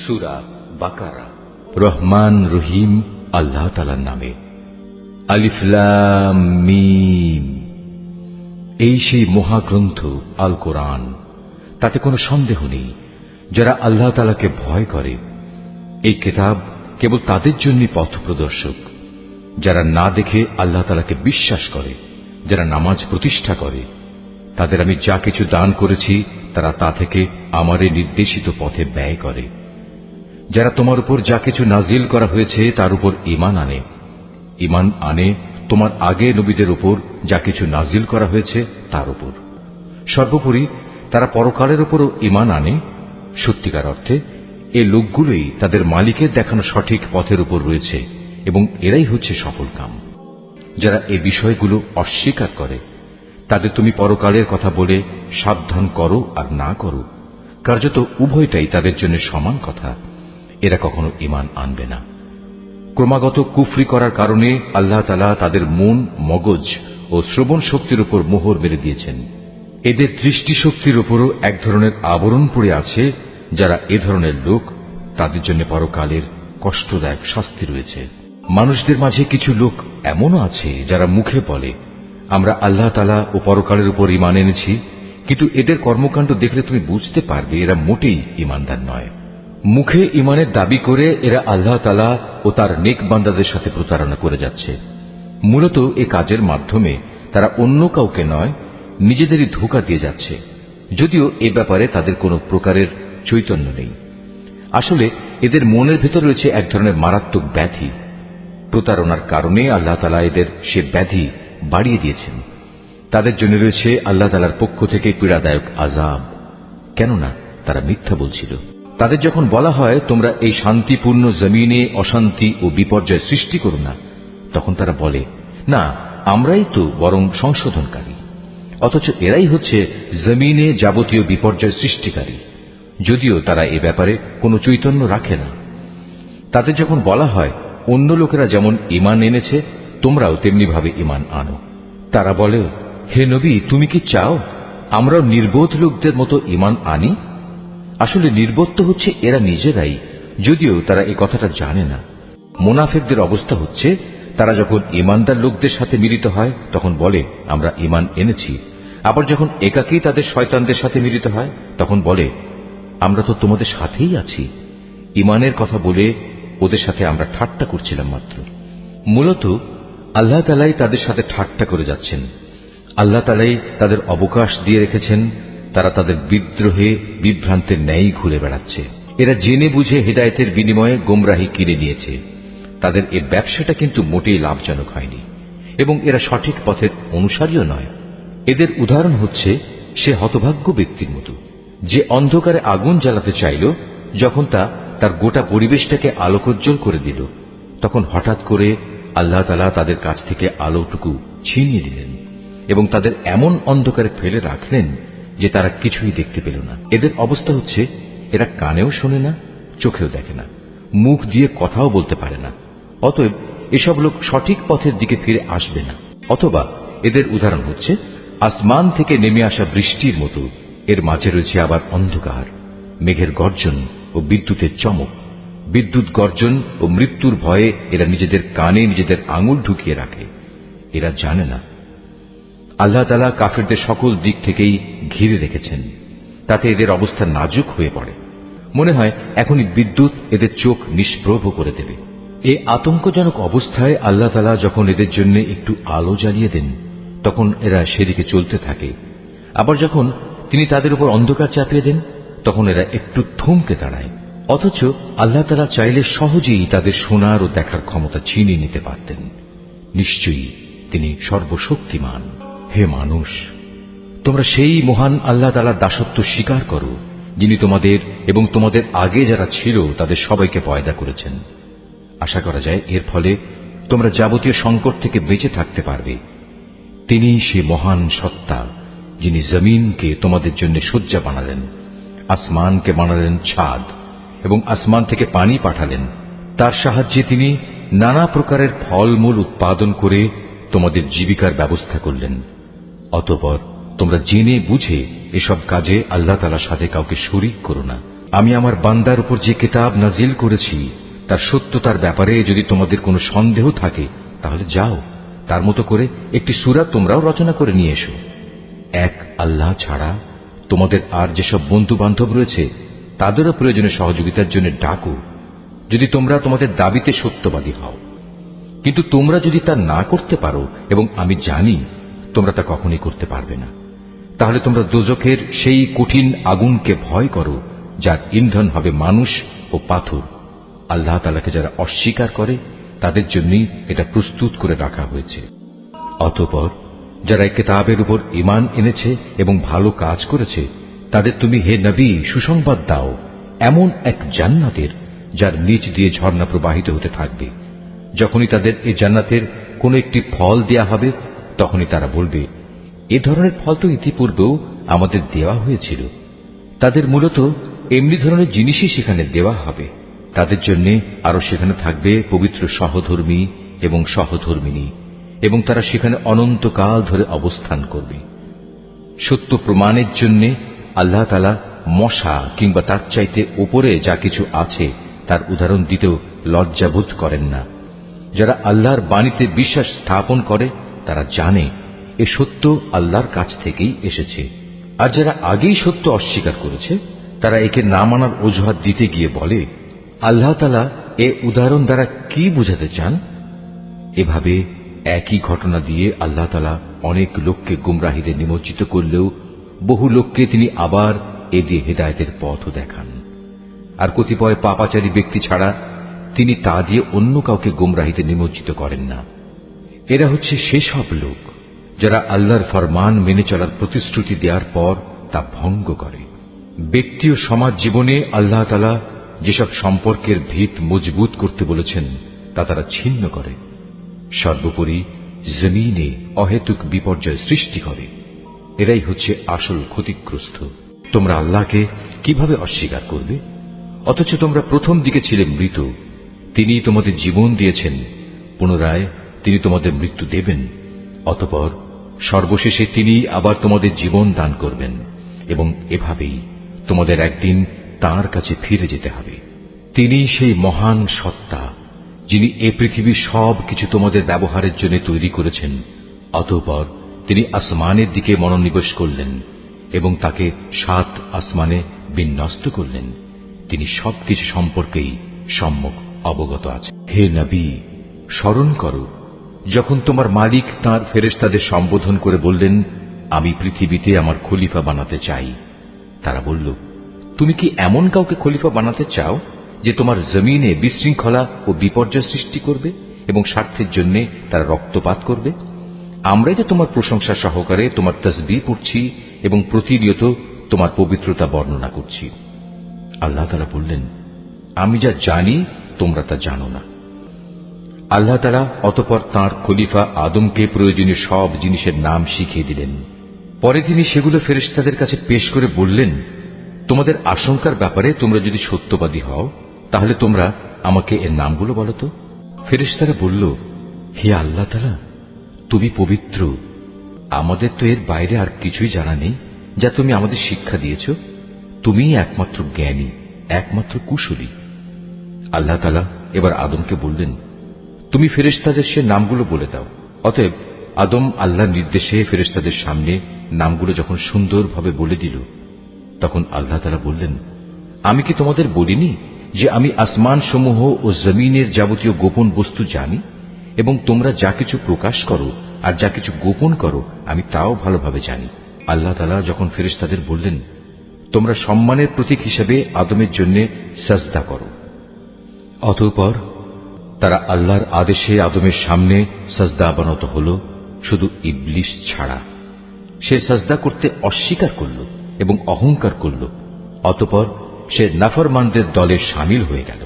সূরা বাকারা। রহমান রহিম আল্লাহ তাআলার নামে। আলিফ লাম মিম। এই সেই মহাগ্রন্থ আল কোরআন, তাতে কোনো সন্দেহ নেই যারা আল্লাহ তাআলাকে ভয় করে। এই কিতাব কেবল তাদের জন্য পথপ্রদর্শক, যারা না দেখে আল্লাহ তাআলাকে বিশ্বাস করে, যারা নামাজ প্রতিষ্ঠা করে। তাদের আমি যা কিছু দান করেছি তারা তা থেকে আমার এই নির্দেশিত পথে ব্যয় করে। যারা তোমার উপর যা কিছু নাজিল করা হয়েছে তার উপর ঈমান আনে তোমার আগে নবীদের উপর যা কিছু নাজিল করা হয়েছে তার উপর। সর্বোপরি তারা পরকালের উপরও ঈমান আনে। সত্যিকার অর্থে এই লোকগুলোই তাদের মালিকের দেখানো সঠিক পথের উপর রয়েছে এবং এরাই হচ্ছে সফলকাম। যারা এই বিষয়গুলো অস্বীকার করে তাদের তুমি পরকালের কথা বলে সাবধান করো আর না করো, কার্যত উভয়টাই তাদের জন্য সমান কথা। এরা কখনো ঈমান আনবে না। ক্রমাগত কুফরি করার কারণে আল্লাহ তাআলা তাদের মন, মগজ ও শ্রবণ শক্তির উপর মোহর মেরে দিয়েছেন। এদের দৃষ্টিশক্তির উপরও এক ধরনের আবরণ পড়ে আছে। যারা এ ধরনের লোক তাদের জন্য পরকালের কষ্টদায়ক শাস্তি রয়েছে। মানুষদের মাঝে কিছু লোক এমনও আছে যারা মুখে বলে আমরা আল্লাহ তাআলা ও পরকালের উপর ঈমান এনেছি, কিন্তু এদের কর্মকাণ্ড দেখলে তুমি বুঝতে পারবে এরা মোটেই ঈমানদার নয়। মুখে ঈমানের দাবি করে এরা আল্লাহ তাআলা ও তার নেক বান্দাদের সাথে প্রতারণা করে যাচ্ছে। মূলত এ কাজের মাধ্যমে তারা অন্য কাউকে নয়, নিজেদেরই ধোঁকা দিয়ে যাচ্ছে, যদিও এ ব্যাপারে তাদের কোনো প্রকারের চৈতন্য নেই। আসলে এদের মনের ভেতর রয়েছে এক ধরনের মারাত্মক ব্যাধি। প্রতারণার কারণে আল্লাহ তাআলা এদের সে ব্যাধি বাড়িয়ে দিয়েছেন। তাদের জন্য রয়েছে আল্লাহ তাআলার পক্ষ থেকে পীড়াদায়ক আযাব, কেননা তারা মিথ্যা বলছিল। তাদের যখন বলা হয় তোমরা এই শান্তিপূর্ণ জমিনে অশান্তি ও বিপর্যয় সৃষ্টি করো না, তখন তারা বলে না, আমরাই তো বরং সংশোধনকারী। অথচ এরাই হচ্ছে জমিনে যাবতীয় বিপর্যয় সৃষ্টিকারী, যদিও তারা এ ব্যাপারে কোনো চৈতন্য রাখে না। তাদের যখন বলা হয় অন্য লোকেরা যেমন ঈমান এনেছে তোমরাও তেমনি ভাবে ঈমান আনো, তারা বলে হে নবী, তুমি কি চাও আমরাও নির্বোধ লোকদের মতো ঈমান আনি? আসলে নির্বোধ তো হচ্ছে এরা নিজেরাই, যদিও তারা এই কথাটা জানে না। মুনাফিকদের অবস্থা হচ্ছে তারা যখন ঈমানদার লোকদের সাথে মিলিত হয় তখন বলে আমরা ঈমান এনেছি, আবার যখন একাকী তাদের শয়তানদের সাথে মিলিত হয় তখন বলে আমরা তো তোমাদের সাথেই আছি। ঈমানের কথা বলে ওদের সাথে আমরা ঠাট্টা করছিলাম মাত্র। মূলত আল্লাহ তাআলাই তাদের সাথে ঠাট্টা করে যাচ্ছেন। আল্লাহ তাআলাই তাদের অবকাশ দিয়ে রেখেছেন। তারা তাদের বিদ্রোহে বিভ্রান্তের ন্যায় ঘুরে বেড়াচ্ছে। এরা জেনে বুঝে হেদায়েতের বিনিময়ে গোমরাহি কিনে নিয়েছে। তাদের এ ব্যবসাটা কিন্তু মোটেই লাভজনক হয়নি এবং এরা সঠিক পথের অনুসারীও নয়। এদের উদাহরণ হচ্ছে সে হতভাগ্য ব্যক্তির মতো যে অন্ধকারে আগুন জ্বালাতে চাইল, যখন তা তার গোটা পরিবেশটাকে আলোকোজ্জ্বল করে দিল, তখন হঠাৎ করে আল্লাহ তাআলা তাদের কাছ থেকে আলোটুকু ছিনিয়ে দিলেন এবং তাদের এমন অন্ধকারে ফেলে রাখলেন যে তারা কিছুই দেখতে পেল না। এদের অবস্থা হচ্ছে এরা কানেও শোনে না, চোখেও দেখে না, মুখ দিয়ে কথাও বলতে পারে না। অতএব এসব লোক সঠিক পথের দিকে ফিরে আসবে না। অথবা এদের উদাহরণ হচ্ছে আসমান থেকে নেমে আসা বৃষ্টির মতো, এর মাঝে রয়েছে আবার অন্ধকার, মেঘের গর্জন ও বিদ্যুতের চমক। বিদ্যুৎ গর্জন ও মৃত্যুর ভয়ে এরা নিজেদের কানে নিজেদের আঙুল ঢুকিয়ে রাখে। এরা জানে না আল্লাহ তাআলা কাফিরদের সকল দিক থেকেই ঘিরে রেখেছেন, তাতে এদের অবস্থা নাজুক হয়ে পড়ে। মনে হয় এখনই বিদ্যুৎ এদের চোখ নিষ্প্রভ করে দেবে। এই আতঙ্কজনক অবস্থায় আল্লাহ তাআলা যখন এদের জন্য একটু আলো জ্বালিয়ে দেন তখন এরা সেদিকে চলতে থাকে। আবার যখন তিনি তাদের উপর অন্ধকার চাপিয়ে দেন তখন এরা একটু থমকে দাঁড়ায়। অথচ আল্লাহ তাআলা চাইলে সহজেই তাদের শোনার ও দেখার ক্ষমতা ছিনিয়ে নিতে পারতেন। নিশ্চয়ই তিনি সর্বশক্তিমান। হে মানুষ, তোমরা সেই মহান আল্লাহ তাআলার দাসত্ব স্বীকার করো যিনি তোমাদের এবং তোমাদের আগে যারা ছিল তাদের সবাইকে পয়দা করেছেন। আশা করা যায় এর ফলে তোমরা যাবতীয় সংকট থেকে বেঁচে থাকতে পারবে। তিনি সে মহান সত্তা যিনি জমিনকে তোমাদের জন্য শয্যা বানালেন, আসমানকে বানালেন ছাদ এবং আসমান থেকে পানি পাঠালেন। তার সাহায্যে তিনি নানা প্রকারের ফলমূল উৎপাদন করে তোমাদের জীবিকার ব্যবস্থা করলেন। অতঃপর তোমরা জেনে বুঝে এসব কাজে আল্লাহ তাআলার সাথে কাউকে শরীক করো না। আমি আমার বান্দার উপর যে কিতাব নাজিল করেছি তার সত্যতার ব্যাপারে যদি তোমাদের কোনো সন্দেহ থাকে তাহলে যাও, তার মতো করে একটি সূরা তোমরাও রচনা করে নিয়ে এসো। এক আল্লাহ ছাড়া তোমাদের আর যেসব বন্ধু বান্ধব রয়েছে তাদেরও প্রয়োজনে সহযোগিতার জন্য ডাকো, যদি তোমরা তোমাদের দাবিতে সত্যবাদী হও। কিন্তু তোমরা যদি তা না করতে পারো, এবং আমি জানি তোমরা তা কখনই করতে পারবে না, তাহলে তোমরা দোজখের সেই কঠিন আগুনকে ভয় করো যার ইন্ধন হবে মানুষ ও পাথর। আল্লাহ তাআলাকে যারা অস্বীকার করে তাদের জন্যই এটা প্রস্তুত করে রাখা হয়েছে। অতঃপর যারা এই কিতাবের উপর ঈমান এনেছে এবং ভালো কাজ করেছে তাদের তুমি হে নবী সুসংবাদ দাও এমন এক জান্নাতের যার নিচ দিয়ে ঝর্ণা প্রবাহিত হতে থাকবে। যখনই তাদের এই জান্নাতের কোন একটি ফল দেয়া হবে তখনই তারা বলবে, এ ধরনের ফল তো ইতিপূর্বেও আমাদের দেওয়া হয়েছিল। তাদের মূলত এমনি ধরনের জিনিসই সেখানে দেওয়া হবে। তাদের জন্য আরো সেখানে থাকবে পবিত্র সহধর্মী এবং সহধর্মিনী, এবং তারা সেখানে অনন্তকাল ধরে অবস্থান করবে। সত্য প্রমাণের জন্য আল্লাহ তাআলা মশা কিংবা তার চাইতে উপরে যা কিছু আছে তার উদাহরণ দিতেও লজ্জাবোধ করেন না। যারা আল্লাহর বাণীতে বিশ্বাস স্থাপন করে তারা জানে এ সত্য আল্লাহর কাছ থেকেই এসেছে। আর যারা আগেই সত্য অস্বীকার করেছে তারা একে না মানার অজুহাত দিতে গিয়ে বলে, আল্লাহ তাআলা এ উদাহরণ দ্বারা কি বুঝাতে চান? এভাবে একই ঘটনা দিয়ে আল্লাহ তাআলা অনেক লোককে গুমরাহিতে নিমজ্জিত করলেও বহু লোককে তিনি আবার এ দিয়ে হেদায়েতের পথও দেখান। আর কতিপয় পাপাচারী ব্যক্তি ছাড়া তিনি তা দিয়ে অন্য কাউকে গুমরাহিতে নিমজ্জিত করেন না। এরা হচ্ছে সেসব লোক যারা আল্লাহর ফরমান মেনে চলার প্রতিশ্রুতি দেওয়ার পর তা ভঙ্গ করে। ব্যক্তি ও সমাজ জীবনে আল্লাহ তাআলা যেসব সম্পর্কের ভিত মজবুত করতে বলেছেন তা তারা ছিন্ন করে। সর্বোপরি জমিনে অহেতুক বিপর্যয় সৃষ্টি করে। এরাই হচ্ছে আসল ক্ষতিগ্রস্ত। তোমরা আল্লাহকে কিভাবে অস্বীকার করবে? অথচ তোমরা প্রথম দিকে ছিলে মৃত। তিনি তোমাদের জীবন দিয়েছেন, পুনরায় তিনি তোমাদের মৃত্যু দেবেন। অতঃপর সর্বশেষে তিনি আবার তোমাদের জীবন দান করবেন, এবং এভাবেই তোমাদের একদিন তাঁর কাছে ফিরে যেতে হবে। তিনি সেই মহান সত্তা যিনি এ পৃথিবীর সব কিছু তোমাদের ব্যবহারের জন্য তৈরি করেছেন। অতঃপর তিনি আসমানের দিকে মনোনিবেশ করলেন এবং তাকে 7 আসমানে বিন্যস্ত করলেন। তিনি সবকিছু সম্পর্কেই সম্যক অবগত আছে। হে নবী, স্মরণ করো যখন তোমার মালিক তাঁর ফেরেশতাদের সম্বোধন করে বললেন, আমি পৃথিবীতে আমার খলিফা বানাতে চাই। তারা বলল, তুমি কি এমন কাউকে খলিফা বানাতে চাও যে তোমার জমিনে বিশৃঙ্খলা ও বিপর্যয় সৃষ্টি করবে এবং স্বার্থের জন্য তারা রক্তপাত করবে? আমরাই তো তোমার প্রশংসা সহকারে তোমার তাসবিহ পড়ছি এবং প্রতিনিয়ত তোমার পবিত্রতা বর্ণনা করছি। আল্লাহ তাআলা বললেন, আমি যা জানি তোমরা তা জানো না। আল্লাহ তাআলা অতঃপর তাঁর খলিফা আদমকে প্রয়োজনীয় সব জিনিসের নাম শিখিয়ে দিলেন। পরে তিনি সেগুলো ফেরেশতাদের কাছে পেশ করে বললেন, তোমাদের আশঙ্কার ব্যাপারে তোমরা যদি সত্যবাদী হও তাহলে তোমরা আমাকে এর নামগুলো বলো তো। ফেরেশতারা বলল, হে আল্লাহ তাআলা, তুমি পবিত্র। আমাদের তো এর বাইরে আর কিছুই জানা নেই যা তুমি আমাদের শিক্ষা দিয়েছ। তুমিই একমাত্র জ্ঞানী, একমাত্র কুশলী। আল্লাহ তাআলা এবার আদমকে বললেন, তুমি ফেরেশতাদের সে নামগুলো বলে দাও। অতএব আদম আল্লাহর নির্দেশে ফেরেশতাদের সামনে নামগুলো যখন সুন্দরভাবে বলে দিল, তখন আল্লাহ তাআলা বললেন, আমি কি তোমাদের বলিনি যে আমি আসমান সমূহ ও জমিনের যাবতীয় গোপন বস্তু জানি, এবং তোমরা যা কিছু প্রকাশ করো আর যা কিছু গোপন করো আমি তাও ভালোভাবে জানি। আল্লাহ তাআলা যখন ফেরেশতাদের বললেন, তোমরা সম্মানের প্রতীক হিসেবে আদমের জন্য সাজদা করো, অতঃপর তারা আল্লাহর আদেশে আদমের সামনে সাজদা অবনত হল, শুধু ইবলিস ছাড়া। সে সাজদা করতে অস্বীকার করল এবং অহংকার করল। অতঃপর সে নাফরমানদের দলে শামিল হয়ে গেল।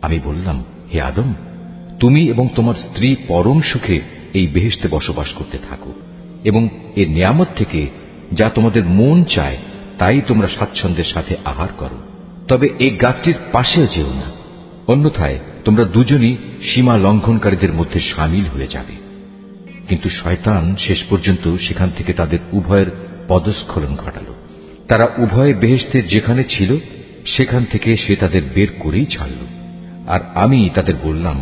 আমি বললাম, হে আদম, তুমি এবং তোমার স্ত্রী পরম সুখে এই বেহেশতে বসবাস করতে থাকো, এবং এর নিয়ামত থেকে যা তোমাদের মন চায় তাই তোমরা স্বাচ্ছন্দ্যের সাথে আহার করো। তবে এই গাছটির পাশেও যেও না, অন্যথায় তোমরা দুজনই সীমা লঙ্ঘনকারীদের মধ্যে শামিল হয়ে যাবে। কিন্তু শয়তান শেষ পর্যন্ত সেখান থেকে তাদের উভয়ের পদস্খলন ঘটাল। তারা উভয়ে বেহেশতে যেখানে ছিল সেখান থেকে সে তাদের বের করেই ছাড়ল। আর আমি তাদের বললাম,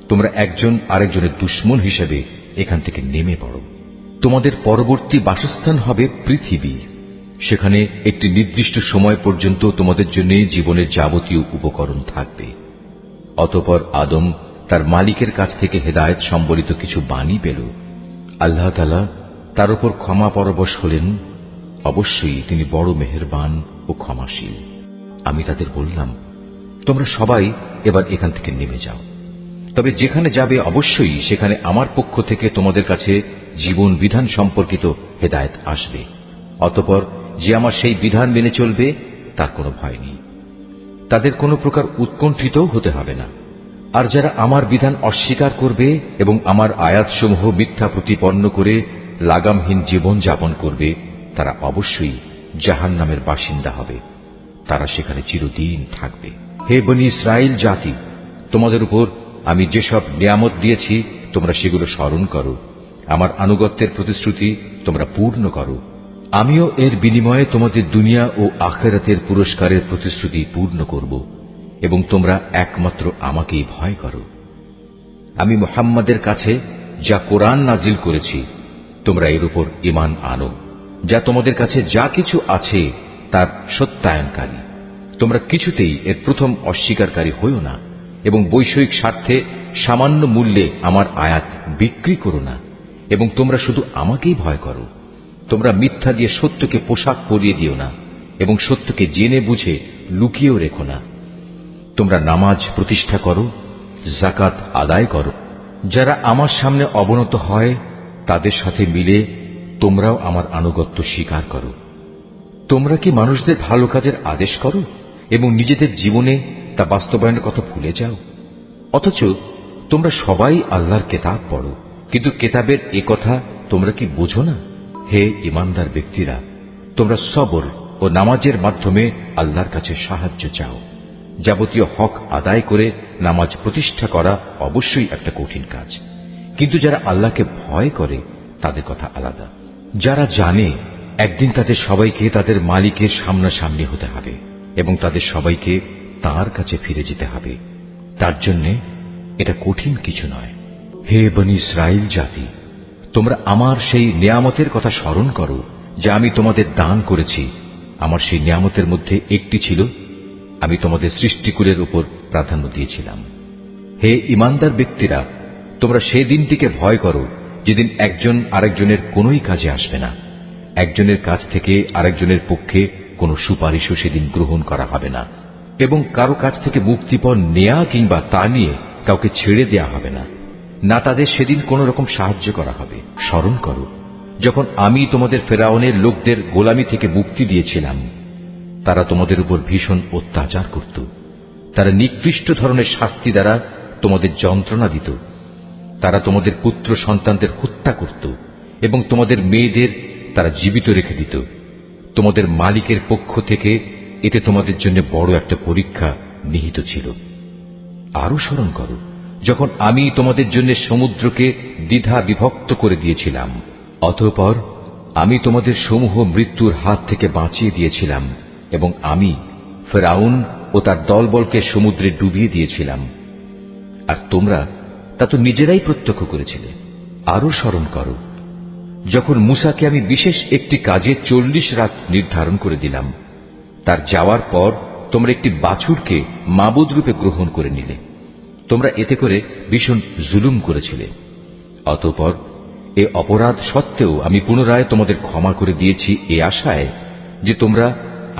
তোমরা একজন আরেকজনের দুশমন হিসেবে এখান থেকে নেমে পড়ো। তোমাদের পরবর্তী বাসস্থান হবে পৃথিবী। সেখানে একটি নির্দিষ্ট সময় পর্যন্ত তোমাদের জন্য জীবনের যাবতীয় উপকরণ থাকবে। অতঃপর আদম তার মালিকের কাছ থেকে হেদায়েত সম্বলিত কিছু বাণী পেল। আল্লাহ তাআলা তার উপর ক্ষমা পরবশ হলেন। অবশ্যই তিনি বড় মেহেরবান ও ক্ষমাশীল। আমি তাদের বললাম, তোমরা সবাই এবার এখান থেকে নেমে যাও। তবে যেখানে যাবে অবশ্যই সেখানে আমার পক্ষ থেকে তোমাদের কাছে জীবন বিধান সম্পর্কিত হেদায়েত আসবে। অতঃপর যে আমার সেই বিধান মেনে চলবে তার কোনো ভয় নেই, তাদের কোনো প্রকার উৎকণ্ঠিত হতে হবে না। আর যারা আমার বিধান অস্বীকার করবে এবং আমার আয়াতসমূহ মিথ্যা প্রতিপন্ন করে লাগামহীন জীবন যাপন করবে, তারা অবশ্যই জাহান্নামের বাসিন্দা হবে। তারা সেখানে চিরদিন থাকবে। হে বনী ইসরাইল জাতি, তোমাদের উপর আমি যেসব নিয়ামত দিয়েছি তোমরা সেগুলো স্মরণ করো। আমার আনুগত্যের প্রতিশ্রুতি তোমরা পূর্ণ করো। আমিও এর বিনিময়ে তোমাদের দুনিয়া ও আখিরাতের পুরস্কারের প্রতিশ্রুতি পূর্ণ করব এবং তোমরা একমাত্র আমাকেই ভয় করো। আমি মুহাম্মাদের কাছে যা কোরআন নাজিল করেছি তোমরা এর উপর ঈমান আনো, যা তোমাদের কাছে যা কিছু আছে তার সত্যায়নকারী। তোমরা কিছুতেই এর প্রথম অস্বীকারী হইও না এবং বৈষয়িক স্বার্থে সামান্য মূল্যে আমার আয়াত বিক্রি করো না, এবং তোমরা শুধু আমাকেই ভয় করো। তোমরা মিথ্যা দিয়ে সত্যকে পোশাক পরিয়ে দিও না এবং সত্যকে জেনে বুঝে লুকিয়েও রেখো না। তোমরা নামাজ প্রতিষ্ঠা করো, যাকাত আদায় করো। যারা আমার সামনে অবনত হয় তাদের সাথে মিলে তোমরাও আমার আনুগত্য স্বীকার করো। তোমরা কি মানুষদের ভালো কাজের আদেশ করো এবং নিজেদের জীবনে তা বাস্তবায়নের কথা ভুলে যাও? অথচ তোমরা সবাই আল্লাহর কেতাব পড়ো, কিন্তু কেতাবের এ কথা তোমরা কি বোঝো না? হে ঈমানদার ব্যক্তিরা, তোমরা সবর ও নামাজের মাধ্যমে আল্লাহর কাছে সাহায্য চাও। যাবতীয় হক আদায় করে নামাজ প্রতিষ্ঠা করা অবশ্যই একটা কঠিন কাজ, কিন্তু যারা আল্লাহকে ভয় করে তাদের কথা আলাদা। যারা জানে একদিন তাদের সবাইকে তাদের মালিকের সামনাসামনি হতে হবে এবং তাদের সবাইকে তাঁর কাছে ফিরে যেতে হবে, তার জন্য এটা কঠিন কিছু নয়। হে বনী ইসরাইল জাতি, তোমরা আমার সেই নিয়ামতের কথা স্মরণ করো যা আমি তোমাদের দান করেছি। আমার সেই নিয়ামতের মধ্যে একটি ছিল আমি তোমাদের সৃষ্টিকুলের উপর প্রাধান্য দিয়েছিলাম। হে ঈমানদার ব্যক্তিরা, তোমরা সেই দিনটিকে ভয় করো যেদিন একজন আরেকজনের কোনোই কাজে আসবে না। একজনের কাছ থেকে আরেকজনের পক্ষে কোনো সুপারিশও সেদিন গ্রহণ করা হবে না, এবং কারো কাছ থেকে মুক্তিপণ নেয়া কিংবা তা নিয়ে কাউকে ছেড়ে দেয়া হবে না, না তাদের সেদিন কোন রকম সাহায্য করা হবে। স্মরণ করো যখন আমি তোমাদের ফেরাউনের লোকদের গোলামি থেকে মুক্তি দিয়েছিলাম। তারা তোমাদের উপর ভীষণ অত্যাচার করত। তারা নিকৃষ্ট ধরনের শাস্তি দ্বারা তোমাদের যন্ত্রণা দিত। তারা তোমাদের পুত্র সন্তানদের হত্যা করত এবং তোমাদের মেয়েদের তারা জীবিত রেখে দিত। তোমাদের মালিকের পক্ষ থেকে এতে তোমাদের জন্য বড় একটা পরীক্ষা নিহিত ছিল। আরো স্মরণ করো যখন আমি তোমাদের জন্য সমুদ্রকে দ্বিধা বিভক্ত করে দিয়েছিলাম। অতঃপর আমি তোমাদের সমূহ মৃত্যুর হাত থেকে বাঁচিয়ে দিয়েছিলাম এবং আমি ফেরাউন ও তার দলবলকে সমুদ্রে ডুবিয়ে দিয়েছিলাম, আর তোমরা তা তো নিজেরাই প্রত্যক্ষ করেছিলে। আরো স্মরণ করো যখন মূসাকে আমি বিশেষ একটি কাজে 40 রাত নির্ধারণ করে দিলাম। তার যাওয়ার পর তোমরা একটি বাছুরকে মাবুদ রূপে গ্রহণ করে নিলে। তোমরা এতে করে ভীষণ জুলুম করেছিলে। অতঃপর এ অপরাধ সত্ত্বেও আমি পুনরায় তোমাদের ক্ষমা করে দিয়েছি এ আশায় যে তোমরা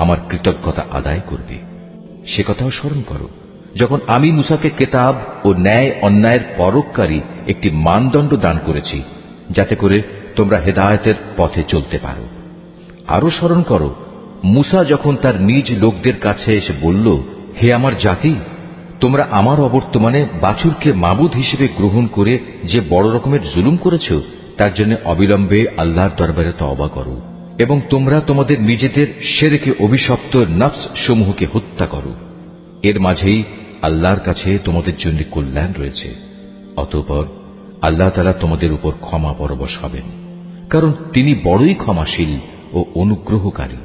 আমার কৃতজ্ঞতা আদায় করবে। সে কথাও স্মরণ করো যখন আমি মূসাকে কেতাব ও ন্যায় অন্যায়ের পরককারী একটি মানদণ্ড দান করেছি, যাতে করে তোমরা হেদায়েতের পথে চলতে পারো। আরো স্মরণ করো মূসা যখন তার নিজ লোকদের কাছে এসে বলল, হে আমার জাতি, তোমরা আমার অবর্তমানে বাছুরকে মাবুদ হিসেবে গ্রহণ করে যে বড় রকমের জুলুম করেছ, তার জন্য অবিলম্বে আল্লাহর দরবারে তওবা করো এবং তোমরা তোমাদের নিজেদের শিরকে অভিশপ্ত নফস সমূহকে হত্যা করো। এর মাঝেই আল্লাহর কাছে তোমাদের জন্য কল্যাণ রয়েছে। অতঃপর আল্লাহ তাআলা তোমাদের উপর ক্ষমা পরবশ হবেন, কারণ তিনি বড়ই ক্ষমাশীল ও অনুগ্রহকারী।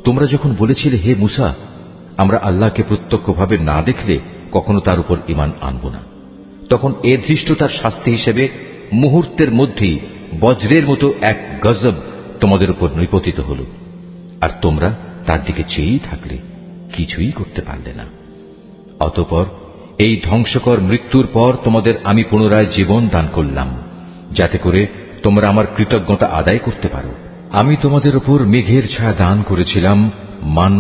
তোমরা যখন বলেছিলে, হে মূসা, আমরা আল্লাহকে প্রত্যক্ষভাবে না দেখলে কখনো তার উপর ঈমান আনব না। তখন এর ধৃষ্টতার শাস্তি হিসেবে মুহূর্তের মধ্যেই বজ্রের মতো এক গজব তোমাদের উপর নিপতিত হল, আর তোমরা তার দিকে চেয়েই থাকলে, কিছুই করতে পারলে না। অতঃপর এই ধ্বংসকর মৃত্যুর পর তোমাদের আমি পুনরায় জীবন দান করলাম, যাতে করে তোমরা আমার কৃতজ্ঞতা আদায় করতে পারো। আমি তোমাদের উপর মেঘের ছায়া দান করেছিলাম, মান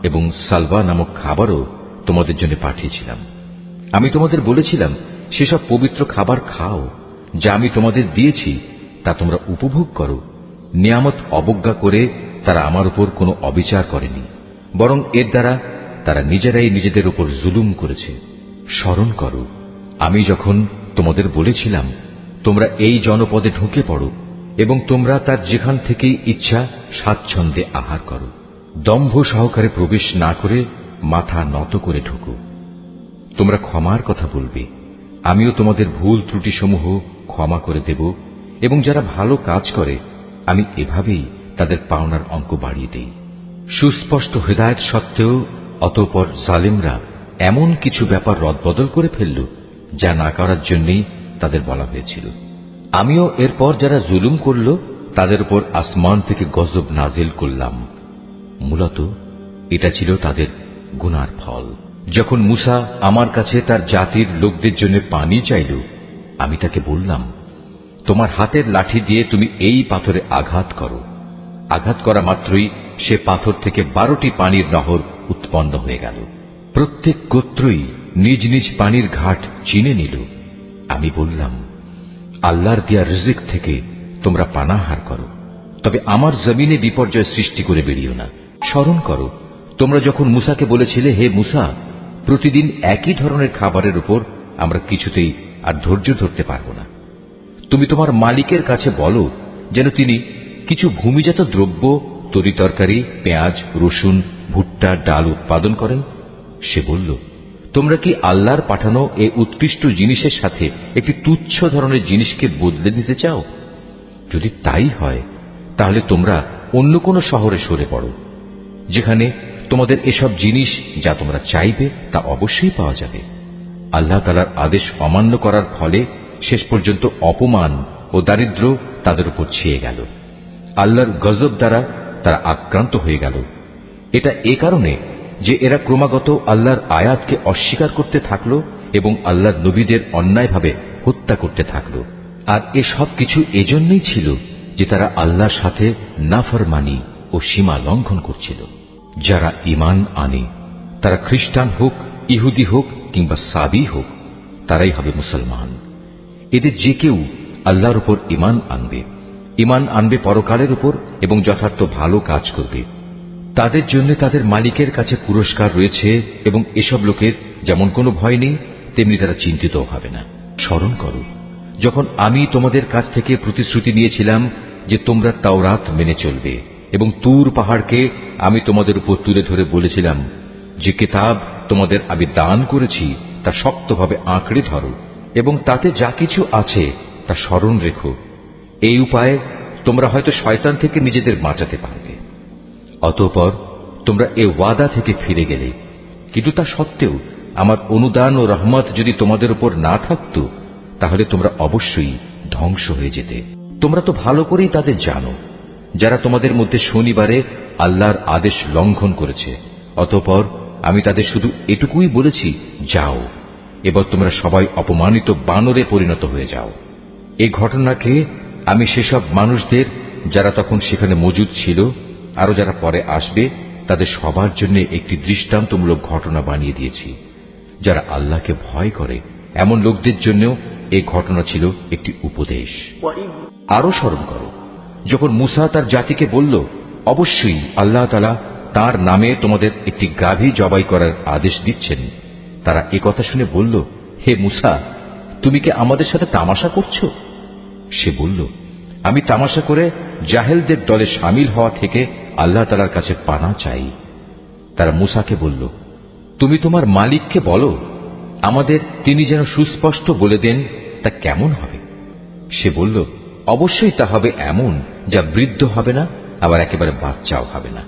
এবং সালবা নামক খাবারও তোমাদের জন্য পাঠিয়েছিলাম। আমি তোমাদের বলেছিলাম সেসব পবিত্র খাবার খাও যা আমি তোমাদের দিয়েছি, তা তোমরা উপভোগ করো। নিয়ামত অবজ্ঞা করে তারা আমার উপর কোনো অবিচার করেনি, বরং এর দ্বারা তারা নিজেরাই নিজেদের উপর জুলুম করেছে। স্মরণ করো, আমি যখন তোমাদের বলেছিলাম তোমরা এই জনপদে ঢুকে পড়ো এবং তোমরা তার যেখান থেকেই ইচ্ছা স্বাচ্ছন্দ্যে আহার করো, দম্ভ সহকারে প্রবেশ না করে মাথা নত করে ঢুকো। তোমরা ক্ষমার কথা বলবে, আমিও তোমাদের ভুল ত্রুটিসমূহ ক্ষমা করে দেব, এবং যারা ভালো কাজ করে আমি এভাবেই তাদের পাওনার অঙ্ক বাড়িয়ে দেই। সুস্পষ্ট হেদায়েত সত্ত্বেও অতঃপর জালিমরা এমন কিছু ব্যাপার রদবদল করে ফেলল যা না করার জন্যই তাদের বলা হয়েছিল। আমিও এরপর যারা জুলুম করল তাদের উপর আসমান থেকে গজব নাজিল করলাম। মূলত এটা ছিল তাদের গুনার ফল। যখন মুসা আমার কাছে তার জাতির লোকদের জন্য পানি চাইল, আমি তাকে বললাম, তোমার হাতের লাঠি দিয়ে তুমি এই পাথরে আঘাত করো। আঘাত করা মাত্রই সে পাথর থেকে 12টি পানির নহর উৎপন্ন হয়ে গেল। প্রত্যেক গোত্রই নিজ নিজ পানির ঘাট চিনে নিল। আমি বললাম, আল্লাহর দেয়া রিজিক থেকে তোমরা পানাহার করো, তবে আমার জমিনে বিপর্যয় সৃষ্টি করে বেরিও না। স্মরণ করো, তোমরা যখন মুসাকে বলেছিলে, হে মুসা, প্রতিদিন একই ধরনের খাবারের উপর আমরা কিছুতেই আর ধৈর্য ধরতে পারব না। তুমি তোমার মালিকের কাছে বলো যেন তিনি কিছু ভূমিজাত দ্রব্য, তরিতরকারি, পেঁয়াজ, রসুন, ভুট্টা, ডাল উৎপাদন করেন। সে বলল, তোমরা কি আল্লাহর পাঠানো এই উৎকৃষ্ট জিনিসের সাথে একটি তুচ্ছ ধরনের জিনিসকে বদলে দিতে চাও? যদি তাই হয় তাহলে তোমরা অন্য কোনো শহরে সরে পড়ো, যেখানে তোমাদের এসব জিনিস যা তোমরা চাইবে তা অবশ্যই পাওয়া যাবে। আল্লাহ তাআলার আদেশ অমান্য করার ফলে শেষ পর্যন্ত অপমান ও দারিদ্র্য তাদের উপর ছেয়ে গেল। আল্লাহর গজব দ্বারা তারা আক্রান্ত হয়ে গেল। এটা এ কারণে যে এরা ক্রমাগত আল্লাহর আয়াতকে অস্বীকার করতে থাকলো এবং আল্লাহর নবীদের অন্যায়ভাবে হত্যা করতে থাকলো। আর এসব কিছু এজন্যই ছিল যে তারা আল্লাহর সাথে নাফরমানি ও সীমা লঙ্ঘন করছিল। যারা ঈমান আনে, তারা খ্রিস্টান হোক, ইহুদি হোক কিংবা সাবি হোক, তারাই হবে মুসলমান। এদের যে কেউ আল্লাহর উপর ঈমান আনবে পরকালের উপর এবং যথার্থ ভালো কাজ করবে, তাদের জন্য তাদের মালিকের কাছে পুরস্কার রয়েছে, এবং এসব লোকের যেমন কোনো ভয় নেই, তেমনি তারা চিন্তিত হবে না। স্মরণ করো, যখন আমি তোমাদের কাছ থেকে প্রতিশ্রুতি নিয়েছিলাম যে তোমরা তাওরাত মেনে চলবে, এবং তুর পাহাড়কে আমি তোমাদের উপর তুলে ধরে বলেছিলাম যে কিতাব তোমাদের আমি দান করেছি তা শক্তভাবে আঁকড়ে ধরো, এবং তাতে যা কিছু আছে তা স্মরণ রেখো। এই উপায়ে তোমরা হয়তো শয়তান থেকে নিজেদের বাঁচাতে পারবে। অতঃপর তোমরা এ ওয়াদা থেকে ফিরে গেলে, কিন্তু তা সত্ত্বেও আমার অনুদান ও রহমত যদি তোমাদের উপর না থাকত, তাহলে তোমরা অবশ্যই ধ্বংস হয়ে যেতে। তোমরা তো ভালো করেই তাদের জানো যারা তোমাদের মধ্যে শনিবারে আল্লাহর আদেশ লঙ্ঘন করেছে। অতঃপর আমি তাদের শুধু এটুকুই বলেছি, যাও, এবার তোমরা সবাই অপমানিত বানরে পরিণত হয়ে যাও। এই ঘটনাকে আমি সেসব মানুষদের যারা তখন সেখানে মজুদ ছিল, আরো যারা পরে আসবে, তাদের সবার জন্য একটি দৃষ্টান্তমূলক ঘটনা বানিয়ে দিয়েছি। যারা আল্লাহকে ভয় করে এমন লোকদের জন্য এই ঘটনা ছিল একটি উপদেশ। আরো স্মরণ করো, যখন মুসা তার জাতিকে বলল, অবশ্যই আল্লাহ তাআলা তার নামে তোমাদের একটি গাভী জবাই করার আদেশ দিচ্ছেন। তারা একথা শুনে বলল, হে মুসা, তুমি কি আমাদের সাথে তামাশা করছো? সে বলল, আমি তামাশা করে জাহেলদের দলে শামিল হওয়া থেকে আল্লাহ তাআলার কাছে পানা চাই। তারা মুসাকে বলল, তুমি তোমার মালিককে বলো আমাদের তিনি যেন সুস্পষ্ট বলে দেন তা কেমন হবে। সে বলল, অবশ্যই তা হবে এমন যা বৃদ্ধ হবে না, আবার একেবারে বাচ্চাও হবে না,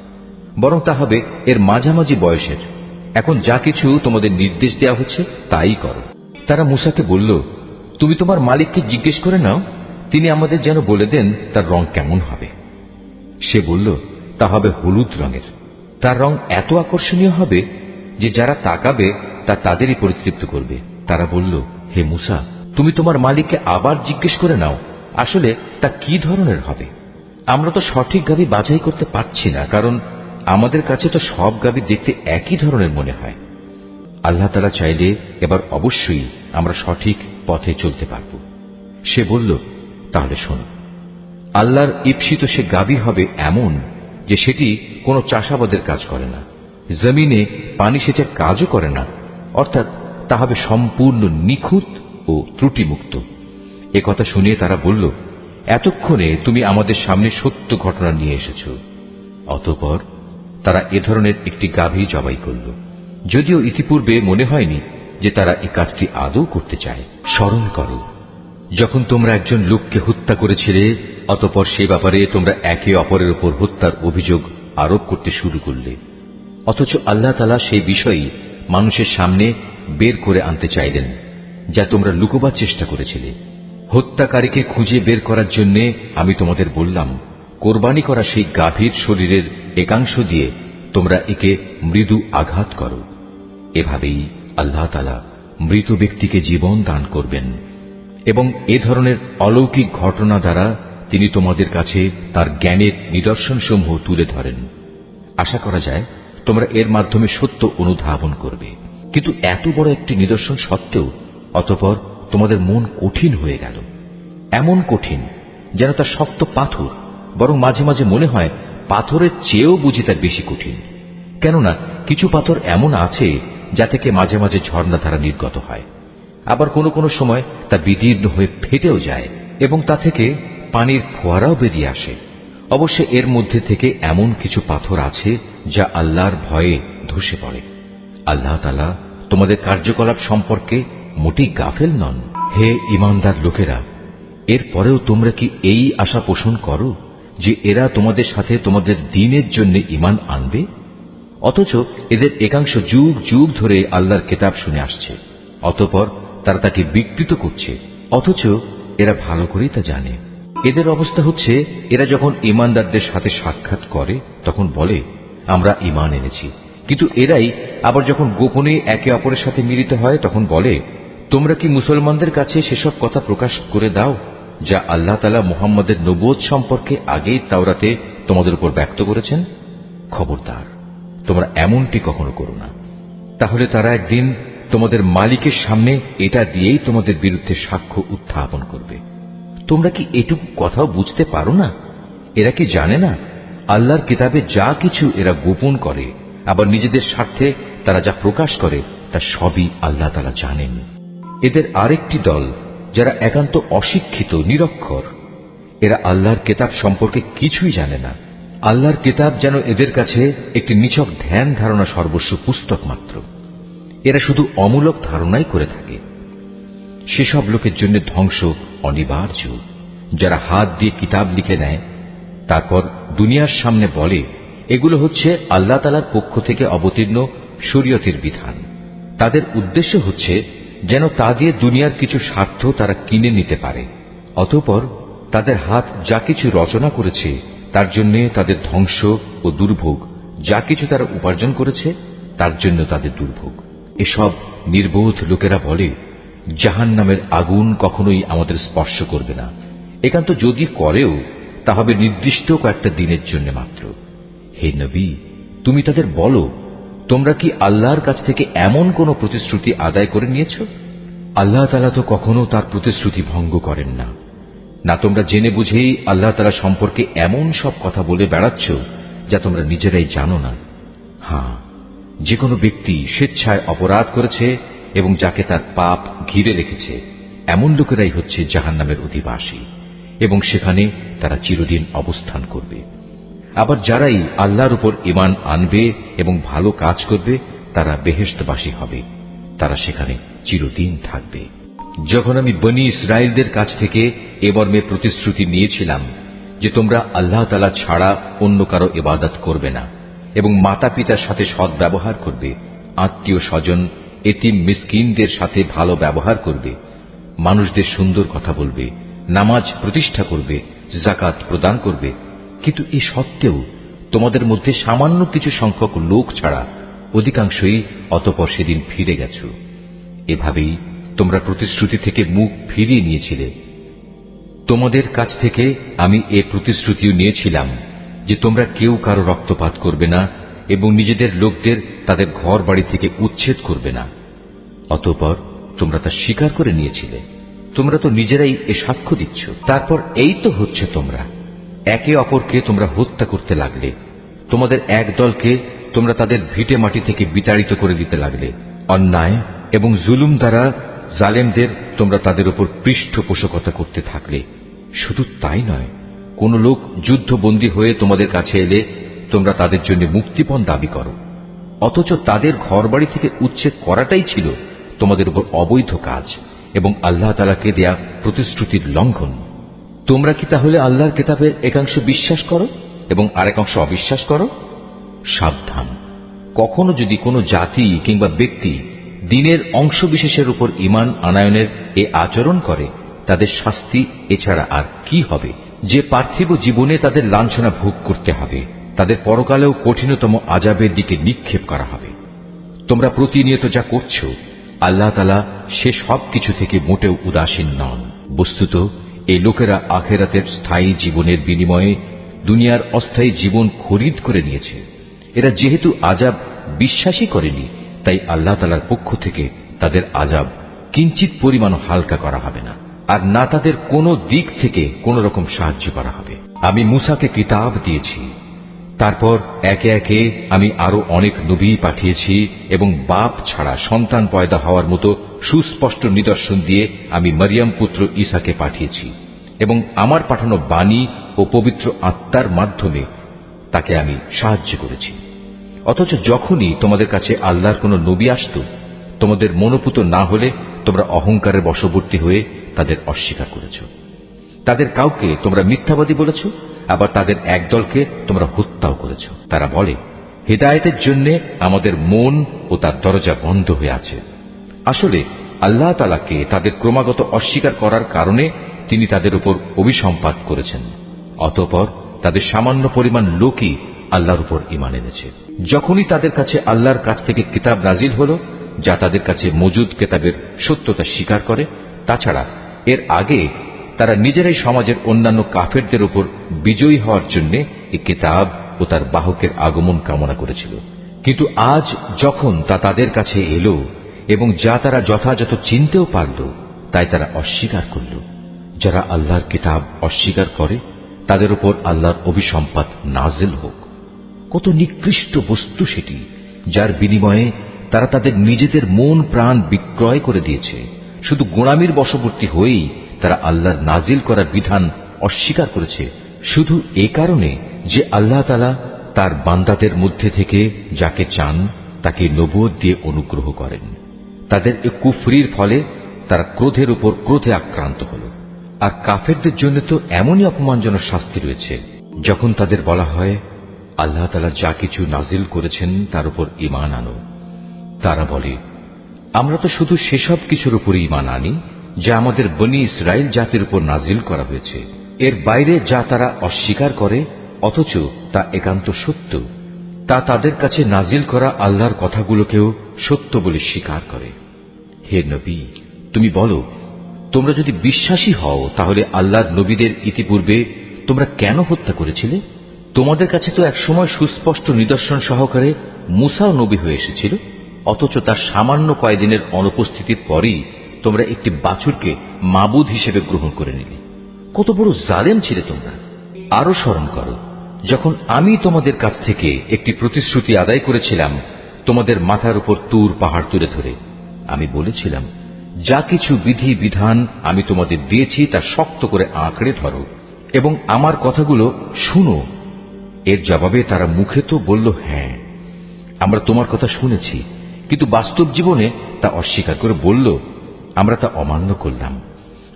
বরং তা হবে এর মাঝামাঝি বয়সের। এখন যা কিছু তোমাদের নির্দেশ দেওয়া হচ্ছে তাই করো। তারা মূসাকে বলল, তুমি তোমার মালিককে জিজ্ঞেস করে নাও, তিনি আমাদের যেন বলে দেন তার রং কেমন হবে। সে বলল, তা হবে হলুদ রঙের। তার রং এত আকর্ষণীয় হবে যে যারা তাকাবে তা তাদেরই পরিতৃপ্ত করবে। তারা বলল, হে মূসা, তুমি তোমার মালিককে আবার জিজ্ঞেস করে নাও, আসলে তা কি ধরনের হবে। আমরা তো সঠিক গাভী বাছাই করতে পারছি না, কারণ আমাদের কাছে তো সব গাভী দেখতে একই ধরনের মনে হয়। আল্লাহ তাআলা চাইলে এবার অবশ্যই আমরা সঠিক পথে চলতে পারব। সে বলল, তাহলে শোনো, আল্লাহর ঈপ্সিত সে গাভী হবে এমন যে সেটি কোনো চাষাবাদের কাজ করে না, জমিনে পানি সেচের কাজও করে না, অর্থাৎ তা হবে সম্পূর্ণ নিখুঁত ও ত্রুটিমুক্ত। এ কথা শুনিয়ে তারা বলল, এতক্ষণে তুমি আমাদের সামনে সত্য ঘটনা নিয়ে এসেছ। অতঃপর তারা এ ধরনের একটি গাভী জবাই করল, যদিও ইতিপূর্বে মনে হয়নি যে তারা এই কাজটি আদৌ করতে চায়। স্মরণ করো, যখন তোমরা একজন লোককে হত্যা করেছিলে, অতঃপর সে ব্যাপারে তোমরা একে অপরের উপর হত্যার অভিযোগ আরোপ করতে শুরু করলে, অথচ আল্লাহ তাআলা সেই বিষয়ই মানুষের সামনে বের করে আনতে চাইলেন যা তোমরা লুকোবার চেষ্টা করেছিলে। হত্যাকারীকে খুঁজে বের করার জন্য আমি তোমাদের বললাম, কোরবানি করা সেই গাভীর শরীরের একাংশ দিয়ে তোমরা একে মৃদু আঘাত করো। এভাবেই আল্লাহ তাআলা মৃত ব্যক্তিকে জীবন দান করবেন এবং এ ধরনের অলৌকিক ঘটনা দ্বারা তিনি তোমাদের কাছে তার জ্ঞানের নিদর্শনসমূহ তুলে ধরেন। আশা করা যায় তোমরা এর মাধ্যমে সত্য অনুধাবন করবে। কিন্তু এত বড় একটি নিদর্শন সত্ত্বেও অতঃপর তোমাদের মন কঠিন হয়ে গেল, এমন কঠিন যেন তা শক্ত পাথর, বরং মাঝে মাঝে মনে হয় পাথরের চেয়েও বুঝি তার বেশি কঠিন। কেননা কিছু পাথর এমন আছে যা থেকে মাঝে মাঝে ঝর্ণাধারা নির্গত হয়, আবার কোনো কোনো সময় তা বিদীর্ণ হয়ে ফেটেও যায় এবং তা থেকে পানির ফোয়ারাও বেরিয়ে আসে। অবশ্য এর মধ্যে থেকে এমন কিছু পাথর আছে যা আল্লাহর ভয়ে ধসে পড়ে। আল্লাহ তাআলা তোমাদের কার্যকলাপ সম্পর্কে মোটেই গাফেল নন। হে ঈমানদার লোকেরা, এরপরেও তোমরা কি এই আশা পোষণ করো যে এরা তোমাদের সাথে তোমাদের দ্বীনের জন্য ঈমান আনবে? অথচ এদের একাংশ যুগ যুগ ধরে আল্লাহর কিতাব শুনে আসছে, অতঃপর তারা তাকে বিকৃত করছে, অথচ এরা ভালো করেই তা জানে। এদের অবস্থা হচ্ছে, এরা যখন ঈমানদারদের সাথে সাক্ষাৎ করে তখন বলে, আমরা ঈমান এনেছি, কিন্তু এরাই আবার যখন গোপনে একে অপরের সাথে মিলিত হয় তখন বলে, তোমরা কি মুসলমানদের কাছে সেসব কথা প্রকাশ করে দাও যা আল্লাহ তাআলা মুহাম্মদের নবুয়ত সম্পর্কে আগেই তাওরাতে তোমাদের উপর ব্যক্ত করেছেন? খবরদার, তোমরা এমনটি কখনো করো না, তাহলে তারা একদিন তোমাদের মালিকের সামনে এটা দিয়েই তোমাদের বিরুদ্ধে সাক্ষ্য উত্থাপন করবে। তোমরা কি এটুকু কথাও বুঝতে পারো না? এরা কি জানে না আল্লাহর কিতাবে যা কিছু এরা গোপন করে, আবার নিজেদের স্বার্থে তারা যা প্রকাশ করে তা সবই আল্লাহ তাআলা জানেন। এদের আরেকটি দল যারা একান্ত অশিক্ষিত, নিরক্ষর, এরা আল্লাহর কিতাব সম্পর্কে কিছুই জানে না। আল্লাহর কিতাব যেন এদের কাছে একটি নিছক ধ্যান ধারণা সর্বস্ব পুস্তক মাত্র। এরা শুধু অমূলক ধারণাই করে থাকে। সেসব লোকের জন্য ধ্বংস অনিবার্য যারা হাত দিয়ে কিতাব লিখে নেয়, তারপর দুনিয়ার সামনে বলে এগুলো হচ্ছে আল্লাহ তাআলার পক্ষ থেকে অবতীর্ণ শরীয়তের বিধান। তাদের উদ্দেশ্য হচ্ছে যেন তা দিয়ে দুনিয়ার কিছু স্বার্থ তারা কিনে নিতে পারে, অতঃপর তাদের হাত যা কিছু রচনা করেছে তার জন্য তাদের ধ্বংস ও দুর্ভোগ, যা কিছু তারা উপার্জন করেছে তার জন্য তাদের দুর্ভোগ। এসব নির্বোধ লোকেরা বলে, জাহান্নামের আগুন কখনোই আমাদের স্পর্শ করবে না, একান্ত যদি করেও তা হবে নির্দিষ্ট কয়েকটা দিনের জন্য মাত্র। হে নবী, তুমি তাদের বলো, তোমরা কি আল্লাহর কাছ থেকে এমন কোন প্রতিশ্রুতি আদায় করে নিয়েছ? আল্লাহ তাআলা তো কখনো তার প্রতিশ্রুতি ভঙ্গ করেন না। না তোমরা জেনে বুঝেই আল্লাহ তাআলা সম্পর্কে এমন সব কথা বলে বেড়াচ্ছ যা তোমরা নিজেরাই জানো না। হ্যাঁ, যে কোনো ব্যক্তি স্বেচ্ছায় অপরাধ করেছে এবং যাকে তার পাপ ঘিরে রেখেছে, এমন লোকেরাই হচ্ছে জাহান্নামের অধিবাসী এবং সেখানে তারা চিরদিন অবস্থান করবে। আবার যারাই আল্লাহর উপর ঈমান আনবে এবং ভালো কাজ করবে তারা বেহেশতবাসী হবে, তারা সেখানে চিরদিন থাকবে। যখন আমি বনী ইসরায়েলদের কাছ থেকে এ মর্মে প্রতিশ্রুতি নিয়েছিলাম যে তোমরা আল্লাহ তাআলা ছাড়া অন্য কারো ইবাদত করবে না এবং মাতা পিতার সাথে সদ্ব্যবহার করবে, আত্মীয় স্বজন, এতিম মিসকিনদের সাথে ভালো ব্যবহার করবে, মানুষদের সুন্দর কথা বলবে, নামাজ প্রতিষ্ঠা করবে, যাকাত প্রদান করবে। কিন্তু এ সত্ত্বেও তোমাদের মধ্যে সামান্য কিছু সংখ্যক লোক ছাড়া অধিকাংশই অতঃপর সেদিন ফিরে গেছ। এভাবেই তোমরা প্রতিশ্রুতি থেকে মুখ ফিরিয়ে নিয়েছিলে। তোমাদের কাছ থেকে আমি এ প্রতিশ্রুতিও নিয়েছিলাম যে তোমরা কেউ কারো রক্তপাত করবে না এবং নিজেদের লোকদের তাদের ঘর বাড়ি থেকে উচ্ছেদ করবে না। অতঃপর তোমরা তা স্বীকার করে নিয়েছিলে। তোমরা তো নিজেরাই এ সাক্ষ্য দিচ্ছ। তারপর এই তো হচ্ছে, তোমরা একে অপরকে তোমরা হত্যা করতে লাগলে। তোমাদের এক দলকে তোমরা তাদের ভিটে মাটি থেকে বিতাড়িত করে দিতে লাগলে। অন্যায় এবং জুলুম দ্বারা জালেমদের তোমরা তাদের উপর পৃষ্ঠপোষকতা করতে থাকলে। শুধু তাই নয়, কোন লোক যুদ্ধবন্দী হয়ে তোমাদের কাছে এলে তোমরা তাদের জন্য মুক্তিপণ দাবি করো, অথচ তাদের ঘরবাড়ি থেকে উচ্ছেদ করাটাই ছিল তোমাদের উপর অবৈধ কাজ এবং আল্লাহ তাআলাকে দেয়া প্রতিশ্রুতির লঙ্ঘন। তোমরা কি তাহলে আল্লাহর কিতাবের একাংশ বিশ্বাস করো এবং আরেক অংশ অবিশ্বাস করো? সাবধান, কখনো যদি কোনো জাতি কিংবা ব্যক্তি দ্বীনের অংশ বিশেষের উপর ঈমান আনায়নের এ আচরণ করে, তাদের শাস্তি এছাড়া আর কি হবে? যে পার্থিব জীবনে তাদের লাঞ্ছনা ভোগ করতে হবে, তাদের পরকালেও কঠিনতম আযাবের দিকে নিক্ষেপ করা হবে। তোমরা প্রতিনিয়ত যা করছো, আল্লাহ তাআলা সে সব কিছু থেকে মোটেও উদাসীন নন। বস্তুত এই লোকেরা আখিরাতের স্থায়ী জীবনের বিনিময়ে দুনিয়ার অস্থায়ী জীবন খরিদ করে নিয়েছে। এরা যেহেতু আযাব বিশ্বাসই করেনি, তাই আল্লাহ তাআলার পক্ষ থেকে তাদের আযাব কিঞ্চিত পরিমাণও হালকা করা হবে না, আর না তাদের কোনো দিক থেকে কোন রকম সাহায্য করা হবে। আমি মূসাকে কিতাব দিয়েছি, তারপর একে একে আমি আরো অনেক নবী পাঠিয়েছি এবং বাপ ছাড়া সন্তান পয়দা হওয়ার মতো সুস্পষ্ট নিদর্শন দিয়ে আমি মরিয়ম পুত্র ঈসাকে পাঠিয়েছি এবং আমার পাঠানো বাণী ও পবিত্র আত্মার মাধ্যমে তাকে আমি সাহায্য করেছি। অথচ যখনই তোমাদের কাছে আল্লাহর কোন নবী আসত, তোমাদের মনোপুত না হলে তোমরা অহংকারের বশবর্তী হয়ে তাদের অস্বীকার করেছ। তাদের কাউকে তোমরা মিথ্যাবাদী বলেছ, আবার তাদের একদলকে তোমরা হত্যাও করেছ। তারা বলে, হিদায়াতের জন্য আমাদের মন ও তার দরজা বন্ধ হয়ে আছে। আসলে আল্লাহ তাআলাকে তাদের ক্রমাগত অস্বীকার করার কারণে তিনি তাদের উপর অভিসম্পাত করেছেন। অতঃপর তাদের সামান্য পরিমাণ লোকই আল্লাহর উপর ঈমান এনেছে। যখনই তাদের কাছে আল্লাহর কাছ থেকে কিতাব নাজিল হল, যা তাদের কাছে মজুদ কিতাবের সত্যতা স্বীকার করে, তাছাড়া এর আগে তারা নিজেরাই সমাজের অন্যান্য কাফেরদের উপর বিজয়ী হওয়ার জন্য এই কিতাব ও তার বাহকের আগমন কামনা করেছিল। কিন্তু আজ যখন তা তাদের কাছে এলো এবং যা তারা যথাযথ চিনতেও পারল, তাই তারা অস্বীকার করল। যারা আল্লাহর কিতাব অস্বীকার করে, তাদের উপর আল্লাহর অভিসম্পাত নাজিল হোক। কত নিকৃষ্ট বস্তু সেটি, যার বিনিময়ে তারা তাদের নিজেদের মন প্রাণ বিক্রয় করে দিয়েছে। শুধু গোলামির বশবর্তী হয়েই তারা আল্লাহর নাজিল করা বিধান অস্বীকার করেছে, শুধু এ কারণে যে আল্লাহ তাআলা তার বান্দাদের মধ্যে থেকে যাকে চান তাকে নবুয়ত দিয়ে অনুগ্রহ করেন। তাদের এ কুফরির ফলে তারা ক্রোধের উপর ক্রোধে আক্রান্ত হল। আর কাফেরদের জন্য তো এমনই অপমানজনক শাস্তি রয়েছে, যখন তাদের বলা হয়, আল্লাহ তাআলা যা কিছু নাজিল করেছেন তার উপর ঈমান আনো। তারা বলে, আমরা তো শুধু সেসব কিছুর উপর ঈমান আনি যা আমাদের বনী ইসরাইল জাতির উপর নাজিল করা হয়েছে। এর বাইরে যা তারা অস্বীকার করে, অথচ তা একান্ত সত্য, তা তাদের কাছে নাজিল করা আল্লাহর কথাগুলোকেও সত্য বলে স্বীকার করে। হে নবী, তুমি বলো, তোমরা যদি বিশ্বাসী হও, তাহলে আল্লাহর নবীদের ইতিপূর্বে তোমরা কেন হত্যা করেছিলে? তোমাদের কাছে তো একসময় সুস্পষ্ট নিদর্শন সহকারে মূসাও নবী হয়ে এসেছিল, অথচ তার সামান্য কয়েকদিনের অনুপস্থিতির পরেই তোমরা একটি বাছুরকে মাবুদ হিসেবে গ্রহণ করে নিলে। কত বড় জালেম ছিলে তোমরা! আরো স্মরণ করো, যখন আমি তোমাদের কাছ থেকে একটি প্রতিশ্রুতি আদায় করেছিলাম, তোমাদের মাথার উপর তুর পাহাড় তুলে ধরে আমি বলেছিলাম, যা কিছু বিধি বিধান আমি তোমাদের দিয়েছি তা শক্ত করে আঁকড়ে ধরো এবং আমার কথাগুলো শুনো। এর জবাবে তারা মুখে তো বলল, হ্যাঁ, আমরা তোমার কথা শুনেছি, কিন্তু বাস্তব জীবনে তা অস্বীকার করে বলল, আমরা তা অমান্য করলাম।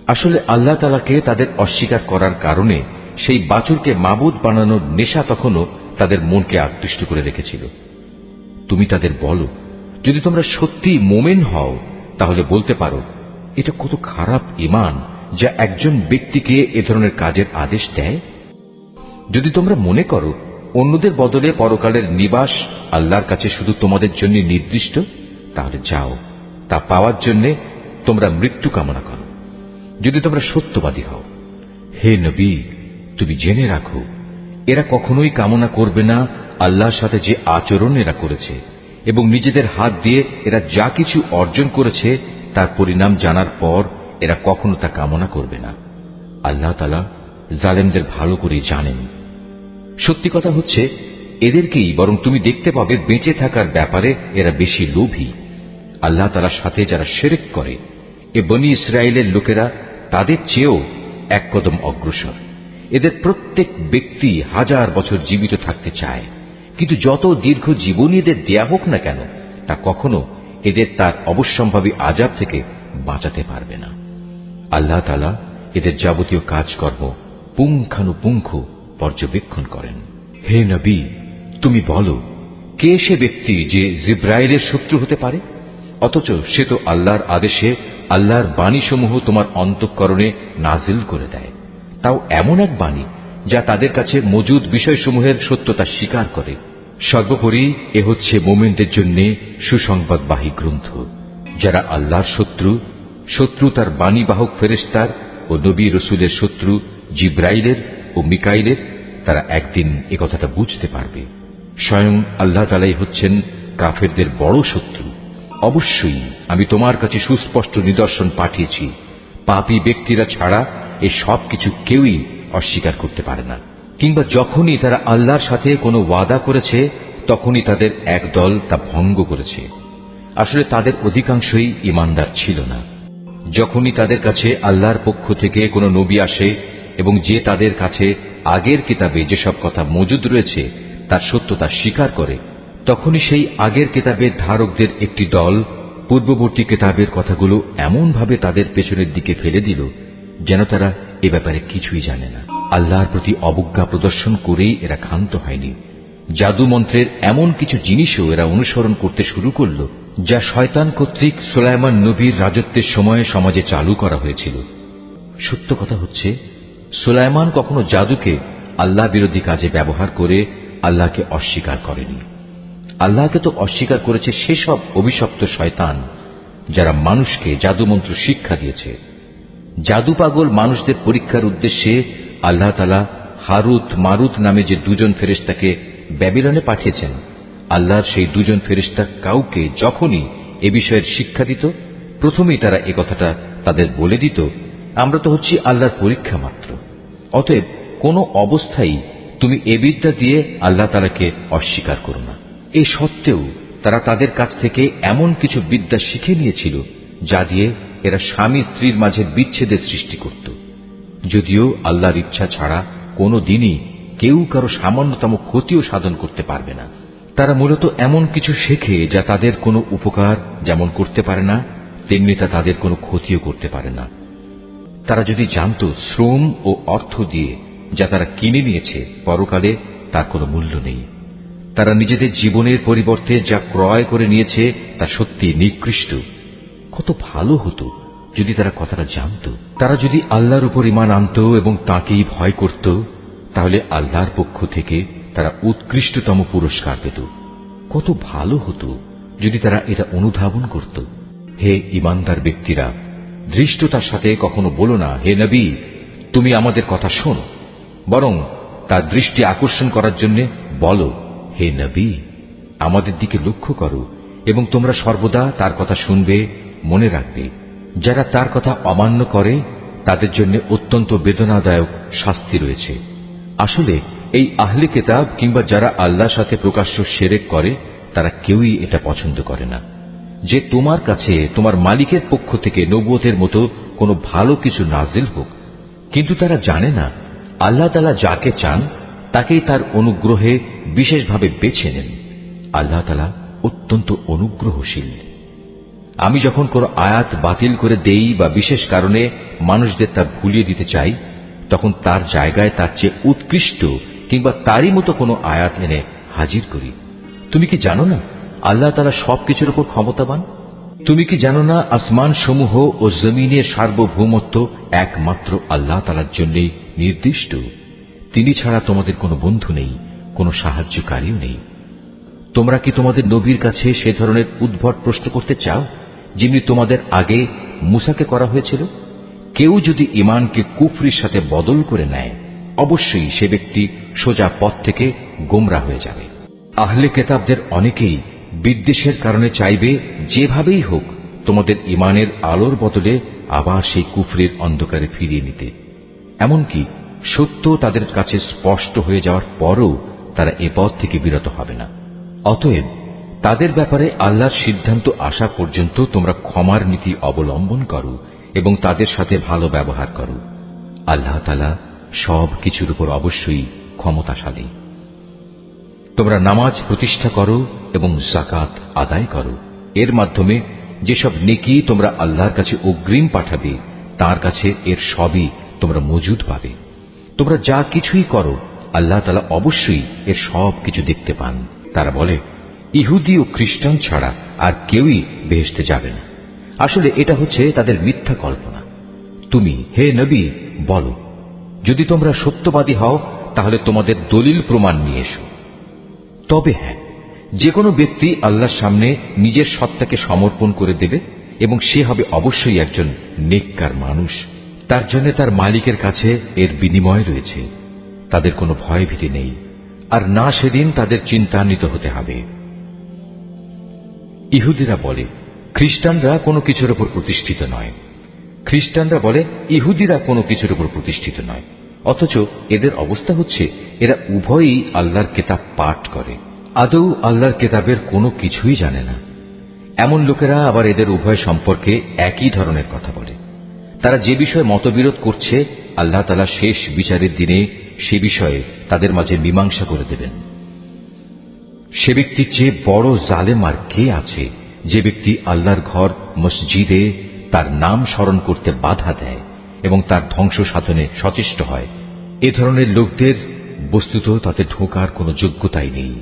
আসলে আল্লাহ তাআলাকে তাদের অস্বীকার করার কারণে সেই বাছুরকে মাবুদ বানানোর নেশা তখনও তাদের মনকে আকৃষ্ট করে রেখেছিল। তুমি তাদের বলো, যদি তোমরা সত্যি মোমেন হও তাহলে বলতে পারো, এটা কত খারাপ ঈমান যা একজন ব্যক্তিকে এ ধরনের কাজের আদেশ দেয়। যদি তোমরা মনে করো অন্যদের বদলে পরকালের নিবাস আল্লাহর কাছে শুধু তোমাদের জন্য নির্দিষ্ট, তাহলে যাও, তা পাওয়ার জন্য তোমরা মৃত্যু কামনা করো, যদি তোমরা সত্যবাদী হও। হে নবী, তুমি জেনে রাখো, এরা কখনোই কামনা করবে না আল্লাহর সাথে যে আচরণ এরা করেছে, এবং নিজেদের হাত দিয়ে এরা যা কিছু অর্জন করেছে তার পরিণাম জানার পর এরা কখনো তা কামনা করবে না। আল্লাহ তাআলা জালেমদের ভালো করে জানেন। সত্যি কথা হচ্ছে, এদেরকেই বরং তুমি দেখতে পাবে বেঁচে থাকার ব্যাপারে এরা বেশি লোভী। আল্লাহ তাআলার সাথে যারা শিরক করে, এ বনী ইসরায়েলের লোকেরা তাদের চেয়েও এক কদম অগ্রসর। এদের প্রত্যেক ব্যক্তি 1000 বছর জীবিত থাকতে চায়, কিন্তু যত দীর্ঘ জীবনই এদের দেয়া হোক না কেন, তা কখনো এদের তার অবশ্যম্ভাবী আযাব থেকে বাঁচাতে পারবে না। আল্লাহ তাআলা এদের যাবতীয় কাজকর্ম পুঙ্খানুপুঙ্খ পর্যবেক্ষণ করেন। হে নবী, তুমি বলো, কে সে ব্যক্তি যে জিব্রাইলের শত্রু হতে পারে, অথচ সে তো আল্লাহর আদেশে আল্লাহর বাণীসমূহ তোমার অন্তঃকরণে নাজিল করে দেয়, তাও এমন এক বাণী যা তাদের কাছে মজুদ বিষয়সমূহের সত্যতা স্বীকার করে। সর্বোপরি এ হচ্ছে মুমিনদের জন্য সুসংবাদবাহী গ্রন্থ। যারা আল্লাহর শত্রু তার বাণীবাহক ফেরেশতার ও নবী রসুলের শত্রু জিব্রাইলের ও মিকাইলের, তারা একদিন এ কথাটা বুঝতে পারবে। স্বয়ং আল্লাহ তাআলাই হচ্ছেন কাফেরদের বড় শত্রু। অবশ্যই আমি তোমার কাছে সুস্পষ্ট নিদর্শন পাঠিয়েছি, পাপী ব্যক্তিরা ছাড়া এই সব কিছু কেউই অস্বীকার করতে পারে না। কিংবা যখনই তারা আল্লাহর সাথে কোনো ওয়াদা করেছে তখনই তাদের এক দল তা ভঙ্গ করেছে। আসলে তাদের অধিকাংশই ঈমানদার ছিল না। যখনই তাদের কাছে আল্লাহর পক্ষ থেকে কোনো নবী আসে এবং যে তাদের কাছে আগের কিতাবে যেসব কথা মজুদ রয়েছে তার সত্যতা স্বীকার করে, তখনই সেই আগের কিতাবের ধারকদের একটি দল পূর্ববর্তী কিতাবের কথাগুলো এমনভাবে তাদের পেছনের দিকে ফেলে দিল যেন তারা এ ব্যাপারে কিছুই জানে না। আল্লাহর প্রতি অবজ্ঞা প্রদর্শন করেই এরা ক্ষান্ত হয়নি। জাদু মন্ত্রের এমন কিছু জিনিসও এরা অনুসরণ করতে শুরু করল যা শয়তান কর্তৃক সুলাইমান নবীর রাজত্বের সময়ে সমাজে চালু করা হয়েছিল। সত্য কথা হচ্ছে, সুলাইমান কখনো জাদুকে আল্লাহ বিরোধী কাজে ব্যবহার করে আল্লাহকে অস্বীকার করেনি। আল্লাহকে তো অস্বীকার করেছে সেসব অভিশপ্ত শয়তান যারা মানুষকে জাদুমন্ত্র শিক্ষা দিয়েছে। জাদু পাগল মানুষদের পরীক্ষার উদ্দেশ্যে আল্লাহ তাআলা হারুত মারুত নামে যে দুজন ফেরেশতাকে ব্যাবিলনে পাঠিয়েছেন, আল্লাহর সেই দুজন ফেরেশতা কাউকে যখনই এ বিষয়ের শিক্ষা দিত, প্রথমেই তারা এ কথাটা তাদের বলে দিত, আমরা তো হচ্ছি আল্লাহর পরীক্ষা মাত্র। অতএব কোনো অবস্থায় তুমি এ বিদ্যা দিয়ে আল্লাহ তাআলাকে অস্বীকার করো না। এ সত্ত্বেও তারা তাদের কাছ থেকে এমন কিছু বিদ্যা শিখে নিয়েছিল যা দিয়ে এরা স্বামী স্ত্রীর মাঝে বিচ্ছেদের সৃষ্টি করত। যদিও আল্লাহর ইচ্ছা ছাড়া কোনো দিনই কেউ কারো সামান্যতম ক্ষতিও সাধন করতে পারবে না। তারা মূলত এমন কিছু শেখে যা তাদের কোনো উপকার যেমন করতে পারে না, তেমনি তা তাদের কোনো ক্ষতিও করতে পারে না। তারা যদি জানত শ্রম ও অর্থ দিয়ে যা তারা কিনে নিয়েছে পরকালে তার কোনো মূল্য নেই, তারা নিজেদের জীবনের পরিবর্তে যা ক্রয় করে নিয়েছে তা সত্যি নিকৃষ্ট। কত ভালো হতো যদি তারা কথাটা জানত। তারা যদি আল্লাহর উপর ঈমান আনত এবং তাঁকেই ভয় করত, তাহলে আল্লাহর পক্ষ থেকে তারা উৎকৃষ্টতম পুরস্কার পেত। কত ভালো হতো যদি তারা এটা অনুধাবন করত। হে ঈমানদার ব্যক্তিরা, ধৃষ্টতার সাথে কখনো বলো না, হে নবী, তুমি আমাদের কথা শোনো। বরং তার দৃষ্টি আকর্ষণ করার জন্য বলো, হে নবী, আমাদের দিকে লক্ষ্য করো এবং তোমরা সর্বদা তার কথা শুনবে, মনে রাখবে। যারা তার কথা অমান্য করে তাদের জন্য অত্যন্ত বেদনাদায়ক শাস্তি রয়েছে। আসলে এই আহলে কিতাব কিংবা যারা আল্লাহর সাথে প্রকাশ্য শিরক করে তারা কেউই এটা পছন্দ করে না যে তোমার কাছে তোমার মালিকের পক্ষ থেকে নবুয়তের মতো কোনো ভালো কিছু নাজিল হোক। কিন্তু তারা জানে না আল্লাহ তাআলা যাকে চান তাকেই তার অনুগ্রহে বিশেষভাবে বেছে নেন। আল্লাহ তাআলা অত্যন্ত অনুগ্রহশীল। আমি যখন কোনো আয়াত বাতিল করে দেই বা বিশেষ কারণে মানুষদের তা ভুলিয়ে দিতে চাই, তখন তার জায়গায় তার চেয়ে উৎকৃষ্ট কিংবা তারই মতো কোনো আয়াত এনে হাজির করি। তুমি কি জানো না আল্লাহ তাআলা সবকিছুর উপর ক্ষমতাবান? তুমি কি জানো না আসমান সমূহ ও জমিনের সার্বভৌমত্ব একমাত্র আল্লাহ তাআলার জন্যই নির্দিষ্ট? তিনি ছাড়া তোমাদের কোনো বন্ধু নেই, কোনো সাহায্যকারীও নেই। তোমরা কি তোমাদের নবীর কাছে সে ধরনের উদ্ভট প্রশ্ন করতে চাও যেমনি তোমাদের আগে মূসাকে করা হয়েছিল? কেউ যদি ঈমানকে কুফরির সাথে বদল করে নেয়, অবশ্যই সে ব্যক্তি সোজা পথ থেকে গোমরা হয়ে যাবে। আহলে কিতাবদের অনেকেই বিদ্বেষের কারণে চাইবে যেভাবেই হোক তোমাদের ঈমানের আলোর বদলে আবার সেই কুফরির অন্ধকারে ফিরিয়ে নিতে। এমনকি সত্য তাদের কাছে স্পষ্ট হয়ে যাওয়ার পরও তারা এ পথ থেকে বিরত হবে না। অতএব তাদের ব্যাপারে আল্লাহর সিদ্ধান্ত আসা পর্যন্ত তোমরা ক্ষমার নীতি অবলম্বন করো এবং তাদের সাথে ভালো ব্যবহার করো। আল্লাহ তাআলা সব কিছুর উপর অবশ্যই ক্ষমতাশালী। তোমরা নামাজ প্রতিষ্ঠা করো এবং যাকাত আদায় করো। এর মাধ্যমে যেসব নেকি তোমরা আল্লাহর কাছে অগ্রিম পাঠাবে তার কাছে এর সবই তোমরা মজুদ পাবে। তোমরা যা কিছুই করো আল্লাহ তাআলা অবশ্যই এর সব কিছু দেখতে পান। তারা বলে, ইহুদি ও খ্রিস্টান ছাড়া আর কেউই বেহেশতে যাবে না। আসলে এটা হচ্ছে তাদের মিথ্যা কল্পনা। তুমি হে নবী বলো, যদি তোমরা সত্যবাদী হও তাহলে তোমাদের দলিল প্রমাণ নিয়ে এসো। তবে হ্যাঁ, যে কোনো ব্যক্তি আল্লাহর সামনে নিজের সত্তাকে সমর্পণ করে দেবে এবং সে হবে অবশ্যই একজন নেককার মানুষ। তার জন্য তার মালিকের কাছে এর বিনিময় রয়েছে। তাদের কোনো ভয়ভীতি নেই, আর না সেদিন তাদের চিন্তান্বিত হতে হবে। ইহুদিরা বলে, খ্রিস্টানরা কোনো কিছুর উপর প্রতিষ্ঠিত নয়। খ্রিস্টানরা বলে, ইহুদিরা কোনো কিছুর উপর প্রতিষ্ঠিত নয়। অথচ এদের অবস্থা হচ্ছে এরা উভয়ই আল্লাহর কিতাব পাঠ করে, আদৌ আল্লাহর কিতাবের কোনো কিছুই জানে না। এমন লোকেরা আবার এদের উভয় সম্পর্কে একই ধরনের কথা বলে। তারা যে বিষয়ে মতবিরোধ করছে আল্লাহ তাআলা শেষ বিচারের দিনে সে বিষয়ে তাদের মাঝে মীমাংসা করে দেবেন। সে ব্যক্তির চেয়ে বড় জালেম আর কে আছে যে ব্যক্তি আল্লাহর ঘর মসজিদে তার নাম স্মরণ করতে বাধা দেয় এবং তার ধ্বংস সাধনে সচেষ্ট হয়। এ ধরনের লোকদের বস্তুত তাতে ঢোকার কোনো যোগ্যতাই নেই।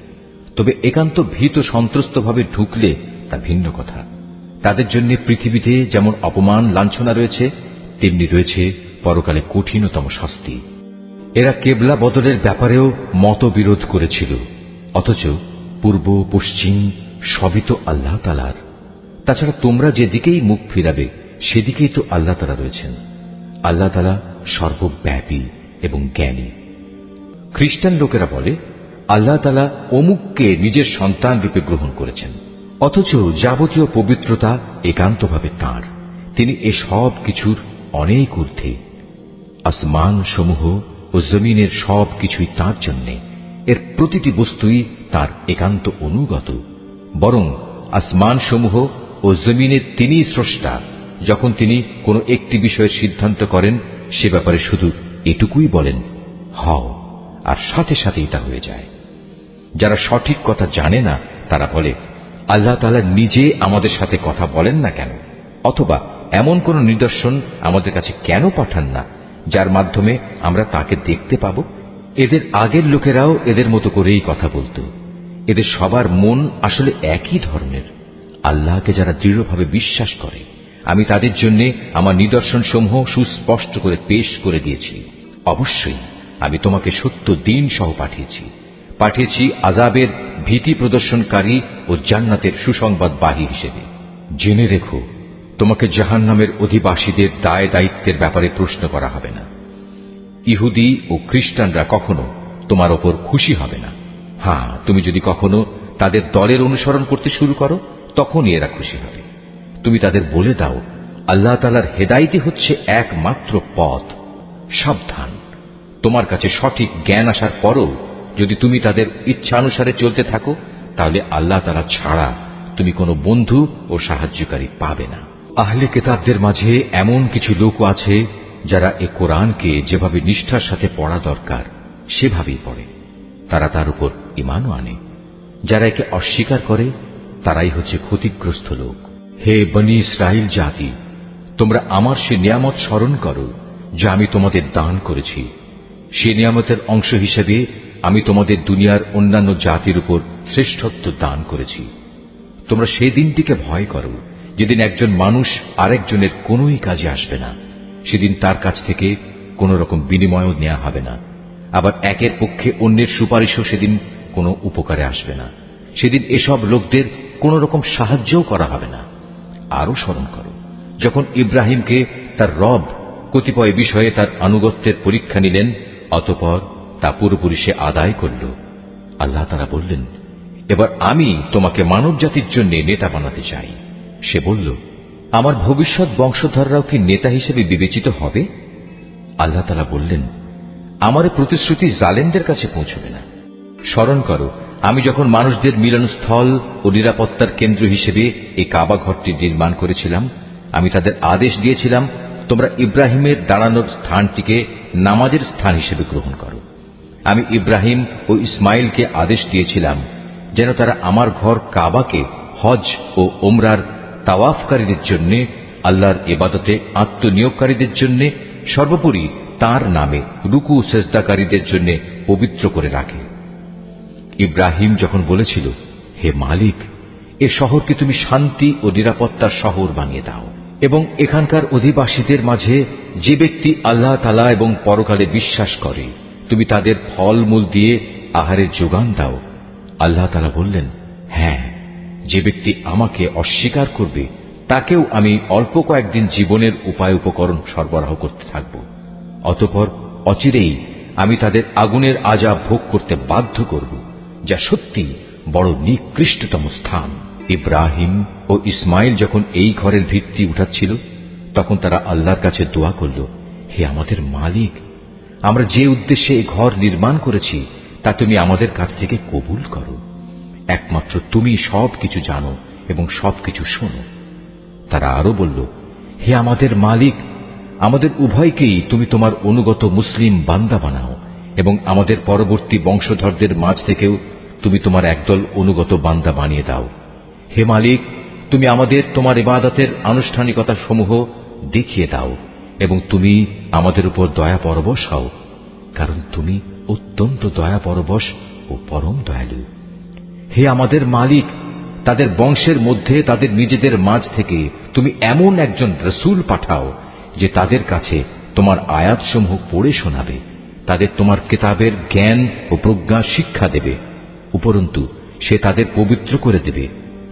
তবে একান্ত ভীত সন্ত্রস্তভাবে ঢুকলে তা ভিন্ন কথা। তাদের জন্য পৃথিবীতে যেমন অপমান লাঞ্ছনা রয়েছে, তেমনি রয়েছে পরকালে কঠিনতম শাস্তি। এরা কেবলা বদলের ব্যাপারেও মতবিরোধ করেছিল, অথচ পূর্ব পশ্চিম সবই তো আল্লাহ তাআলার। তাছাড়া তোমরা যেদিকেই মুখ ফিরাবে সেদিকেই তো আল্লাহ তাআলা রয়েছেন। আল্লাহ তাআলা সর্বব্যাপী এবং জ্ঞানী। খ্রিস্টান লোকেরা বলে, আল্লাহ তাআলা অমুককে নিজের সন্তান রূপে গ্রহণ করেছেন, অথচ যাবতীয় পবিত্রতা একান্তভাবে তাঁর। তিনি এ সব কিছুর অনেক ঊর্ধ্বে। আসমান সমূহ ও জমিনের সব কিছুই তাঁর জন্যে। এর প্রতিটি বস্তুই তাঁর একান্ত অনুগত। বরং আসমান সমূহ ও জমিনের তিনিই স্রষ্টা। যখন তিনি কোনো একটি বিষয়ের সিদ্ধান্ত করেন সে ব্যাপারে শুধু এটুকুই বলেন, হও, আর সাথে সাথেই তা হয়ে যায়। যারা সঠিক কথা জানে না তারা বলে, আল্লাহ তাআলা নিজে আমাদের সাথে কথা বলেন না কেন, অথবা এমন কোন নিদর্শন আমাদের কাছে কেন পাঠান না যার মাধ্যমে আমরা তাকে দেখতে পাব। এদের আগের লোকেরাও এদের মতো করেই কথা বলতো। এদের সবার মন আসলে একই ধরনের। আল্লাহকে যারা দৃঢ়ভাবে বিশ্বাস করে আমি তাদের জন্য আমার নিদর্শন সমূহ সুস্পষ্ট করে পেশ করে দিয়েছি। অবশ্যই আমি তোমাকে সত্য দিন সহ পাঠিয়েছি আযাবের ভীতি প্রদর্শনকারী ও জান্নাতের সুসংবাদবাহী হিসেবে। জেনে রেখো, তোমাকে জাহান্নামের অধিবাসীদের দায় দায়িত্বের ব্যাপারে প্রশ্ন করা হবে না। ইহুদি ও খ্রিস্টানরা কখনো তোমার ওপর খুশি হবে না। হ্যাঁ, তুমি যদি কখনো তাদের দলের অনুসরণ করতে শুরু করো তখনই এরা খুশি হবে। তুমি তাদের বলে দাও, আল্লাহ তাআলার হেদায়েতই হচ্ছে একমাত্র পথ। সাবধান, তোমার কাছে সঠিক জ্ঞান আসার পরও যদি তুমি তাদের ইচ্ছানুসারে চলতে থাকো তাহলে আল্লাহ তাআলা ছাড়া তুমি কোনো বন্ধু ও সাহায্যকারী পাবে না। আহলে কিতাবদের মাঝে এমন কিছু লোক আছে যারা এ কোরআনকে যেভাবে নিষ্ঠার সাথে পড়া দরকার সেভাবেই পড়ে। তারা তার উপর ঈমানও আনে। যারা একে অস্বীকার করে তারাই হচ্ছে ক্ষতিগ্রস্ত লোক। হে বনী ইসরাইল জাতি, তোমরা আমার সে নিয়ামত স্মরণ করো যা আমি তোমাদের দান করেছি। সে নিয়ামতের অংশ হিসেবে আমি তোমাদের দুনিয়ার অন্যান্য জাতির উপর শ্রেষ্ঠত্ব দান করেছি। তোমরা সেই দিনটিকে ভয় করো যেদিন একজন মানুষ আরেকজনের কোনোই কাজে আসবে না। সেদিন তার কাছ থেকে কোন রকম বিনিময়ও নেওয়া হবে না। আবার একের পক্ষে অন্যের সুপারিশও সেদিন কোনো উপকারে আসবে না। সেদিন এসব লোকদের কোন রকম সাহায্যও করা হবে না। আরো স্মরণ করো যখন ইব্রাহিমকে তার রব কতিপয় বিষয়ে তার আনুগত্যের পরীক্ষা নিলেন, অতঃপর তা পুরোপুরি সে আদায় করল। আল্লাহ তাআলা বললেন, এবার আমি তোমাকে মানব জাতির জন্য নেতা বানাতে চাই। সে বলল, আমার ভবিষ্যৎ বংশধররাও কি নেতা হিসেবে বিবেচিত হবে? আল্লাহ তাআলা বললেন, আমার প্রতিশ্রুতি জালেমদের কাছে পৌঁছবে না। স্মরণ করো আমি যখন মানুষদের মিলনস্থল ও নিরাপত্তার কেন্দ্র হিসেবে এই কাবা ঘরটি নির্মাণ করেছিলাম, আমি তাদের আদেশ দিয়েছিলাম, তোমরা ইব্রাহিমের দাঁড়ানোর স্থানটিকে নামাজের স্থান হিসেবে গ্রহণ করো। আমি ইব্রাহিম ও ইসমাইলকে আদেশ দিয়েছিলাম যেন তারা আমার ঘর কাবাকে হজ ও ওমরার তাওয়াফকারীদের জন্য, আল্লাহর ইবাদতে আত্মনিয়োগকারীদের জন্য, সর্বোপরি তার নামে রুকু সেজদাকারীদের জন্য পবিত্র করে রাখে। ইব্রাহিম যখন বলেছিল, হে মালিক, এ শহরকে তুমি শান্তি ও নিরাপত্তার শহর বানিয়ে দাও এবং এখানকার অধিবাসীদের মাঝে যে ব্যক্তি আল্লাহ তাআলা এবং পরকালে বিশ্বাস করে তুমি তাদের ফলমূল দিয়ে আহারের যোগান দাও। আল্লাহ তাআলা বললেন, হ্যাঁ, যে ব্যক্তি আমাকে অস্বীকার করবে তাকেও আমি অল্প কয়েকদিন জীবনের উপায় উপকরণ সরবরাহ করতে থাকব। অতঃপর অচিরেই আমি তাদের আগুনের আযাব ভোগ করতে বাধ্য করব, যা সত্যি বড় নিকৃষ্টতম স্থান। ইব্রাহিম ও ইসমাইল যখন এই ঘরের ভিত্তি উঠাচ্ছিল, তখন তারা আল্লাহর কাছে দোয়া করল, হে আমাদের মালিক, আমরা যে উদ্দেশ্যে এই ঘর নির্মাণ করেছি তা তুমি আমাদের কাছ থেকে কবুল করো। একমাত্র তুমি সবকিছু জানো এবং সবকিছু শোনো। তারা আরো বলল, হে আমাদের মালিক, আমাদের উভয়কেই তুমি তোমার অনুগত মুসলিম বান্দা বানাও এবং আমাদের পরবর্তী বংশধরদের মাঝ থেকেও তুমি তোমার একদল অনুগত বান্দা বানিয়ে দাও। হে মালিক, তুমি আমাদের তোমার ইবাদতের আনুষ্ঠানিকতা সমূহ দেখিয়ে দাও এবং তুমি আমাদের উপর দয়া পরবশ হও, কারণ তুমি অত্যন্ত দয়া পরবশ ও পরম দয়ালু। হে আমাদের মালিক, তাদের বংশের মধ্যে তাদের নিজেদের মাঝ থেকে তুমি এমন একজন রসূল পাঠাও যে তাদের কাছে তোমার আয়াতসমূহ পড়ে শোনাবে, তাদের তোমার কিতাবের জ্ঞান ও প্রজ্ঞা শিক্ষা দেবে, উপরন্তু সে তাদের পবিত্র করে দেবে।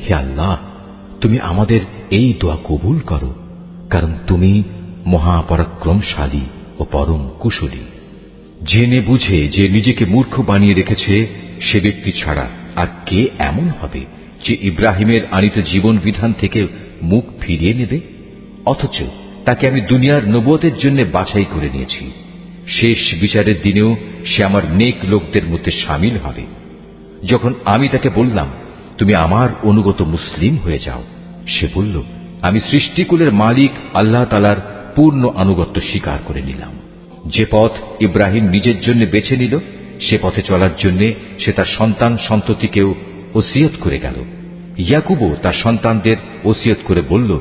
হে আল্লাহ, তুমি আমাদের এই দোয়া কবুল করো, কারণ তুমি মহাপরাক্রমশালী ও পরম কুশলী। জেনে বুঝে যে নিজেকে মূর্খ বানিয়ে রেখেছে সে ব্যক্তি ছাড়া আর কে এমন হবে যে ইব্রাহিমের আনিত জীবন বিধান থেকে মুখ ফিরিয়ে নেবে? অথচ তাকে আমি দুনিয়ার নবুয়তের জন্য বাছাই করে নিয়েছি। শেষ বিচারের দিনেও সে আমার নেক লোকদের মধ্যে শামিল হবে। যখন আমি তাকে বললাম, তুমি আমার অনুগত মুসলিম হয়ে যাও, সে বলল, আমি সৃষ্টিকুলের মালিক আল্লাহ তাআলার পূর্ণ আনুগত্য স্বীকার করে নিলাম। যে পথ ইব্রাহিম নিজের জন্য বেছে নিল, সে পথে চলার জন্য সে তার সন্তান সন্ততিকেও ওসিয়ত করে গেল। ইয়াকুবও তার সন্তানদের ওসিয়ত করে বলল,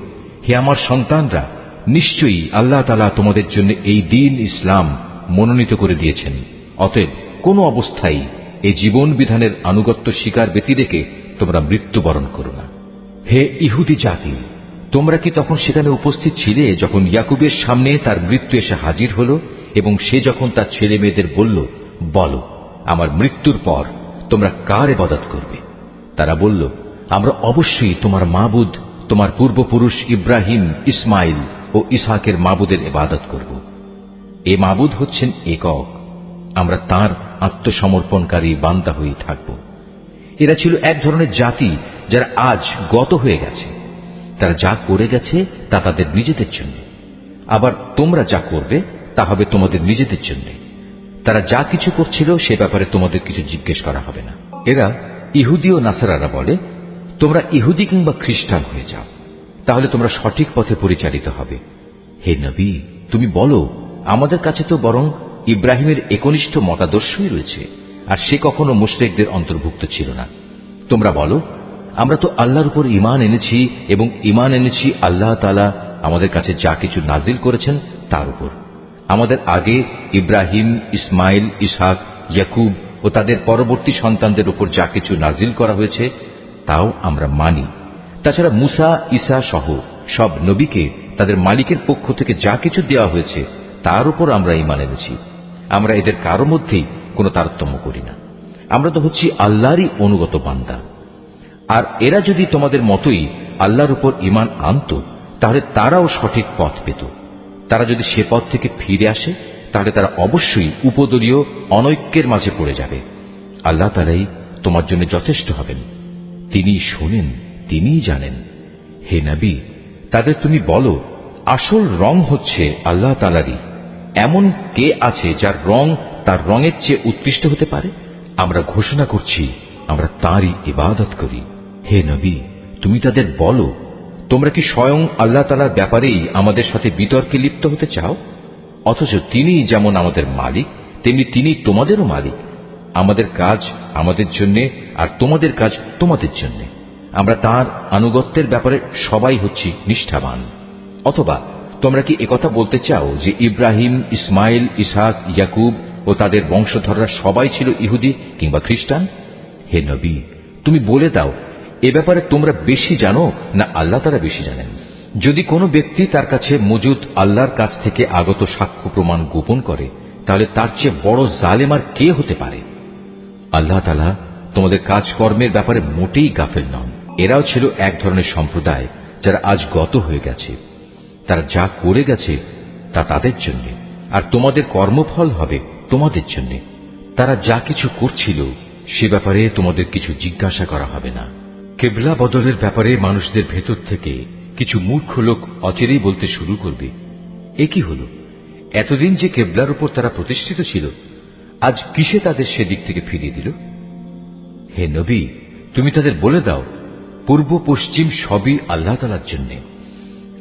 হে আমার সন্তানরা, নিশ্চয়ই আল্লাহ তাআলা তোমাদের জন্য এই দ্বীন ইসলাম মনোনীত করে দিয়েছেন। অতএব কোন অবস্থায় এই জীবন বিধানের আনুগত্য স্বীকার ব্যতি রেখে তোমরা মৃত্যুবরণ করো না। হে ইহুদি জাতি, তোমরা কি তখন সেখানে উপস্থিত ছিলে যখন ইয়াকুবের সামনে তার মৃত্যু এসে হাজির হল এবং সে যখন তার ছেলে মেয়েদের বলল, বলো, আমার মৃত্যুর পর তোমরা কার ইবাদত করবে? তারা বলল, আমরা অবশ্যই তোমার মাবুদ, তোমার পূর্বপুরুষ ইব্রাহিম, ইসমাইল ও ইসহাকের মাবুদের ইবাদত করব। এ মাবুদ হচ্ছেন একক, আমরা তার আত্মসমর্পণকারী বান্দা হয়ে থাকব। এরা ছিল এক ধরনের জাতি যারা আজ গত হয়ে গেছে। তারা যা করে গেছে তা তাদের নিজেদের জন্য, আবার তোমরা যা করবে তা হবে তোমাদের নিজেদের জন্য। তারা যা কিছু করছিল সে ব্যাপারে তোমাদের কিছু জিজ্ঞেস করা হবে না। এরা ইহুদি ও নাসারারা বলে, তোমরা ইহুদি কিংবা খ্রিস্টান হয়ে যাও, তাহলে তোমরা সঠিক পথে পরিচালিত হবে। হে নবী, তুমি বলো, আমাদের কাছে তো বরং ইব্রাহিমের একনিষ্ঠ মতাদর্শই রয়েছে, আর সে কখনো মুশরিকদের অন্তর্ভুক্ত ছিল না। তোমরা বলো, আমরা তো আল্লাহর উপর ঈমান এনেছি এবং ঈমান এনেছি আল্লাহ তাআলা আমাদের কাছে যা কিছু নাজিল করেছেন তার উপর। আমাদের আগে ইব্রাহিম, ইসমাইল, ইসহাক, ইয়াকুব ও তাদের পরবর্তী সন্তানদের উপর যা কিছু নাজিল করা হয়েছে তাও আমরা মানি তাছাড়া মুসা, ঈসা সহ সব নবীকে তাদের মালিকের পক্ষ থেকে যা কিছু দেওয়া হয়েছে তার উপর আমরা ঈমান এনেছি। আমরা এদের কারো মধ্যেই কোনো তারতম্য করি না। আমরা তো হচ্ছি আল্লাহরই অনুগত বান্দা। আর এরা যদি তোমাদের মতোই আল্লাহর উপর ঈমান আনত, তাহলে তারাও সঠিক পথ পেত। তারা যদি সে পথ থেকে ফিরে আসে, তাহলে তারা অবশ্যই উপদলীয় অনৈক্যের মাঝে পড়ে যাবে। আল্লাহ তাআলাই তোমার জন্য যথেষ্ট হবেন। তিনি শোনেন, তিনিই জানেন। হে নবী, তাদের তুমি বলো, আসল রং হচ্ছে আল্লাহ তাআলারই। এমন কে আছে যার রং তার রঙের চেয়ে উৎকৃষ্ট হতে পারে? আমরা ঘোষণা করছি, আমরা তাঁরই ইবাদত করি। হে নবী, তুমি তাদের বলো, তোমরা কি স্বয়ং আল্লাহ তাআলার ব্যাপারেই আমাদের সাথে বিতর্কে লিপ্ত হতে চাও? অথচ তিনি যেমন আমাদের মালিক, তেমনি তিনি তোমাদেরও মালিক। আমাদের কাজ আমাদের জন্য, আর তোমাদের কাজ তোমাদের জন্য। আমরা তাঁর আনুগত্যের ব্যাপারে সবাই হচ্ছি নিষ্ঠাবান। অথবা তোমরা কি একথা বলতে চাও যে ইব্রাহিম, ইসমাইল, ইসহাক, ইয়াকুব ও তাদের বংশধররা সবাই ছিল ইহুদি কিংবা খ্রিস্টান? হে নবী, তুমি বলে দাও, এ ব্যাপারে তোমরা বেশি জানো না আল্লাহ তাআলা বেশি জানেন? যদি কোনো ব্যক্তি তার কাছে মজুদ আল্লাহর কাছ থেকে আগত সাক্ষ্য প্রমাণ গোপন করে, তাহলে তার চেয়ে বড় জালেম আর কে হতে পারে? আল্লাহ তাআলা তোমাদের কাজকর্মের ব্যাপারে মোটেই গাফেল নন। এরাও ছিল এক ধরনের সম্প্রদায় যারা আজ গত হয়ে গেছে। তারা যা করে গেছে তা তাদের জন্য, আর তোমাদের কর্মফল হবে তোমাদের জন্য। তারা যা কিছু করছিল সে ব্যাপারে তোমাদের কিছু জিজ্ঞাসা করা হবে না। কেবলা বদলের ব্যাপারে মানুষদের ভেতর থেকে কিছু মূর্খ লোক অচিরেই বলতে শুরু করবে, এ কি হল? এতদিন যে কেবলার উপর তারা প্রতিষ্ঠিত ছিল, আজ কিসে তাদের সেদিক থেকে ফিরিয়ে দিল? হে নবী, তুমি তাদের বলে দাও, পূর্ব পশ্চিম সবই আল্লাহ তাআলার জন্য।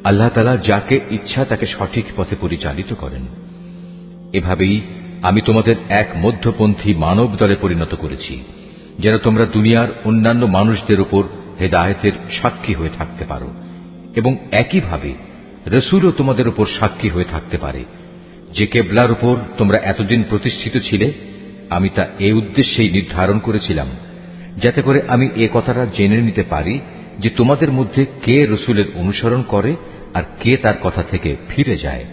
আল্লাহ তাআলা যাকে ইচ্ছা তাকে সঠিক পথে পরিচালিত করেন। এভাবেই আমি তোমাদের এক মধ্যপন্থী মানব দলে পরিণত করেছি, যেন তোমরা দুনিয়ার অন্যান্য মানুষদের উপর হেদায়েতের সাক্ষী হয়ে থাকতে পারো, এবং একইভাবে রসুলও তোমাদের উপর সাক্ষী হয়ে থাকতে পারে। যে কেবলার উপর তোমরা এতদিন প্রতিষ্ঠিত ছিলে, আমি তা এই উদ্দেশ্যেই নির্ধারণ করেছিলাম, যাতে করে আমি এ কথাটা জেনে নিতে পারি যে তোমাদের মধ্যে কে রসুলের অনুসরণ করে আর কে তার কথা থেকে ফিরে যায়।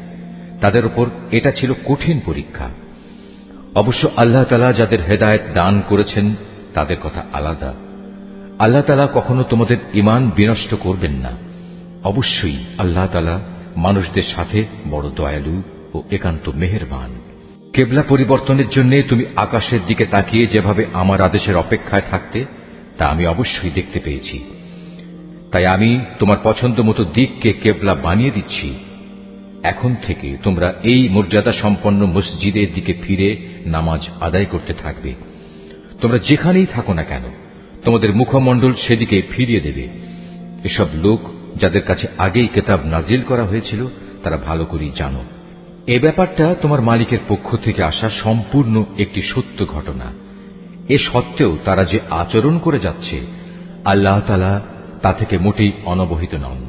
তাদের উপর এটা ছিল কঠিন পরীক্ষা। অবশ্য আল্লাহ তাআলা যাদের হেদায়েত দান করেছেন তাদের কথা আলাদা। আল্লাহ তাআলা কখনো তোমাদের ঈমান বিনষ্ট করবেন না। অবশ্যই আল্লাহ তাআলা মানুষদের সাথে বড় দয়ালু ও একান্ত মেহেরবান। কেবলা পরিবর্তনের জন্য তুমি আকাশের দিকে তাকিয়ে যেভাবে আমার আদেশের অপেক্ষায় থাকতে, তা আমি অবশ্যই দেখতে পেয়েছি। তাই আমি তোমার পছন্দ মতো দিককে কেবলা বানিয়ে দিচ্ছি। এখন থেকে তোমরা এই মর্যাদা সম্পন্ন মসজিদের দিকে ফিরে নামাজ আদায় করতে থাকবে। তোমরা যেখানেই থাকো না কেন, তোমাদের মুখমণ্ডল সেদিকে ফিরিয়ে দেবে। এসব লোক যাদের কাছে আগেই কিতাব নাজিল করা হয়েছিল, তারা ভালো করেই জানো। এ ব্যাপারটা তোমার মালিকের পক্ষ থেকে আসা সম্পূর্ণ একটি সত্য ঘটনা। এ সত্ত্বেও তারা যে আচরণ করে যাচ্ছে, আল্লাহ তাআলা তা থেকে মোটেই অনবহিত নন।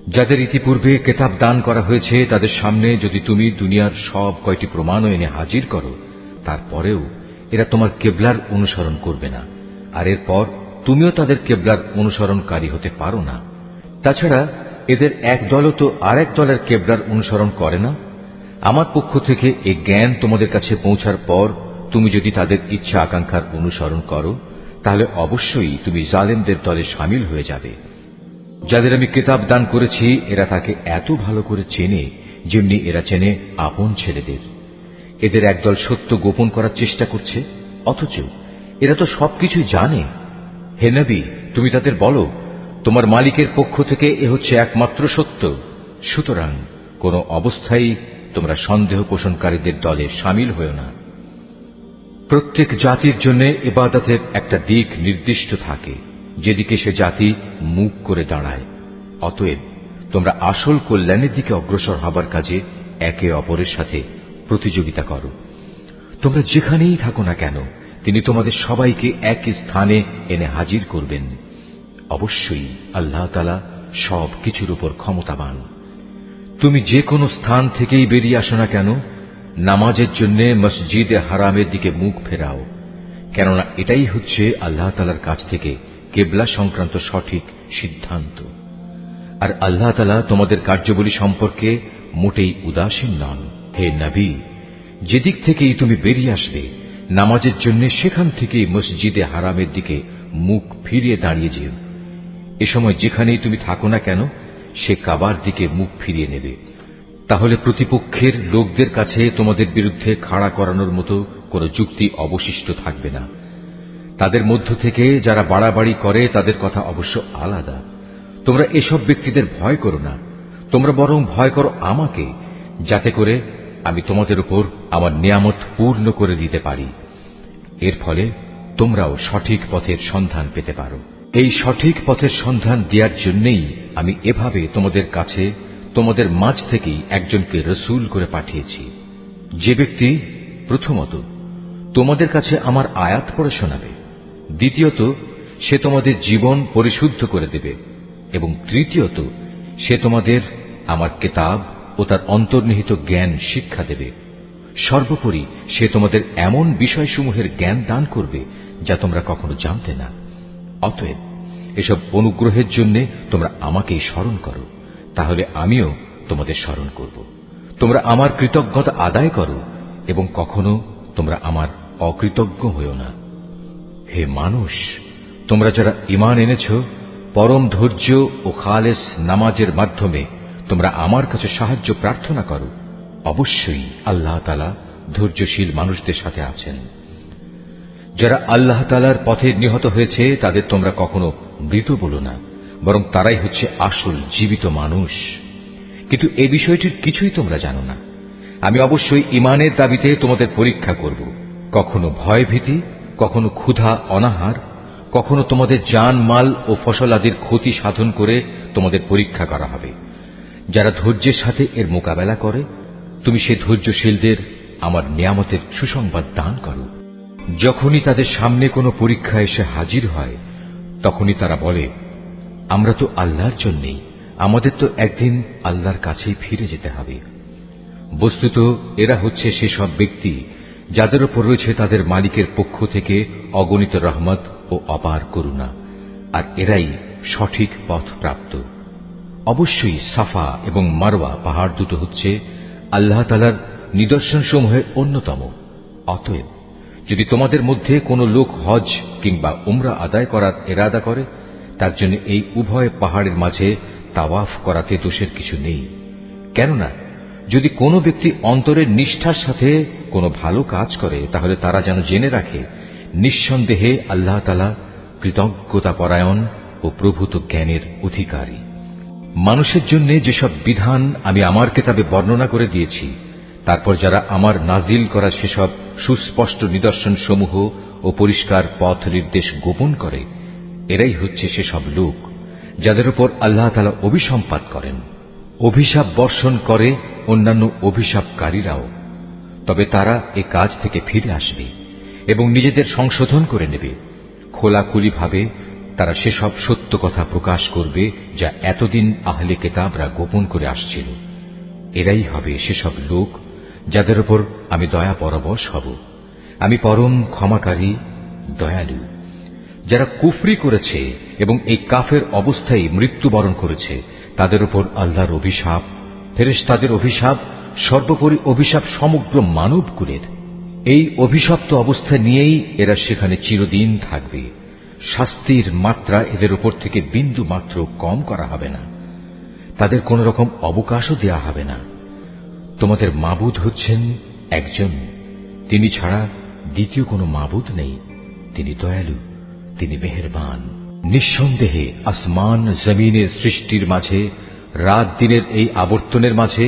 যাদের ইতিপূর্বে কিতাব দান করা হয়েছে তাদের সামনে যদি তুমি দুনিয়ার সব কয়টি প্রমাণও এনে হাজির করো, তারপরেও এরা তোমার কেবলার অনুসরণ করবে না, আর এরপর তুমিও তাদের কেবলার অনুসরণকারী হতে পারো না। তাছাড়া এদের এক দলও তো আরেক দলের কেবলার অনুসরণ করে না। আমার পক্ষ থেকে এই জ্ঞান তোমাদের কাছে পৌঁছার পর তুমি যদি তাদের ইচ্ছা আকাঙ্ক্ষার অনুসরণ করো, তাহলে অবশ্যই তুমি জালেমদের দলে শামিল হয়ে যাবে। যাদের আমি কিতাব দান করেছি এরা তাকে এত ভালো করে চেনে, যেমনি এরা চেনে আপন ছেলেদের। এদের একদল সত্য গোপন করার চেষ্টা করছে, অথচ এরা তো সবকিছুই জানে। হে নবী, তুমি তাদের বলো, তোমার মালিকের পক্ষ থেকে এ হচ্ছে একমাত্র সত্য। সুতরাং কোন অবস্থায় তোমরা সন্দেহ পোষণকারীদের দলে শামিল হও না। প্রত্যেক জাতির জন্য ইবাদতের একটা দিক নির্দিষ্ট থাকে, যেদিকে সে জাতি মুখ করে দাঁড়ায়। অতএব তোমরা আসল কল্যাণের দিকে অগ্রসর হবার কাজে একে অপরের সাথে প্রতিযোগিতা করো। তোমরা যেখানেই থাকো না কেন, তিনি তোমাদের সবাইকে এক স্থানে এনে হাজির করবেন। অবশ্যই আল্লাহ তাআলা সব কিছুর উপর ক্ষমতাবান। তুমি যে কোনো স্থান থেকেই বেরিয়ে আসো না কেন, নামাজের জন্য মসজিদে হারামের দিকে মুখ ফেরাও, কেননা এটাই হচ্ছে আল্লাহ তাআলার কাছ থেকে কিবলা সংক্রান্ত সঠিক সিদ্ধান্ত। আর আল্লাহ তাআলা তোমাদের কার্যাবলী সম্পর্কে মোটেই উদাসীন নন। হে নবী, যেদিক থেকেই তুমি বেরিয়ে আসবে নামাজের জন্য, সেখান থেকেই মসজিদে হারামের দিকে মুখ ফিরিয়ে দাঁড়িয়ে যেও। এ সময় যেখানেই তুমি থাকো না কেন, সে কাবার দিকে মুখ ফিরিয়ে নেবে। তাহলে প্রতিপক্ষের লোকদের কাছে তোমাদের বিরুদ্ধে খাড়া করানোর মতো কোনো যুক্তি অবশিষ্ট থাকবে না। তাদের মধ্য থেকে যারা বাড়াবাড়ি করে তাদের কথা অবশ্য আলাদা। তোমরা এসব ব্যক্তিদের ভয় করো না, তোমরা বরং ভয় করো আমাকে, যাতে করে আমি তোমাদের উপর আমার নিয়ামত পূর্ণ করে দিতে পারি। এর ফলে তোমরাও সঠিক পথের সন্ধান পেতে পারো। এই সঠিক পথের সন্ধান দেওয়ার জন্যই আমি এভাবে তোমাদের কাছে, তোমাদের মাঝ থেকেই একজনকে রসূল করে পাঠিয়েছি, যে ব্যক্তি প্রথমত তোমাদের কাছে আমার আয়াত পড়ে শোনাবে, দ্বিতীয়ত সে তোমাদের জীবন পরিশুদ্ধ করে দেবে, এবং তৃতীয়ত সে তোমাদের আমার কিতাব ও তার অন্তর্নিহিত জ্ঞান শিক্ষা দেবে। সর্বোপরি সে তোমাদের এমন বিষয়সমূহের জ্ঞান দান করবে যা তোমরা কখনো জানতে না। অতএব এসব অনুগ্রহের জন্য তোমরা আমাকেই স্মরণ করো, তাহলে আমিও তোমাদের স্মরণ করব। তোমরা আমার কৃতজ্ঞতা আদায় করো এবং কখনো তোমরা আমার অকৃতজ্ঞ হইও না। হে মানুষ, তোমরা যারা ঈমান এনেছ, পরম ধৈর্য ও খালেস নামাজের মাধ্যমে তোমরা আমার কাছে সাহায্য প্রার্থনা করো। অবশ্যই আল্লাহ তাআলা ধৈর্যশীল মানুষদের সাথে আছেন। যারা আল্লাহ তাআলার পথে নিহত হয়েছে তাদের তোমরা কখনো মৃত বলো না, বরং তারাই হচ্ছে আসল জীবিত মানুষ। কিন্তু এ বিষয়টির কিছুই তোমরা জানো না। আমি অবশ্যই ঈমানের দাবিতে তোমাদের পরীক্ষা করব। কখনো ভয় ভীতি, কখনো ক্ষুধা অনাহার, কখনো তোমাদের জান মাল ও ফসল আদির ক্ষতি সাধন করে তোমাদের পরীক্ষা করা হবে। যারা ধৈর্যের সাথে এর মোকাবেলা করে, তুমি সে ধৈর্যশীলদের আমার নিয়ামতের সুসংবাদ দান করো। যখনই তাদের সামনে কোনো পরীক্ষা এসে হাজির হয়, তখনই তারা বলে, আমরা তো আল্লাহর জন্যেই, আমাদের তো একদিন আল্লাহর কাছেই ফিরে যেতে হবে। বস্তুত এরা হচ্ছে সেসব ব্যক্তি যাদের উপর রয়েছে তাদের মালিকের পক্ষ থেকে অগণিত রহমত ও অপার করুণা, আর এরাই সঠিক পথ প্রাপ্ত। অবশ্যই সাফা এবং মারওয়া পাহাড় দুটো হচ্ছে আল্লাহ তাআলার নিদর্শনসমূহের অন্যতম। অতএব যদি তোমাদের মধ্যে কোনো লোক হজ কিংবা উমরা আদায় করার ইরাদা করে, তার জন্য এই উভয় পাহাড়ের মাঝে তাওয়াফ করাতে দোষের কিছু নেই। কেননা যদি কোনো ব্যক্তি অন্তরের নিষ্ঠার সাথে কোনো ভালো কাজ করে, তাহলে তারা যেন জেনে রাখে নিঃসন্দেহে আল্লাহ তাআলা কৃতজ্ঞতাপরায়ণ ও প্রভূত জ্ঞানের অধিকারী। মানুষের জন্য যেসব বিধান আমি আমার কিতাবে বর্ণনা করে দিয়েছি, তারপর যারা আমার নাজিল করা সেসব সুস্পষ্ট নিদর্শন সমূহ ও পরিষ্কার পথ নির্দেশ গোপন করে, এরাই হচ্ছে সেসব লোক যাদের উপর আল্লাহ তাআলা অভিসম্পাত করেন। অভিশাপ বর্ষণ করে অন্যান্য অভিশাপকারীরাও, তবে তারা এ কাজ থেকে ফিরে আসবে এবং নিজেদের সংশোধন করে নেবে। খোলাখুলিভাবে তারা সেসব সত্য কথা প্রকাশ করবে যা এতদিন আহলে কিতাবরা গোপন করে আসছিল। এরাই হবে সেসব লোক যাদের উপর আমি দয়া পরবশ হব। আমি পরম ক্ষমাকারী, দয়ালু। যারা কুফরি করেছে এবং এই কাফের অবস্থায় মৃত্যুবরণ করেছে, তাদের উপর আল্লাহর অভিশাপ, ফেরেশতাদের অভিশাপ, সর্বোপরি অভিশাপ সমগ্র মানবকুলের। এই অভিশপ্ত অবস্থা নিয়েই এরা সেখানে চিরদিন থাকবে। শাস্তির মাত্রা এদের উপর থেকে বিন্দু মাত্র কম করা হবে না, তাদের কোন রকম অবকাশও দেয়া হবে না। তোমাদের মাবুদ হচ্ছেন একজন, তিনি ছাড়া দ্বিতীয় কোনো মাবুদ নেই। তিনি দয়ালু, তিনি মেহেরবান। নিঃসন্দেহে আসমান জমিনের সৃষ্টির মাঝে, রাত দিনের এই আবর্তনের মাঝে,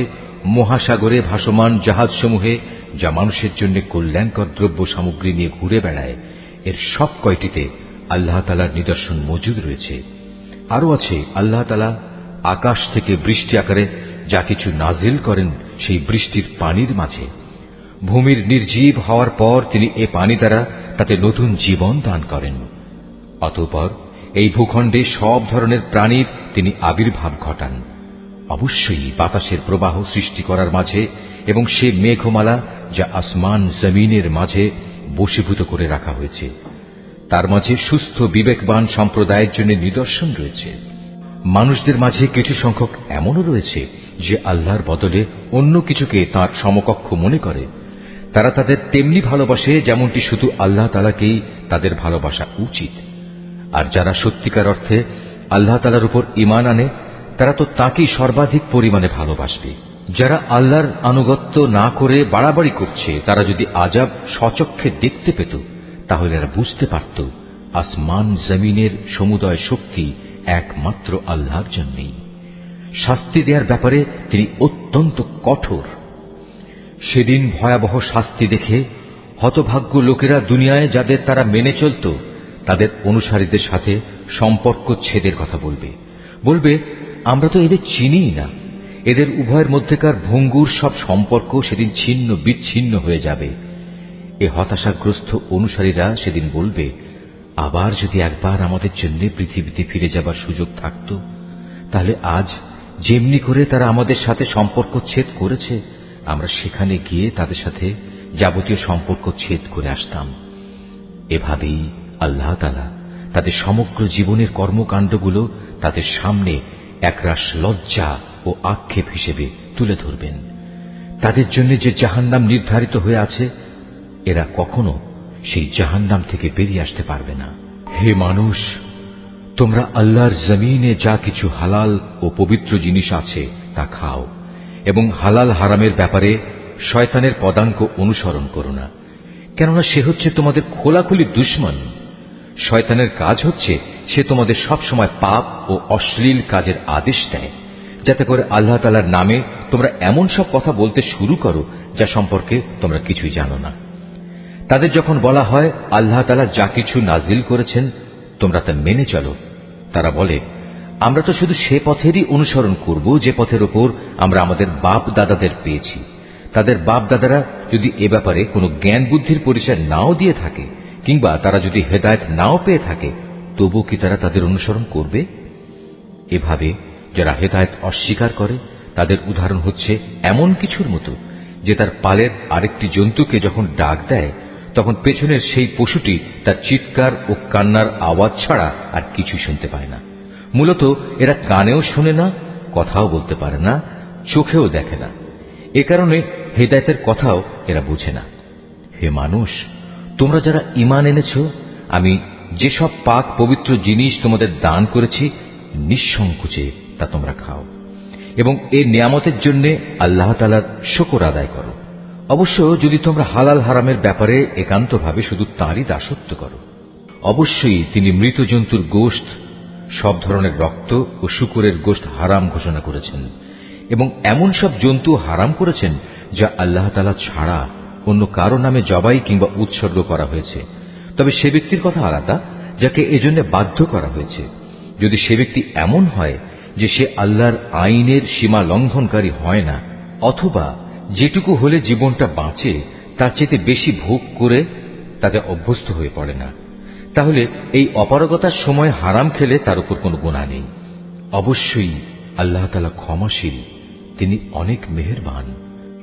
মহাসাগরে ভাসমান জাহাজসমূহে যা মানুষের জন্য কল্যাণকর দ্রব্য সামগ্রী নিয়ে ঘুরে বেড়ায়, এর সব কয়টিতে আল্লাহ তাআলার নিদর্শন মজুদ রয়েছে। আরো আছে আল্লাহ তাআলা আকাশ থেকে বৃষ্টি আকারে যা কিছু নাজিল করেন সেই বৃষ্টির পানির মাঝে। ভূমির নির্জীব হওয়ার পর তিনি এ পানি দ্বারা তাতে নতুন জীবন দান করেন। অতঃপর এই ভূখণ্ডে সব ধরনের প্রাণীর তিনি আবির্ভাব ঘটান। অবশ্যই বাতাসের প্রবাহ সৃষ্টি করার মাঝে এবং সে মেঘমালা যা আসমান জমিনের মাঝে বশীভূত করে রাখা হয়েছে, তার মাঝে সুস্থ বিবেকবান সম্প্রদায়ের জন্য নিদর্শন রয়েছে। মানুষদের মাঝে কিছু সংখ্যক এমনও রয়েছে যে আল্লাহর বদলে অন্য কিছুকে তাঁর সমকক্ষ মনে করে। তারা তাদের তেমনি ভালোবাসে যেমনটি শুধু আল্লাহ তাআলাকেই তাদের ভালোবাসা উচিত। আর যারা সত্যিকার অর্থে আল্লাহ তাআলার উপর ঈমান আনে তারা তো তাকেই সর্বাধিক পরিমাণে ভালোবাসবে। যারা আল্লাহর আনুগত্য না করে বাড়াবাড়ি করছে তারা যদি আযাব স্বচক্ষে দেখতে পেত তাহলে এরা বুঝতে পারত আসমান জমিনের সমুদয় শক্তি একমাত্র আল্লাহর জন্যই। শাস্তি দেওয়ার ব্যাপারে তিনি অত্যন্ত কঠোর। সেদিন ভয়াবহ শাস্তি দেখে হতভাগ্য লোকেরা দুনিয়ায় যাদের তারা মেনে চলত তাদের অনুসারীদের সাথে সম্পর্ক ছেদের কথা বলবে। বলবে, আমরা তো এদের চিনিই না। এদের উভয়ের মধ্যেকার ভঙ্গুর সব সম্পর্ক সেদিন ছিন্ন বিচ্ছিন্ন হয়ে যাবে। এ হতাশাগ্রস্ত অনুসারীরা সেদিন বলবে, আবার যদি একবার আমাদের জন্য পৃথিবীতে ফিরে যাবার সুযোগ থাকত তাহলে আজ যেমনি করে তারা আমাদের সাথে সম্পর্ক ছেদ করেছে আমরা সেখানে গিয়ে তাদের সাথে যাবতীয় সম্পর্ক ছেদ করে আসতাম। এভাবেই আল্লাহ তাআলা তাদের সমগ্র জীবনের কর্মকাণ্ডগুলো তাদের সামনে একরাশ লজ্জা ও আক্ষেপ হিসেবে তুলে ধরবেন। তাদের জন্য যে জাহান্নাম নির্ধারিত হয়ে আছে এরা কখনো সেই জাহান্নাম থেকে বেরিয়ে আসতে পারবে না। হে মানুষ, তোমরা আল্লাহর জমিনে যা কিছু হালাল ও পবিত্র জিনিস আছে তা খাও এবং হালাল হারামের ব্যাপারে শয়তানের পদাঙ্ক অনুসরণ করো না, কেননা সে হচ্ছে তোমাদের খোলাখুলি দুশমন। শয়তানের কাজ হচ্ছে সে তোমাদের সব সময় পাপ ও অশ্লীল কাজের আদেশ দেয়, যাতে করে আল্লাহ তাআলার নামে তোমরা এমন সব কথা বলতে শুরু করো যা সম্পর্কে তোমরা কিছুই জানো না। তাদের যখন বলা হয় আল্লাহ তাআলা যা কিছু নাজিল করেছেন তোমরা তা মেনে চলো, তারা বলে, আমরা তো শুধু সে পথেরই অনুসরণ করব যে পথের উপর আমরা আমাদের বাপ দাদাদের পেয়েছি। তাদের বাপ দাদারা যদি এ ব্যাপারে কোনো জ্ঞান বুদ্ধির পরিচয় নাও দিয়ে থাকে কিংবা তারা যদি হেদায়েত নাও পেয়ে থাকে তবু কি তারা তাদের অনুসরণ করবে? এভাবে যারা হেদায়েত অস্বীকার করে তাদের উদাহরণ হচ্ছে এমন কিছুর মতো যে তার পালের আরেকটি জন্তুকে যখন ডাক দেয় তখন পেছনের সেই পশুটি তার চিৎকার ও কান্নার আওয়াজ ছাড়া আর কিছুই শুনতে পায় না। মূলত এরা কানেও শোনে না, কথাও বলতে পারে না, চোখেও দেখে না। এ কারণে হেদায়েতের কথাও এরা বুঝে না। হে মানুষ, তোমরা যারা ঈমান এনেছ, আমি যেসব পাক পবিত্র জিনিস তোমাদের দান করেছি নিঃসংকোচে তা তোমরা খাও এবং এই নিয়ামতের জন্য আল্লাহ তাআলার শুকর আদায় করো। অবশ্য যদি তোমরা হালাল হারামের ব্যাপারে একান্তভাবে শুধু তাঁরই দাসত্ব করো। অবশ্যই তিনি মৃত জন্তুর গোশত, সব ধরনের রক্ত ও শূকরের গোশত হারাম ঘোষণা করেছেন এবং এমন সব জন্তু হারাম করেছেন যা আল্লাহ তাআলা ছাড়া অন্য কারো নামে জবাই কিংবা উৎসর্গ করা হয়েছে। তবে সে ব্যক্তির কথা আলাদা যাকে এজন্য বাধ্য করা হয়েছে। যদি সে ব্যক্তি এমন হয় যে সে আল্লাহর আইনের সীমা লঙ্ঘনকারী হয় না, অথবা যেটুকু হলে জীবনটা বাঁচে তার চেয়ে বেশি ভোগ করে তাতে অভ্যস্ত হয়ে পড়ে না, তাহলে এই অপারগতার সময় হারাম খেলে তার উপর কোনো গুনাহ নেই। অবশ্যই আল্লাহ তাআলা ক্ষমাশীল, তিনি অনেক মেহেরবান।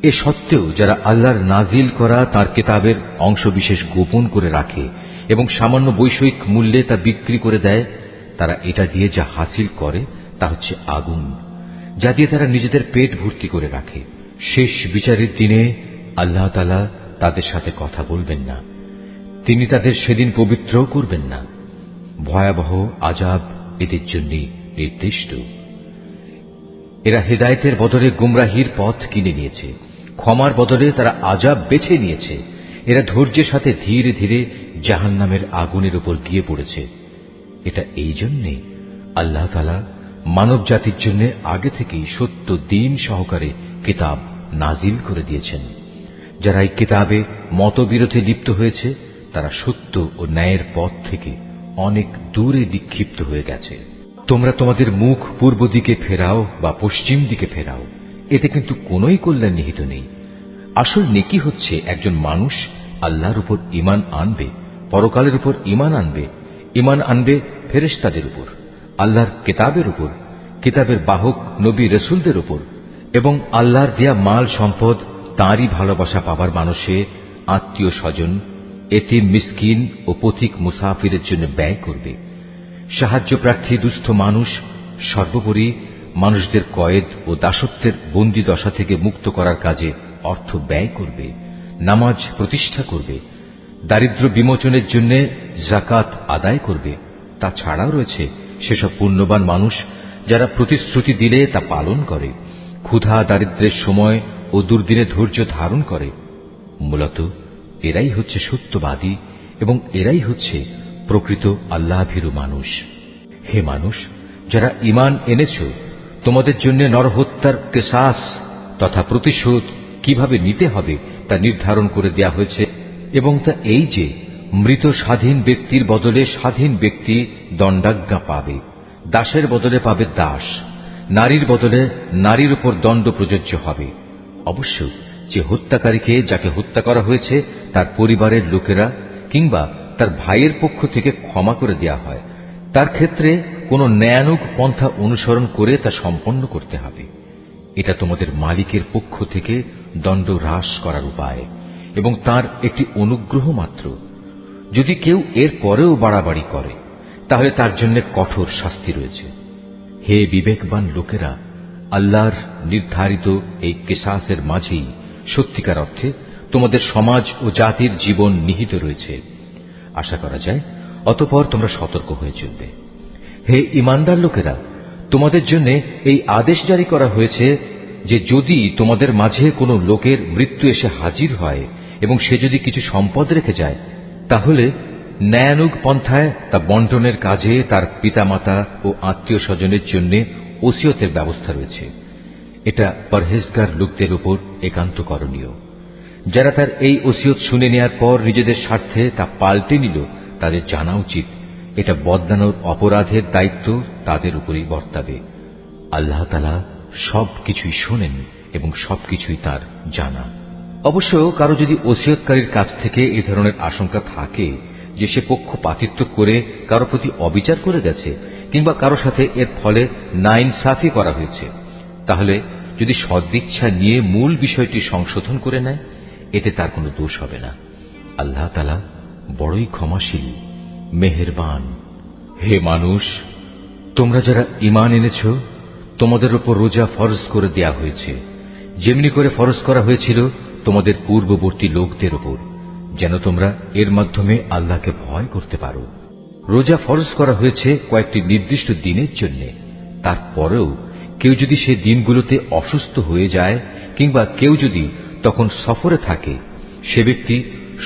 এ সত্ত্বেও যারা আল্লাহর নাজিল করা তার কিতাবের অংশবিশেষ গোপন করে রাখে এবং সামান্য বৈষয়িক মূল্যে তা বিক্রি করে দেয়, তারা এটা দিয়ে যা হাসিল করে তা হচ্ছে আগুন, যা দিয়ে তারা নিজেদের পেট ভর্তি করে রাখে। শেষ বিচারের দিনে আল্লাহ তাআলা তাদের সাথে কথা বলবেন না, তিনি তাদের সেদিন পবিত্র করবেন না। ভয়াবহ আযাব এদের জন্য নির্দিষ্ট। এরা হেদায়েতের বদলে গুমরাহির পথ কিনে নিয়েছে, ক্ষমার বদলে তারা আযাব বেছে নিয়েছে। এরা ধৈর্যের সাথে ধীরে ধীরে জাহান্নামের আগুনের উপর গিয়ে পড়েছে। এটা এই জন্যে আল্লাহ তাআলা মানব জাতির জন্য আগে থেকেই সত্য দ্বীন সহকারে কিতাব নাজিল করে দিয়েছেন। যারা এই কিতাবে মতবিরোধে লিপ্ত হয়েছে তারা সত্য ও ন্যায়ের পথ থেকে অনেক দূরে বিক্ষিপ্ত হয়ে গেছে। তোমরা তোমাদের মুখ পূর্ব দিকে ফেরাও বা পশ্চিম দিকে ফেরাও, এতে কিন্তু কোনোই কল্যাণ নিহিত নেই। আসল নেকি হচ্ছে একজন মানুষ আল্লাহর উপর ঈমান আনবে, পরকালের উপর ঈমান আনবে, ঈমান আনবে ফেরেশতাদের উপর, আল্লাহর কিতাবের উপর, কিতাবের বাহক নবী রাসূলদের উপর, এবং আল্লাহর দেয়া মাল সম্পদ তাঁরই ভালোবাসা পাবার মানুষে আত্মীয় স্বজন, এতিম মিসকিন ও পথিক মুসাফিরের জন্য ব্যয় করবে। সাহায্য প্রার্থী দুস্থ মানুষ সর্বোপরি মানুষদের কয়েদ ও দাসত্বের বন্দী দশা থেকে মুক্ত করার কাজে অর্থ ব্যয় করবে, নামাজ প্রতিষ্ঠা করবে, দারিদ্র্য বিমোচনের জন্য যাকাত আদায় করবে। তাছাড়াও রয়েছে সেসব পুণ্যবান মানুষ যারা প্রতিশ্রুতি দিলে তা পালন করে, ক্ষুধা দারিদ্র্যের সময় ও দুর্দিনে ধৈর্য ধারণ করে। মূলত এরাই হচ্ছে সত্যবাদী এবং এরাই হচ্ছে প্রকৃত আল্লাহভীরু মানুষ। হে মানুষ, যারা ঈমান এনেছ, তোমাদের জন্য নরহত্যার কিসাস তথা প্রতিশোধ কিভাবে নিতে হবে তা নির্ধারণ করে দেয়া হয়েছে, এবং তা এই যে মৃত স্বাধীন ব্যক্তির বদলে স্বাধীন ব্যক্তি দণ্ডাজ্ঞা পাবে, দাসের বদলে পাবে দাস, নারীর বদলে নারীর উপর দণ্ড প্রযোজ্য হবে। অবশ্য যে হত্যাকারীকে যাকে হত্যা করা হয়েছে তার পরিবারের লোকেরা কিংবা তার ভাইয়ের পক্ষ থেকে ক্ষমা করে দেয়া হয়, তার ক্ষেত্রে কোনো ন্যায়ানুগ পন্থা অনুসরণ করে তা সম্পন্ন করতে হবে। এটা তোমাদের মালিকের পক্ষ থেকে দণ্ড হ্রাস করার উপায় এবং তার একটি অনুগ্রহ মাত্র। যদি কেউ এর পরেও বাড়াবাড়ি করে তাহলে তার জন্য কঠোর শাস্তি রয়েছে। হে বিবেকবান লোকেরা, আল্লাহর নির্ধারিত এই কিসাসের মাঝেই সত্যিকার অর্থে তোমাদের সমাজ ও জাতির জীবন নিহিত রয়েছে। আশা করা যায় অতঃপর তোমরা সতর্ক হয়ে চলবে। হে ঈমানদার লোকেরা, তোমাদের জন্য এই আদেশ জারি করা হয়েছে যে যদি তোমাদের মাঝে কোনো লোকের মৃত্যু এসে হাজির হয় এবং সে যদি কিছু সম্পদ রেখে যায়, তাহলে ন্যায়ানুগ পন্থায় তা বন্টনের কাজে তার পিতামাতা ও আত্মীয় স্বজনের জন্য ওসিয়তের ব্যবস্থা রয়েছে। এটা পরহেজগার লোকদের উপর একান্ত করণীয়। যারা তার এই ওসিয়ত শুনে নেয়ার পর নিজেদের স্বার্থে তা পাল্টে নিল, তাদের জানা উচিত এটা বদলানোর অপরাধের দায়িত্ব তাদের উপরই বর্তাবে। আল্লাহ তাআলা সবকিছুই শোনেন এবং সবকিছুই তার জানা। অবশ্য কারো যদি ওসিয়তকারীর কাছ থেকে এই ধরনের আশঙ্কা থাকে যে সে পক্ষপাতিত্ব করে কারো প্রতি অবিচার করে গেছে কিংবা কারো সাথে এর ফলে নাইনসাফি করা হয়েছে, তাহলে যদি সদিচ্ছা নিয়ে মূল বিষয়টি সংশোধন করে নেয়, এতে তার কোনো দোষ হবে না। আল্লাহ তাআলা বড়ই ক্ষমাশীল, মেহেরবান। হে মানুষ, তোমরা যারা ঈমান এনেছ, তোমাদের উপর রোজা ফরজ করে দেয়া হয়েছে, যেমনি করে ফরজ করা হয়েছিল তোমাদের পূর্ববর্তী লোকদের উপর, যেন তোমরা এর মাধ্যমে আল্লাহকে ভয় করতে পারো। রোজা ফরজ করা হয়েছে কয়েকটি নির্দিষ্ট দিনের জন্য। তারপরেও কেউ যদি সে দিনগুলোতে অসুস্থ হয়ে যায় কিংবা কেউ যদি তখন সফরে থাকে, সে ব্যক্তি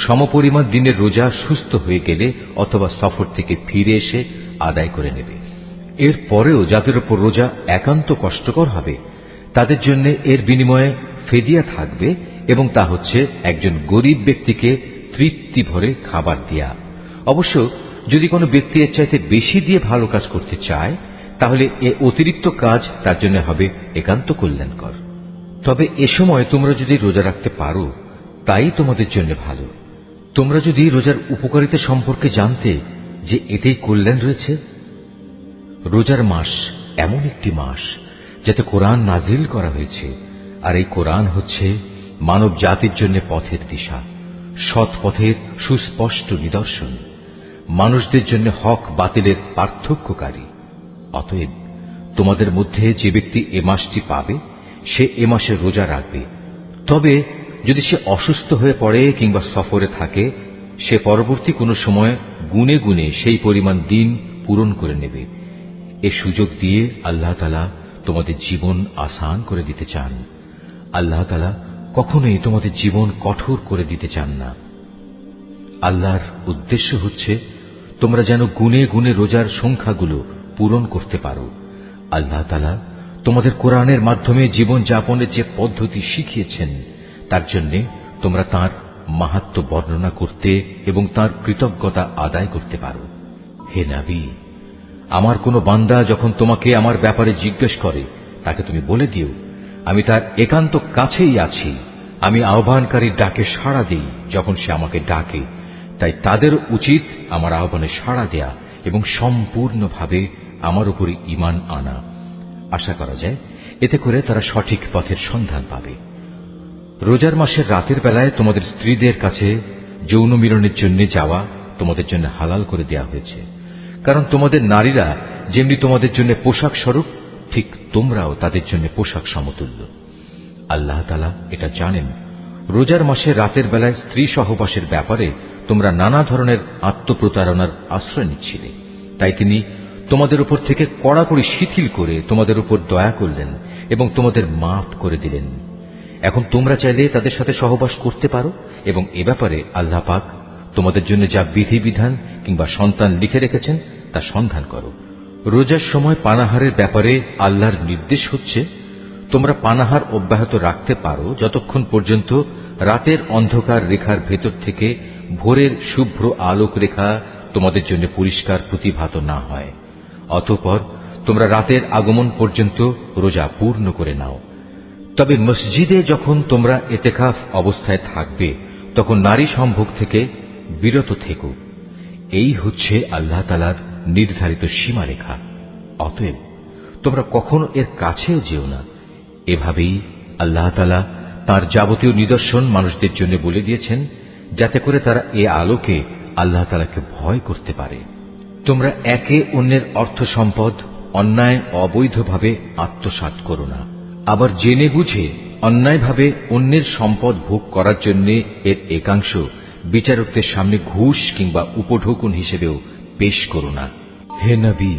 সমপরিমাণ দিনের রোজা সুস্থ হয়ে গেলে অথবা সফর থেকে ফিরে এসে আদায় করে নেবে। এর পরেও যাদের উপর রোজা একান্ত কষ্টকর হবে, তাদের জন্য এর বিনিময়ে ফেদিয়া থাকবে, এবং তা হচ্ছে একজন গরিব ব্যক্তিকে তৃপ্তি ভরে খাবার দেয়া। অবশ্য যদি কোনো ব্যক্তি এর চাইতে বেশি দিয়ে ভালো কাজ করতে চায়, তাহলে এ অতিরিক্ত কাজ তার জন্য হবে একান্ত কল্যাণকর। তবে এ সময় তোমরা যদি রোজা রাখতে পারো, তাই তোমাদের জন্য ভালো। তোমরা যদি রোজার উপকারিতা সম্পর্কে জানতে যে এতেই কল্যাণ রয়েছে। রোজার মাস এমন একটি মাস যাতে কোরআন নাজিল করা হয়েছে, আর এই কোরআন হচ্ছে মানব জাতির জন্য পথের দিশা, সৎ পথের সুস্পষ্ট নিদর্শন, মানুষদের জন্য হক বাতিলের পার্থক্যকারী। অতএব তোমাদের মধ্যে যে ব্যক্তি এ মাসটি পাবে, সে এ মাসে রোজা রাখবে। তবে যদি সে অসুস্থ হয়ে পড়ে কিংবা সফরে থাকে, সে পরবর্তী কোনো সময় গুনে গুনে সেই পরিমাণ দিন পূরণ করে নেবে। এ সুযোগ দিয়ে আল্লাহ তাআলা তোমাদের জীবন আসান করে দিতে চান। আল্লাহ তাআলা কখনোই তোমাদের জীবন কঠোর করে দিতে চান না। আল্লাহর উদ্দেশ্য হচ্ছে তোমরা যেন গুনে গুনে রোজার সংখ্যাগুলো পূরণ করতে পারো। আল্লাহ তাআলা তোমাদের কোরআনের মাধ্যমে জীবন যাপনের যে পদ্ধতি শিখিয়েছেন, তার জন্য তোমরা তাঁর মাহাত্ম্য বর্ণনা করতে এবং তাঁর কৃতজ্ঞতা আদায় করতে পারো। হে নবী, আমার কোনো বান্দা যখন তোমাকে আমার ব্যাপারে জিজ্ঞেস করে, তাকে তুমি বলে দিও, আমি তার একান্ত কাছেই আছি। আমি আহ্বানকারীর ডাকে সাড়া দিই যখন সে আমাকে ডাকে। তাই তাদের উচিত আমার আহ্বানে সাড়া দেয়া এবং সম্পূর্ণভাবে আমার উপরই ঈমান আনা। আশা করা যায় এতে করে তারা সঠিক পথের সন্ধান পাবে। রোজার মাসের রাতের বেলায় তোমাদের স্ত্রীদের কাছে যৌন মিলনের জন্য যাওয়া তোমাদের জন্য হালাল করে দেয়া হয়েছে, কারণ তোমাদের নারীরা যেমনি তোমাদের জন্য পোশাক স্বরূপ, ঠিক তোমরাও তাদের জন্য পোশাক সমতুল্য। আল্লাহ তাআলা এটা জানেন। রোজার মাসে রাতের বেলায় স্ত্রী সহবাসের ব্যাপারে তোমরা নানা ধরনের আত্মপ্রতারণার আশ্রয় নিচ্ছিলে, তাই তিনি তোমাদের উপর থেকে কড়াকড়ি শিথিল করে তোমাদের উপর দয়া করলেন এবং তোমাদের মাফ করে দিলেন। এখন তোমরা চাইলে তাদের সাথে সহবাস করতে পারো এবং এ ব্যাপারে আল্লাহ পাক তোমাদের জন্য যা বিধিবিধান কিংবা সন্তান লিখে রেখেছেন তা সন্ধান করো। রোজার সময় পানাহারের ব্যাপারে আল্লাহর নির্দেশ হচ্ছে, তোমরা পানাহার অব্যাহত রাখতে পারো যতক্ষণ পর্যন্ত রাতের অন্ধকার রেখার ভেতর থেকে ভোরের শুভ্র আলোক রেখা তোমাদের জন্য পরিষ্কার প্রতিভাত না হয়। অতঃপর তোমরা রাতের আগমন পর্যন্ত রোজা পূর্ণ করে নাও। তবে মসজিদে যখন তোমরা এতেকাফ অবস্থায় থাকবে তখন নারী সম্ভোগ থেকে বিরত থেকো। এই হচ্ছে আল্লাহ তাআলার নির্ধারিত সীমারেখা। অতএব তোমরা কখনো এর কাছেও যেও না। এভাবেই আল্লাহ তাআলা তাঁর যাবতীয় নিদর্শন মানুষদের জন্য বলে দিয়েছেন, যাতে করে তারা এ আলোকে আল্লাহ তাআলাকে ভয় করতে পারে। তোমরা একে অন্যের অর্থ সম্পদ অন্যায় অবৈধভাবে আত্মসাৎ করো না। আবার জেনে বুঝে অন্যায়ভাবে অন্যের সম্পদ ভোগ করার জন্য এর একাংশ বিচারকদের সামনে ঘুষ কিংবা উপঢৌকন হিসেবেও পেশ করো না। হে নবী,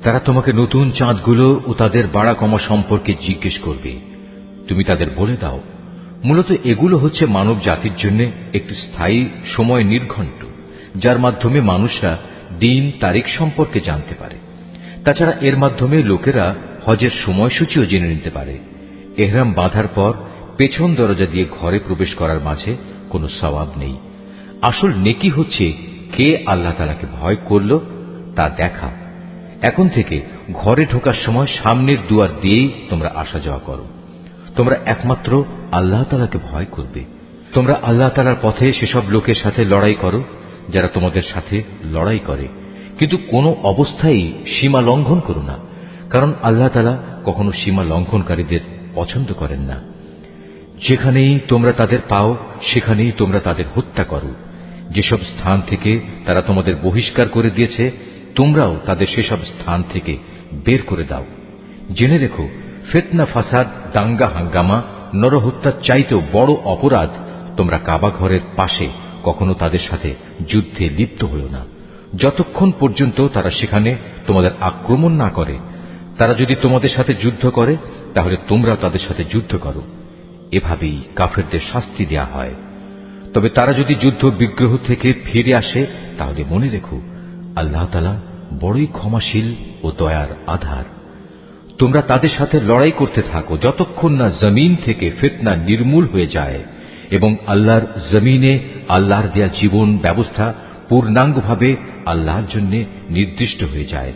তারা তোমাকে নতুন চাঁদগুলো ও তাদের বাড়া কমা সম্পর্কে জিজ্ঞেস করবে। তুমি তাদের বলে দাও, মূলত এগুলো হচ্ছে মানব জাতির জন্য একটি স্থায়ী সময় নির্ঘণ্ট, যার মাধ্যমে মানুষরা দিন তারিখ সম্পর্কে জানতে পারে। তাছাড়া এর মাধ্যমে লোকেরা হজের সময়সূচিও জেনে নিতে পারে। এহরাম বাঁধার পর পেছন দরজা দিয়ে ঘরে প্রবেশ করার মাঝে কোনো সওয়াব নেই। আসল নেকি হচ্ছে কে আল্লাহ তাআলাকে ভয় করল তা দেখা। এখন থেকে ঘরে ঢোকার সময় সামনের দুয়ার দিয়েই তোমরা আসা যাওয়া করো। তোমরা একমাত্র আল্লাহ তাআলাকে ভয় করবে। তোমরা আল্লাহ তাআলার পথে সেসব লোকের সাথে লড়াই করো যারা তোমাদের সাথে লড়াই করে, কিন্তু কোনো অবস্থায় সীমা লঙ্ঘন করো না, কারণ আল্লাহ তাআলা কখনো সীমা লঙ্ঘনকারীদের পছন্দ করেন না। যেখানেই তোমরা তাদের পাও সেখানেই তোমরা তাদের হত্যা করো। যেসব স্থান থেকে তারা তোমাদের বহিষ্কার করে দিয়েছে তোমরাও তাদের সেসব স্থান থেকে বের করে দাও। জেনে রেখো, ফিতনা, ফাসাদ, দাঙ্গা হাঙ্গামা, নরহত্যার চাইতেও বড় অপরাধ তোমরা কাবা ঘরের পাশে কখনো তাদের সাথে যুদ্ধে লিপ্ত হও না, যতক্ষণ পর্যন্ত তারা সেখানে তোমাদের আক্রমণ না করে। তারা যদি তোমাদের সাথে যুদ্ধ করে তাহলে তোমরাও তাদের সাথে যুদ্ধ করো। এভাবেই কাফেরদের শাস্তি দেয়া হয়। তবে তারা যদি যুদ্ধ বিগ্রহ থেকে ফিরে আসে তাহলে মনে রেখো, আল্লাহ তাআলা বড়ই ক্ষমাশীল ও দয়ার আধার। তোমরা তাদের সাথে লড়াই করতে থাকো যতক্ষণ না জমিন থেকে ফিতনা নির্মূল হয়ে যায় এবং আল্লাহর জমিনে আল্লাহর দেয়া জীবন ব্যবস্থা পূর্ণাঙ্গভাবে আল্লাহর জন্য নির্দিষ্ট হয়ে যায়।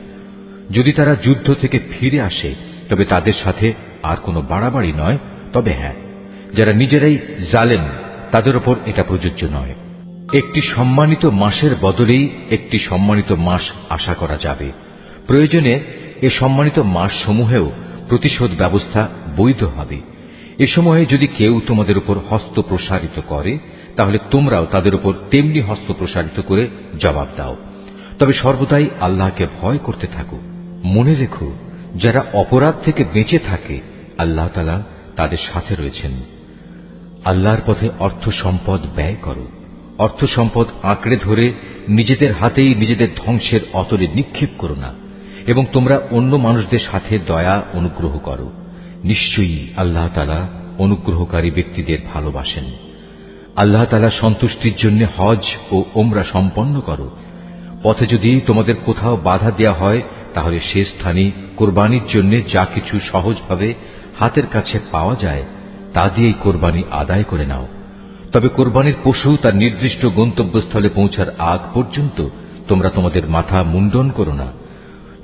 যদি তারা যুদ্ধ থেকে ফিরে আসে তবে তাদের সাথে আর কোনো বাড়াবাড়ি নয়। তবে হ্যাঁ, যারা নিজেরাই জালেম তাদের উপর এটা প্রযোজ্য নয়। একটি সম্মানিত মাসের বদলেই একটি সম্মানিত মাস আশা করা যাবে। প্রয়োজনে এ সম্মানিত মাস সমূহেও প্রতিশোধ ব্যবস্থা বৈধ হবে। এ সময়ে যদি কেউ তোমাদের উপর হস্ত প্রসারিত করে তাহলে তোমরাও তাদের উপর তেমনি হস্ত প্রসারিত করে জবাব দাও। তবে সর্বদাই আল্লাহকে ভয় করতে থাকো। মনে রেখো, যারা অপরাধ থেকে বেঁচে থাকে আল্লাহ তাআলা তাদের সাথে রয়েছেন। আল্লাহর পথে অর্থ সম্পদ ব্যয় করো। অর্থ সম্পদ আঁকড়ে ধরে নিজেদের হাতেই নিজেদের ধ্বংসের অতলে নিক্ষেপ করো না, এবং তোমরা অন্য মানুষদের সাথে দয়া অনুগ্রহ করো। নিশ্চয়ই আল্লাহ তাআলা অনুগ্রহকারী ব্যক্তিদের ভালোবাসেন। আল্লাহ তাআলা সন্তুষ্টির জন্য হজ ও ওমরা সম্পন্ন করো। পথে যদি তোমাদের কোথাও বাধা দেয়া হয় তাহলে সে স্থানে কোরবানির জন্য যা কিছু সহজভাবে হাতের কাছে পাওয়া যায় তা দিয়েই কোরবানি আদায় করে নাও। তবে কোরবানির পশু তার নির্দিষ্ট গন্তব্যস্থলে পৌঁছার আগ পর্যন্ত তোমরা তোমাদের মাথা মুন্ডন করো না।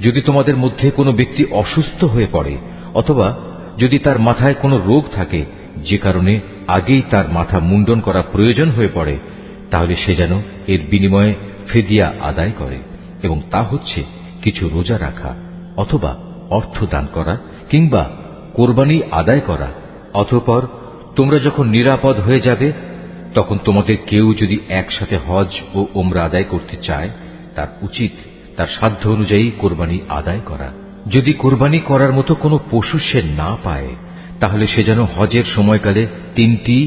যদি তোমাদের মধ্যে কোনো ব্যক্তি অসুস্থ হয়ে পড়ে অথবা যদি তার মাথায় কোনো রোগ থাকে যে কারণে আগেই তার মাথা মুন্ডন করা প্রয়োজন হয়ে পড়ে, তাহলে সে যেন এর বিনিময়ে ফিদিয়া আদায় করে, এবং তা হচ্ছে কিছু রোজা রাখা অথবা অর্থ দান করা কিংবা কোরবানি আদায় করা। অতঃপর তোমরা যখন নিরাপদ হয়ে যাবে তখন তোমাদের কেউ যদি একসাথে হজ ও ওমরা আদায় করতে চায় তার উচিত তার সাধ্য অনুযায়ী কোরবানি আদায় করা। যদি কোরবানি করার মতো কোনো পশু সে না পায়, তাহলে সে যেন হজের সময়কালে 3টি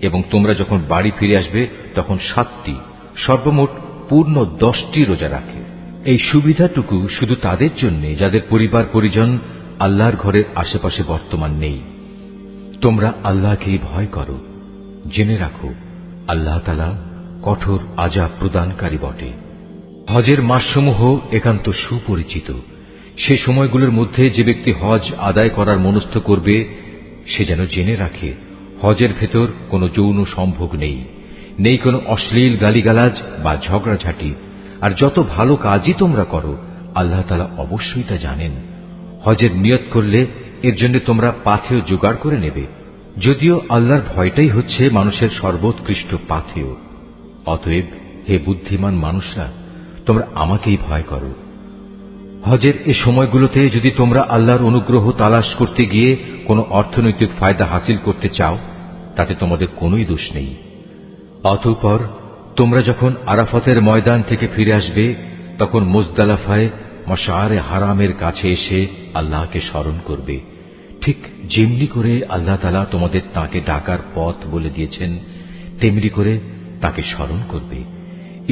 এবং তোমরা যখন বাড়ি ফিরে আসবে তখন 7টি, সর্বমোট পূর্ণ 10টি রোজা রাখে। এই সুবিধাটুকু শুধু তাদের জন্য যাদের পরিবার পরিজন আল্লাহর ঘরের আশেপাশে বর্তমান নেই। তোমরা আল্লাহকেই ভয় করো, জেনে রাখো আল্লাহ তাআলা কঠোর আযাব প্রদানকারী বটে। হজের মাসসমূহ একান্ত সুপরিচিত। সে সময়গুলোর মধ্যে যে ব্যক্তি হজ আদায় করার মনস্থ করবে সে যেন জেনে রাখে হজের ভেতর কোনো যৌন সম্ভোগ নেই, নেই কোনো অশ্লীল গালিগালাজ বা ঝগড়াঝাটি। আর যত ভালো কাজই তোমরা করো আল্লাহ তাআলা অবশ্যই তা জানেন। হজের নিয়ত করলে এর জন্য তোমরা পাথেয় জোগাড় করে নেবে, যদিও আল্লাহর ভয়টাই হচ্ছে মানুষের সর্বোৎকৃষ্ট পাথেয়। অতএব হে বুদ্ধিমান মানুষরা, তোমরা আমাকেই ভয় করো। হজের এ সময়গুলোতে যদি তোমরা আল্লাহর অনুগ্রহ তালাশ করতে গিয়ে কোনো অর্থনৈতিক ফায়দা হাসিল করতে চাও, তাতে তোমাদের কোনোই দোষ নেই। অতঃপর তোমরা যখন আরাফাতের ময়দান থেকে ফিরে আসবে, তখন মুজদালিফায় মাশআরে হারামের কাছে এসে আল্লাহকে স্মরণ করবে, ঠিক যেমনি করে আল্লাহ তাআলা তোমাদের তাকে ডাকার পথ বলে দিয়েছেন, তেমনি করে তাকে স্মরণ করবে।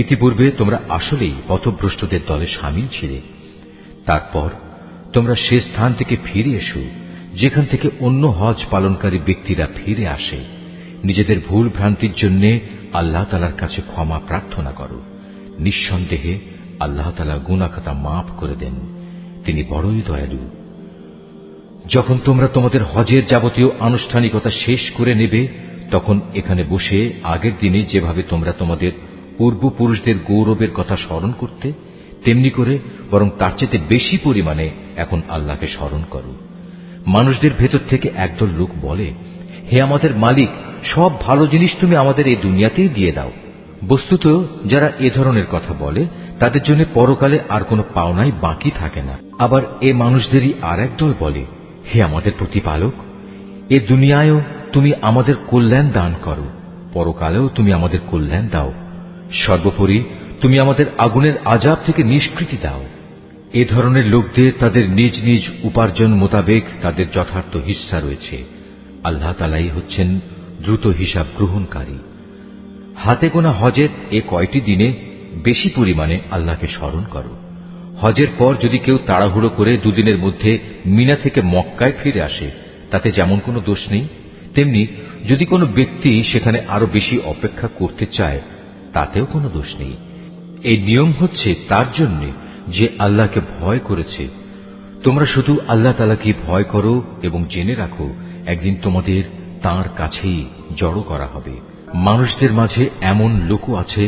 ইতিপূর্বে তোমরা আসলেই পথভ্রষ্টদের দলে শামিল ছিলে। তারপর তোমরা সে স্থান থেকে ফিরে এসো যেখান থেকে অন্য হজ পালনকারী ব্যক্তিরা ফিরে আসে। নিজেদের ভুল ভ্রান্তির জন্য আল্লাহ তাআলার কাছে ক্ষমা প্রার্থনা করো। নিঃসন্দেহে আল্লাহ তাআলা গুনাহ খাতা মাফ করে দেন, তিনি বড়ই দয়ালু। যখন তোমরা তোমাদের হজের যাবতীয় আনুষ্ঠানিকতা শেষ করে নেবে, তখন এখানে বসে আগের দিনে যেভাবে তোমরা তোমাদের পূর্বপুরুষদের গৌরবের কথা স্মরণ করতে, তেমনি করে বরং তার চেয়ে বেশি পরিমাণে এখন আল্লাহকে স্মরণ করো। মানুষদের ভেতর থেকে একদল লোক বলে, হে আমাদের মালিক, সব ভালো জিনিস তুমি আমাদের এই দুনিয়াতেই দিয়ে দাও। বস্তুত যারা এ ধরনের কথা বলে তাদের জন্য পরকালে আর কোনো পাওনাই বাকি থাকে না। আবার এ মানুষদেরই আর একদল বলে, হে আমাদের প্রতিপালক, এ দুনিয়ায়ও তুমি আমাদের কল্যাণ দান করো, পরকালেও তুমি আমাদের কল্যাণ দাও। সর্বোপরি তুমি আমাদের আগুনের আযাব থেকে নিষ্কৃতি দাও। এ ধরনের লোকদের তাদের নিজ নিজ উপার্জন মোতাবেক তাদের যথার্থ হিস্সা রয়েছে। আল্লাহ তাআলাই হচ্ছেন দ্রুত হিসাব গ্রহণকারী। হাতে গোনা হজের এ কয়টি দিনে বেশি পরিমাণে আল্লাহকে স্মরণ করো। হজের পর যদি কেউ তাড়াহুড়ো করে দুদিনের মধ্যে মিনা থেকে মক্কায় ফিরে আসে, তাতে যেমন কোনো দোষ নেই, তেমনি যদি কোনো ব্যক্তি সেখানে আরো বেশি অপেক্ষা করতে চায়, তাতেও কোনো দোষ নেই। এই নিয়ম হচ্ছে তার জন্য যে আল্লাহকে ভয় করেছে। তোমরা শুধু আল্লাহ তাআলাকে ভয় করো এবং জেনে রাখো একদিন তোমাদের তাঁর কাছেই জড়ো করা হবে। মানুষদের মাঝে এমন লোকও আছে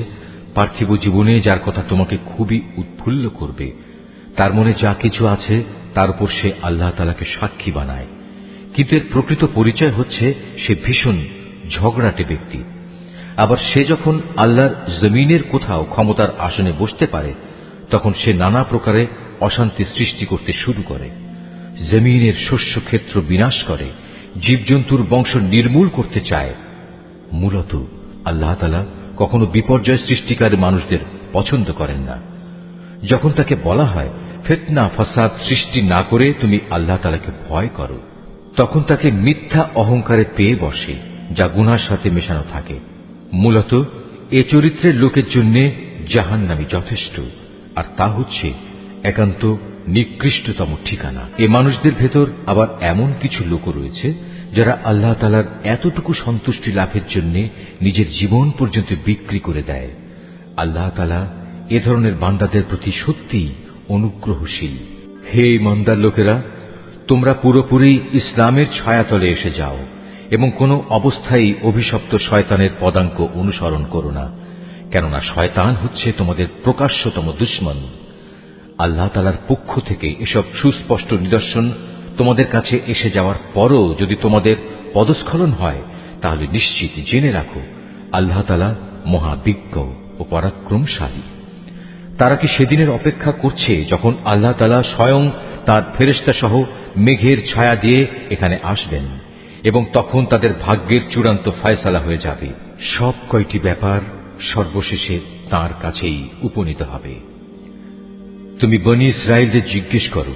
পার্থিব জীবনে যার কথা তোমাকে খুবই উৎফুল্ল করবে। তার মনে যা কিছু আছে তার উপর সে আল্লাহ তাআলাকে সাক্ষী বানায়, কিন্তু এর প্রকৃত পরিচয় হচ্ছে সে ভীষণ ঝগড়াটে ব্যক্তি। আবার সে যখন আল্লাহর জমিনের কোথাও ক্ষমতার আসনে বসতে পারে, তখন সে নানা প্রকারে অশান্তি সৃষ্টি করতে শুরু করে, জমিনের শস্য ক্ষেত্র বিনাশ করে, জীবজন্তুর বংশ নির্মূল করতে চায়। মূলত আল্লাহ তাআলা কখনো বিপর্যয় সৃষ্টিকারী মানুষদের পছন্দ করেন না। যখন তাকে বলা হয় ফিতনা ফাসাদ সৃষ্টি না করে তুমি আল্লাহ তাআলাকে ভয় করো, তখন তাকে মিথ্যা অহংকারে পেয়ে বসে, যা গুনাহর সাথে মেশানো থাকে। মূলত এ চরিত্রের লোকের জন্য জাহান্নামী যথেষ্ট, আর তা হচ্ছে একান্ত নিকৃষ্টতম ঠিকানা। এ মানুষদের ভেতর আবার এমন কিছু লোক রয়েছে যারা আল্লাহ তাআলার এতটুকু সন্তুষ্টি লাভের জন্য নিজের জীবন পর্যন্ত বিক্রি করে দেয়। আল্লাহ তাআলা এ ধরনের বান্দাদের প্রতি সত্যিই অনুগ্রহশীল। হে ইমানদার লোকেরা, তোমরা পুরোপুরি ইসলামের ছায়াতলে এসে যাও এবং কোনো অবস্থায় অভিশপ্ত শয়তানের পদাঙ্ক অনুসরণ করো না, কেননা শয়তান হচ্ছে তোমাদের প্রকাশ্যতম দুশমন। আল্লাহ তাআলার পক্ষ থেকে এসব সুস্পষ্ট নিদর্শন তোমাদের কাছে এসে যাওয়ার পরও যদি তোমাদের পদস্খলন হয়, তাহলে নিশ্চিত জেনে রাখো আল্লাহ তাআলা মহাবিজ্ঞ ও পরাক্রমশালী। তারা কি সেদিনের অপেক্ষা করছে যখন আল্লাহ তাআলা স্বয়ং তার ফেরেশতা সহ মেঘের ছায়া দিয়ে এখানে আসবেন এবং তখন তাদের ভাগ্যের চূড়ান্ত ফয়সালা হয়ে যাবে। সব কয়টি ব্যাপার সর্বশেষে তাঁর কাছেই উপনীত হবে। তুমি বনী ইসরায়েলদের জিজ্ঞেস করো,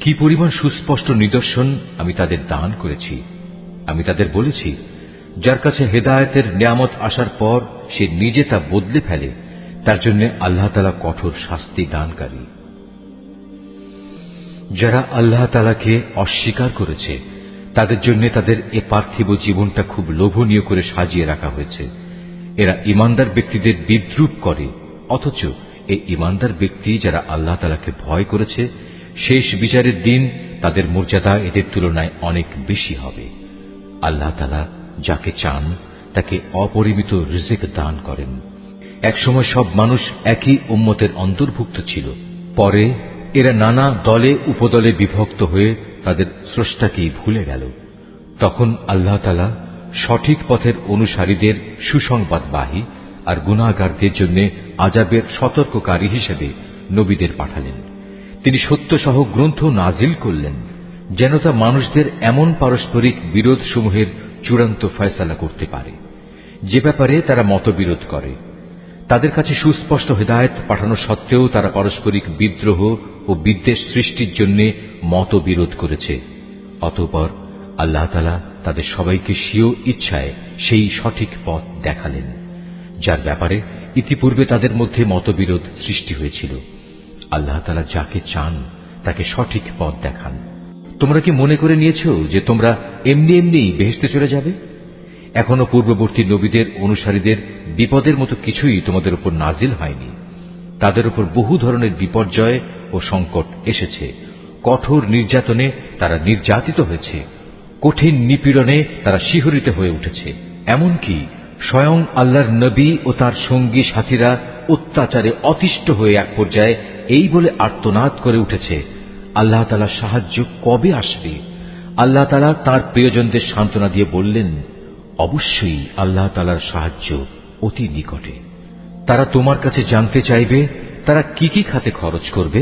কি পরিমাণ সুস্পষ্ট নিদর্শন আমি তাদের দান করেছি। আমি তাদের বলেছি, যার কাছে হেদায়েতের নিয়ামত আসার পর সে নিজে তা বদলে ফেলে, তার জন্য আল্লাহ তাআলা কঠোর শাস্তি দানকারী। যারা আল্লাহ তাআলাকে অস্বীকার করেছে তাদের জন্য তাদের এ পার্থিব জীবনটা খুব লোভনীয় করে সাজিয়ে রাখা হয়েছে। এরা ঈমানদার ব্যক্তিদের বিদ্রূপ করে, অথচ এই ঈমানদার ব্যক্তি যারা আল্লাহ তাআলাকে ভয় করেছে, শেষ বিচারের দিন তাদের মর্যাদা এদের তুলনায় অনেক বেশি হবে। আল্লাহ তাআলা যাকে চান তাকে অপরিমিত রিজিক দান করেন। একসময় সব মানুষ একই উম্মতের অন্তর্ভুক্ত ছিল, পরে এরা নানা দলে উপদলে বিভক্ত হয়ে তাদের স্রষ্টাকেই ভুলে গেল। তখন আল্লাহ তাআলা সঠিক পথের অনুসারীদের সুসংবাদবাহী আর গুনাহগারদের জন্য আযাবের সতর্ককারী হিসেবে নবীদের পাঠালেন। তিনি সত্যসহ গ্রন্থ নাজিল করলেন, যেন তা মানুষদের এমন পারস্পরিক বিরোধ সমূহের চূড়ান্ত ফয়সালা করতে পারে যে ব্যাপারে তারা মতবিরোধ করে। তাদের কাছে সুস্পষ্ট হেদায়েত পাঠানো সত্ত্বেও তারা পারস্পরিক বিদ্রোহ ও বিদ্বেষ সৃষ্টির জন্য মতবিরোধ করেছে। অতঃপর আল্লাহ তাআলা তাদের সবাইকে স্বীয় ইচ্ছায় সেই সঠিক পথ দেখালেন, যার ব্যাপারে ইতিপূর্বে তাদের মধ্যে মতবিরোধ সৃষ্টি হয়েছিল। আল্লাহ তাআলা যাকে চান তাকে সঠিক পথ দেখান। তোমরা কি মনে করে নিয়েছ যে তোমরা এমনি এমনি বেহেশতে চলে যাবে? এখনো পূর্ববর্তী নবীদের অনুসারীদের বিপদের মতো কিছুই তোমাদের উপর নাজিল হয়নি। তাদের উপর বহু ধরনের বিপর্যয় ও সংকট এসেছে। কঠোর নির্যাতনে তারা নির্যাতিত হয়েছে, কঠিন নিপীড়নে তারা শিহরিত হয়ে উঠেছে। এমনকি স্বয়ং আল্লাহর নবী ও তার সঙ্গী সাথীরা অত্যাচারে অতিষ্ঠ হয়ে এক পর্যায়ে এই বলে আর্তনাদ করে উঠেছে, আল্লাহ তাআলার সাহায্য কবে আসবে? আল্লাহ তাআলা তাঁর প্রিয়জনদের সান্ত্বনা দিয়ে বললেন, অবশ্যই আল্লাহ তাআলার সাহায্য অতি নিকটে। তারা তোমার কাছে জানতে চাইবে তারা কি কি খাতে খরচ করবে।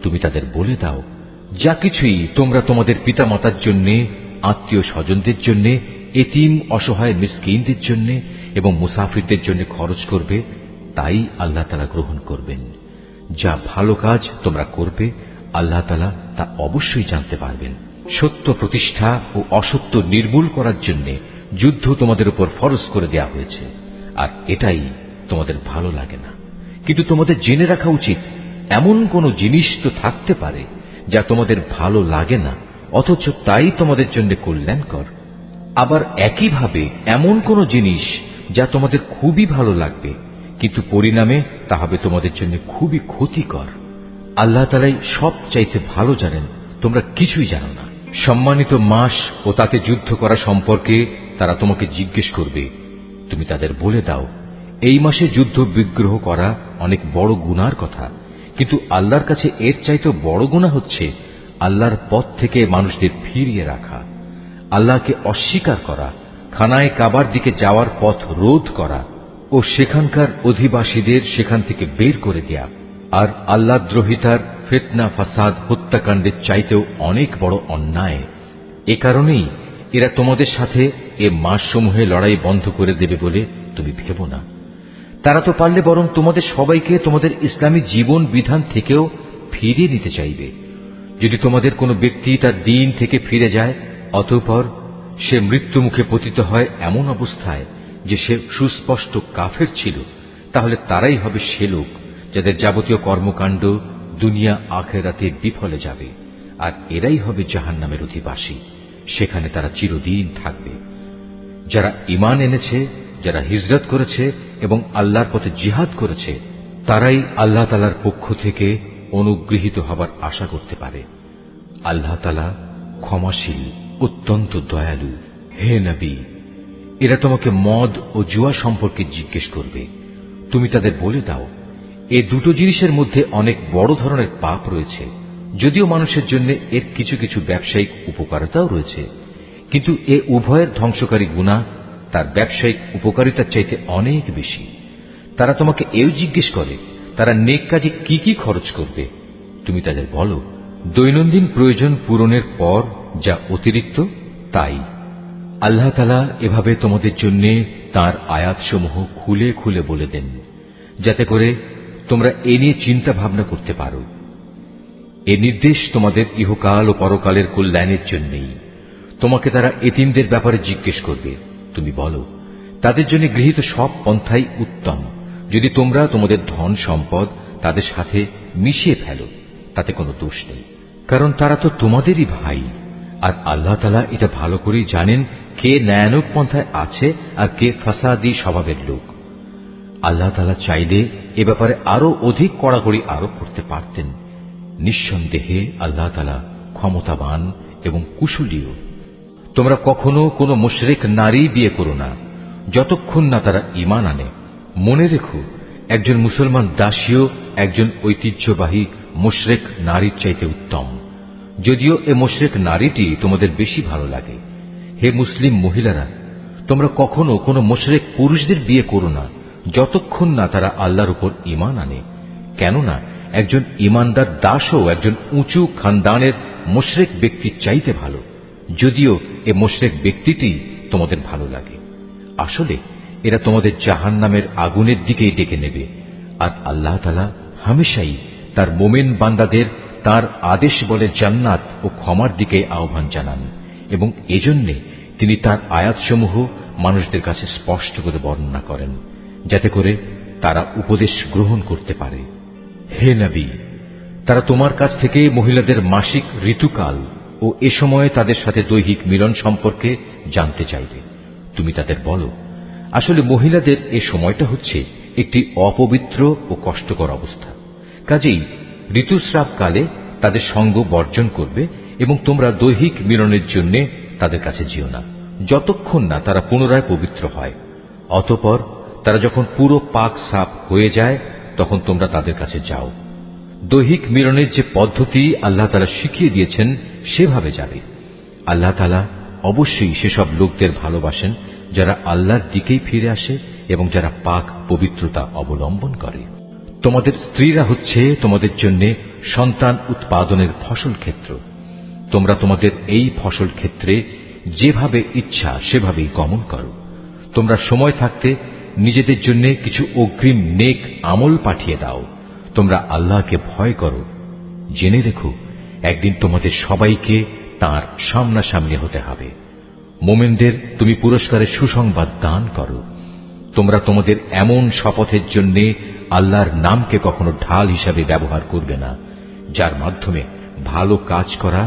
তুমি তাদের বলে দাও, যা কিছুই তোমরা তোমাদের পিতামাতার জন্য, আত্মীয় স্বজনদের জন্য, এতিম অসহায় মিসকিনদের জন্য এবং মুসাফিরদের জন্য খরচ করবে, তাই আল্লাহ তাআলা গ্রহণ করবেন। যা ভালো কাজ তোমরা করবে আল্লাহ তাআলা তা অবশ্যই জানতে পারবেন। সত্য প্রতিষ্ঠা ও অসত্য নির্মূল করার জন্য যুদ্ধ তোমাদের উপর ফরজ করে দেয়া হয়েছে, আর এটাই তোমাদের ভালো লাগে না। কিন্তু তোমাদের জেনে রাখা উচিত, এমন কোন জিনিস তো থাকতে পারে যা তোমাদের ভালো লাগে না, অথচ তাই তোমাদের জন্য কল্যাণকর। আবার একইভাবে এমন কোন জিনিস যা তোমাদের খুবই ভালো লাগবে, কিন্তু পরিণামে তা হবে তোমাদের জন্য খুবই ক্ষতিকর। আল্লাহ তাআলাই সব চাইতে ভালো জানেন, তোমরা কিছুই জানো না। সম্মানিত মাস ও তাতে যুদ্ধ করা সম্পর্কে তারা তোমাকে জিজ্ঞেস করবে। তুমি তাদের বলে দাও, এই মাসে যুদ্ধ বিগ্রহ করা অনেক বড় গুনার কথা, কিন্তু আল্লাহর কাছে এর চাইতে বড় গুনাহ হচ্ছে আল্লাহর পথ থেকে মানুষদের ফিরিয়ে রাখা, আল্লাহকে অস্বীকার করা, খানায় কাবার দিকে যাওয়ার পথ রোধ করা ও সেখানকার অধিবাসীদের সেখান থেকে বের করে দেয়া। আর আল্লাহ দ্রোহিতার ফিতনা, ফাসাদ, হত্যাকাণ্ডের চাইতেও অনেক বড় অন্যায়। এ কারণেই এরা তোমাদের সাথে এ মাসসমূহে লড়াই বন্ধ করে দেবে বলে তুমি ভেবো না। তারা তো পারলে বরং তোমাদের সবাইকে তোমাদের ইসলামী জীবন বিধান থেকেও ফিরিয়ে নিতে চাইবে। যদি তোমাদের কোনো ব্যক্তি তার দ্বীন থেকে ফিরে যায়, অতঃপর সে মৃত্যু মুখে পতিত হয় এমন অবস্থায় যে সে সুস্পষ্ট কাফের ছিল, তাহলে তারাই হবে সে লোক যাদের যাবতীয় কর্মকাণ্ড দুনিয়া আখিরাতে বিফলে যাবে, আর এরাই হবে জাহান্নামের অধিবাসী। সেখানে তারা চিরদিন থাকবে। যারা ঈমান এনেছে, যারা হিজরত করেছে এবং আল্লাহর পথে জিহাদ করেছে, তারাই আল্লাহ তাআলার পক্ষ থেকে অনুগৃহীত হবার আশা করতে পারে। আল্লাহ তাআলা ক্ষমাশীল, অত্যন্ত দয়ালু। হে নবী, এরা তোমাকে মদ ও জুয়া সম্পর্কে জিজ্ঞেস করবে। তুমি তাদের বলে দাও, এ দুটো জিনিসের মধ্যে অনেক বড় ধরনের পাপ রয়েছে। যদিও মানুষের জন্য এর কিছু কিছু ব্যবসায়িক উপকারিতাও রয়েছে, কিন্তু এ উভয়ের ধ্বংসকারী গুনাহ তার ব্যবসায়িক উপকারিতার চাইতে অনেক বেশি। তারা তোমাকে এও জিজ্ঞেস করে তারা নেক কাজে কি কি খরচ করবে। তুমি তাদের বলো, দৈনন্দিন প্রয়োজন পূরণের পর যা অতিরিক্ত তাই। আল্লাহ তাআলা এভাবে তোমাদের জন্য তাঁর আয়াতসমূহ খুলে খুলে বলে দেন, যাতে করে তোমরা এ নিয়ে চিন্তা ভাবনা করতে পারো। এ নির্দেশ তোমাদের ইহকাল ও পরকালের কল্যাণের জন্যই। তোমাকে তারা এতিমদের ব্যাপারে জিজ্ঞেস করবে, তুমি বলো, তাদের জন্য গৃহীত সব পন্থাই উত্তম, যদি তোমরা তোমাদের ধন সম্পদ তাদের সাথে মিশিয়ে ফেলো, তাতে কোনো দোষ নেই, কারণ তারা তো তোমাদেরই ভাই। আর আল্লাহ তাআলা এটা ভালো করেই জানেন কে ন্যায়ানুগ পন্থায় আছে আর কে ফাসাদি স্বভাবের লোক। আল্লাহ তাআলা চাইলে এ ব্যাপারে আরো অধিক কড়াকড়ি আরোপ করতে পারতেন। নিঃসন্দেহে আল্লাহ তাআলা ক্ষমতাবান এবং কুশলীও। তোমরা কখনো কোনো মুশরিক নারী বিয়ে করো না, যতক্ষণ না তারা ঈমান আনে। মনে রেখো, একজন মুসলমান দাসীও একজন ঐতিহ্যবাহী মুশরিক নারীর চাইতে উত্তম, যদিও এ মুশরিক নারীটি তোমাদের বেশি ভালো লাগে। হে মুসলিম মহিলারা, তোমরা কখনো কোনো মুশরিক পুরুষদের বিয়ে করো না, যতক্ষণ না তারা আল্লাহর উপর ঈমান আনে। কেননা একজন ঈমানদার দাসও একজন উঁচু খানদানের মুশরিক ব্যক্তির চাইতে ভালো, যদিও এ মুশরিক ব্যক্তিটি তোমাদের ভালো লাগে। আসলে এরা তোমাদের জাহান্নামের আগুনের দিকেই ডেকে নেবে। আর আল্লাহ তাআলা হামেশাই তার মোমেন বান্দাদের তার আদেশ বলে জান্নাত ও ক্ষমার দিকে আহ্বান জানান, এবং এজন্যে তিনি তার আয়াতসমূহ মানুষদের কাছে স্পষ্ট করে বর্ণনা করেন, যাতে করে তারা উপদেশ গ্রহণ করতে পারে। হে নবী, তারা তোমার কাছ থেকে মহিলাদের মাসিক ঋতুকাল ও এ সময়ে তাদের সাথে দৈহিক মিলন সম্পর্কে জানতে চাইবে। তুমি তাদের বলো, আসলে মহিলাদের এ সময়টা হচ্ছে একটি অপবিত্র ও কষ্টকর অবস্থা, কাজেই ঋতুস্রাবকালে তাদের সঙ্গ বর্জন করবে এবং তোমরা দৈহিক মিলনের জন্য তাদের কাছে যেও না, যতক্ষণ না তারা পুনরায় পবিত্র হয়। অতঃপর তারা যখন পুরো পাক সাফ হয়ে যায়, তখন তোমরা তাদের কাছে যাও। দৈহিক মিলনের যে পদ্ধতি আল্লাহ তাআলা শিখিয়ে দিয়েছেন সেভাবে যাবে। আল্লাহ তাআলা অবশ্যই সেসব লোকদের ভালোবাসেন যারা আল্লাহর দিকেই ফিরে আসে এবং যারা পাক পবিত্রতা অবলম্বন করে। তোমাদের স্ত্রীরা হচ্ছে তোমাদের জন্য সন্তান উৎপাদনের ফসল ক্ষেত্র। তোমরা তোমাদের এই ফসল ক্ষেত্রে যেভাবে ইচ্ছা সেভাবেই গমন করো। তোমরা সময় থাকতে নিজেদের জন্য কিছু অগ্রিম নেক আমল পাঠিয়ে দাও। তোমরা আল্লাহকে ভয় করো। জেনে রেখো, একদিন তোমাদের সবাইকে তাঁর সামনাসামনি হতে হবে। মোমেনদের তুমি পুরস্কারের সুসংবাদ দান করো। তোমরা তোমাদের এমন শপথের জন্য আল্লাহর নামকে কখনো ঢাল হিসাবে ব্যবহার করবে না, যার মাধ্যমে ভালো কাজ করা,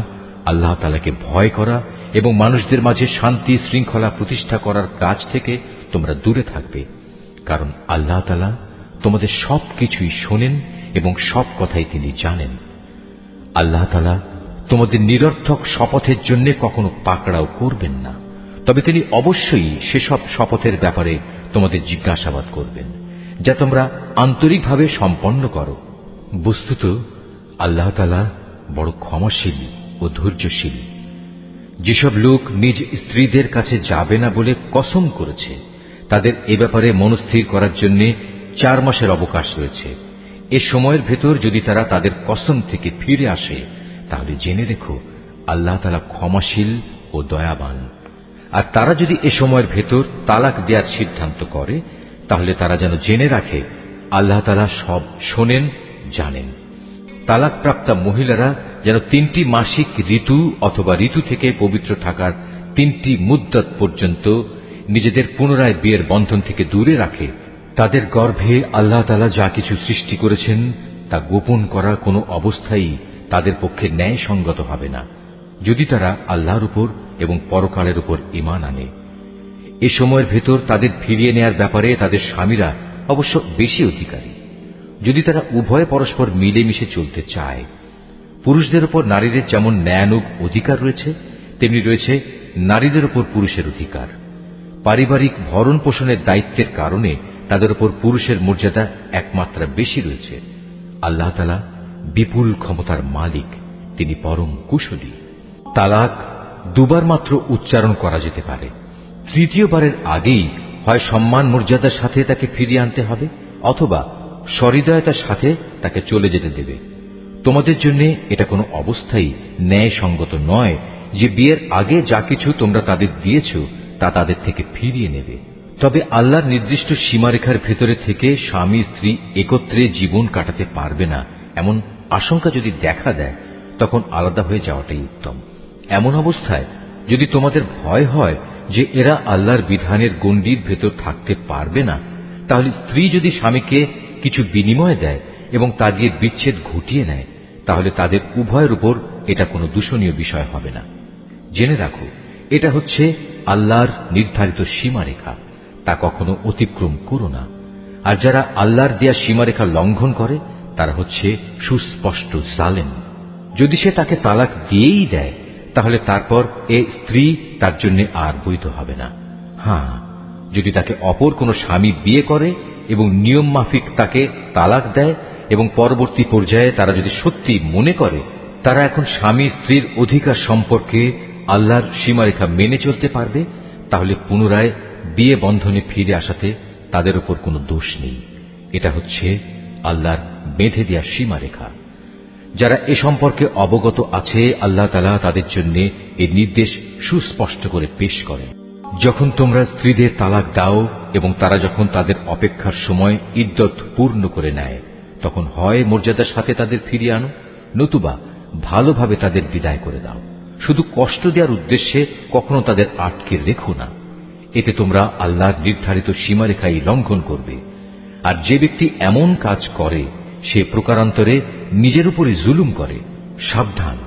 আল্লাহ তাআলাকে ভয় করা এবং মানুষদের মাঝে শান্তি শৃঙ্খলা প্রতিষ্ঠা করার কাজ থেকে তোমরা দূরে থাকবে, কারণ আল্লাহ তাআলা তোমাদের সবকিছুই শোনেন এবং সব কথাই তিনি জানেন। আল্লাহ তাআলা তোমাদের নিরর্থক শপথের জন্য কখনো পাকড়াও করবেন না, তবে তিনি অবশ্যই সেসব শপথের ব্যাপারে তোমাদের জিজ্ঞাসাবাদ করবেন, যা তোমরা আন্তরিকভাবে সম্পন্ন করো। বস্তুত আল্লাহ তাআলা বড় ক্ষমাশীল ও ধৈর্যশীল। যেসব লোক নিজ স্ত্রীদের কাছে যাবে না বলে কসম করেছে, তাদের এ ব্যাপারে মনস্থির করার জন্য 4 মাসের অবকাশ রয়েছে। এ সময়ের ভেতর যদি তারা তাদের কসম থেকে ফিরে আসে, তাহলে জেনে রেখো আল্লাহ তাআলা ক্ষমাশীল ও দয়াবান। আর তারা যদি এ সময়ের ভেতর তালাক দেওয়ার সিদ্ধান্ত করে, তাহলে তারা যেন জেনে রাখে আল্লাহ তাআলা সব শোনেন, জানেন। তালাকপ্রাপ্তা মহিলারা যেন 3টি মাসিক ঋতু অথবা ঋতু থেকে পবিত্র থাকার 3টি মুদ্দত পর্যন্ত নিজেদের পুনরায় বিয়ের বন্ধন থেকে দূরে রাখে। তাদের গর্ভে আল্লাহ তাআলা যা কিছু সৃষ্টি করেছেন তা গোপন করা কোনো অবস্থায় তাদের পক্ষে ন্যায়সঙ্গত হবে না, যদি তারা আল্লাহর উপর এবং পরকালের উপর ঈমান আনে। এ সময়ের ভেতর তাদের ফিরিয়ে নেয়ার ব্যাপারে তাদের স্বামীরা অবশ্য বেশি অধিকারী, যদি তারা উভয়ে পরস্পর মিলেমিশে চলতে চায়। পুরুষদের উপর নারীদের যেমন ন্যায়ানুগ অধিকার রয়েছে, তেমনি রয়েছে নারীদের উপর পুরুষের অধিকার। পারিবারিক ভরণ পোষণের দায়িত্বের কারণে তাদের উপর পুরুষের মর্যাদা একমাত্রা বেশি রয়েছে। আল্লাহ তাআলা বিপুল ক্ষমতার মালিক, তিনি পরম কুশলী। তালাক 2 বার মাত্র উচ্চারণ করা যেতে পারে। তৃতীয়বারের আগেই হয় সম্মান মর্যাদার সাথে তাকে ফিরিয়ে আনতে হবে, অথবা সহৃদয়তার সাথে তাকে চলে যেতে দেবে। তোমাদের জন্য এটা কোনো অবস্থায় ন্যায়সঙ্গত নয় যে বিয়ের আগে যা কিছু তোমরা তাদের দিয়েছ তা তাদের থেকে ফিরিয়ে নেবে। তবে আল্লাহর নির্দিষ্ট সীমারেখার ভেতরে থেকে স্বামী স্ত্রী একত্রে জীবন কাটাতে পারবে না এমন আশঙ্কা যদি দেখা দেয়, তখন আলাদা হয়ে যাওয়াটাই উত্তম। এমন অবস্থায় যদি তোমাদের ভয় হয় যে এরা আল্লাহর বিধানের গণ্ডির ভেতর থাকতে পারবে না, তাহলে স্ত্রী যদি স্বামীকে কিছু বিনিময় দেয় এবং তা দিয়ে বিচ্ছেদ ঘটিয়ে নেয়, তাহলে তাদের উভয়ের উপর এটা কোনো দূষণীয় বিষয় হবে না। জেনে রাখো, এটা হচ্ছে আল্লাহর নির্ধারিত সীমারেখা, তা কখনো অতিক্রম করো না। আর যারা আল্লাহর দেয়া সীমারেখা লঙ্ঘন করে তারা হচ্ছে সুস্পষ্ট জালেম। যদি সে তাকে তালাক দিয়েই দেয়, তাহলে তারপর এ স্ত্রী তার জন্য আর বৈধ হবে না। হ্যাঁ, যদি তাকে অপর কোনো স্বামী বিয়ে করে এবং নিয়ম মাফিক তাকে তালাক দেয় এবং পরবর্তী পর্যায়ে তারা যদি সত্যি মনে করে তারা এখন স্বামী স্ত্রীর অধিকার সম্পর্কে আল্লাহর সীমারেখা মেনে চলতে পারবে, তাহলে পুনরায় বিয়ে বন্ধনে ফিরে আসাতে তাদের উপর কোনো দোষ নেই। এটা হচ্ছে আল্লাহর বেঁধে দেয়া সীমারেখা। যারা এ সম্পর্কে অবগত আছে, আল্লাহ তাআলা তাদের জন্য এই নির্দেশ সুস্পষ্ট করে পেশ করেন। যখন তোমরা স্ত্রীদের তালাক দাও এবং তারা যখন তাদের অপেক্ষার সময় ইদ্যত পূর্ণ করে নেয়, তখন হয় মর্যাদার সাথে তাদের ফিরিয়ে আনো, নতুবা ভালোভাবে তাদের বিদায় করে দাও। শুধু কষ্ট দেওয়ার উদ্দেশ্যে কখনো তাদের আটকে রেখো না। এতে তোমরা আল্লাহর নির্ধারিত সীমারেখাই লঙ্ঘন করবে। আর যে ব্যক্তি এমন কাজ করে সে প্রকারান্তরে নিজের উপরে জুলুম করে। সাবধান,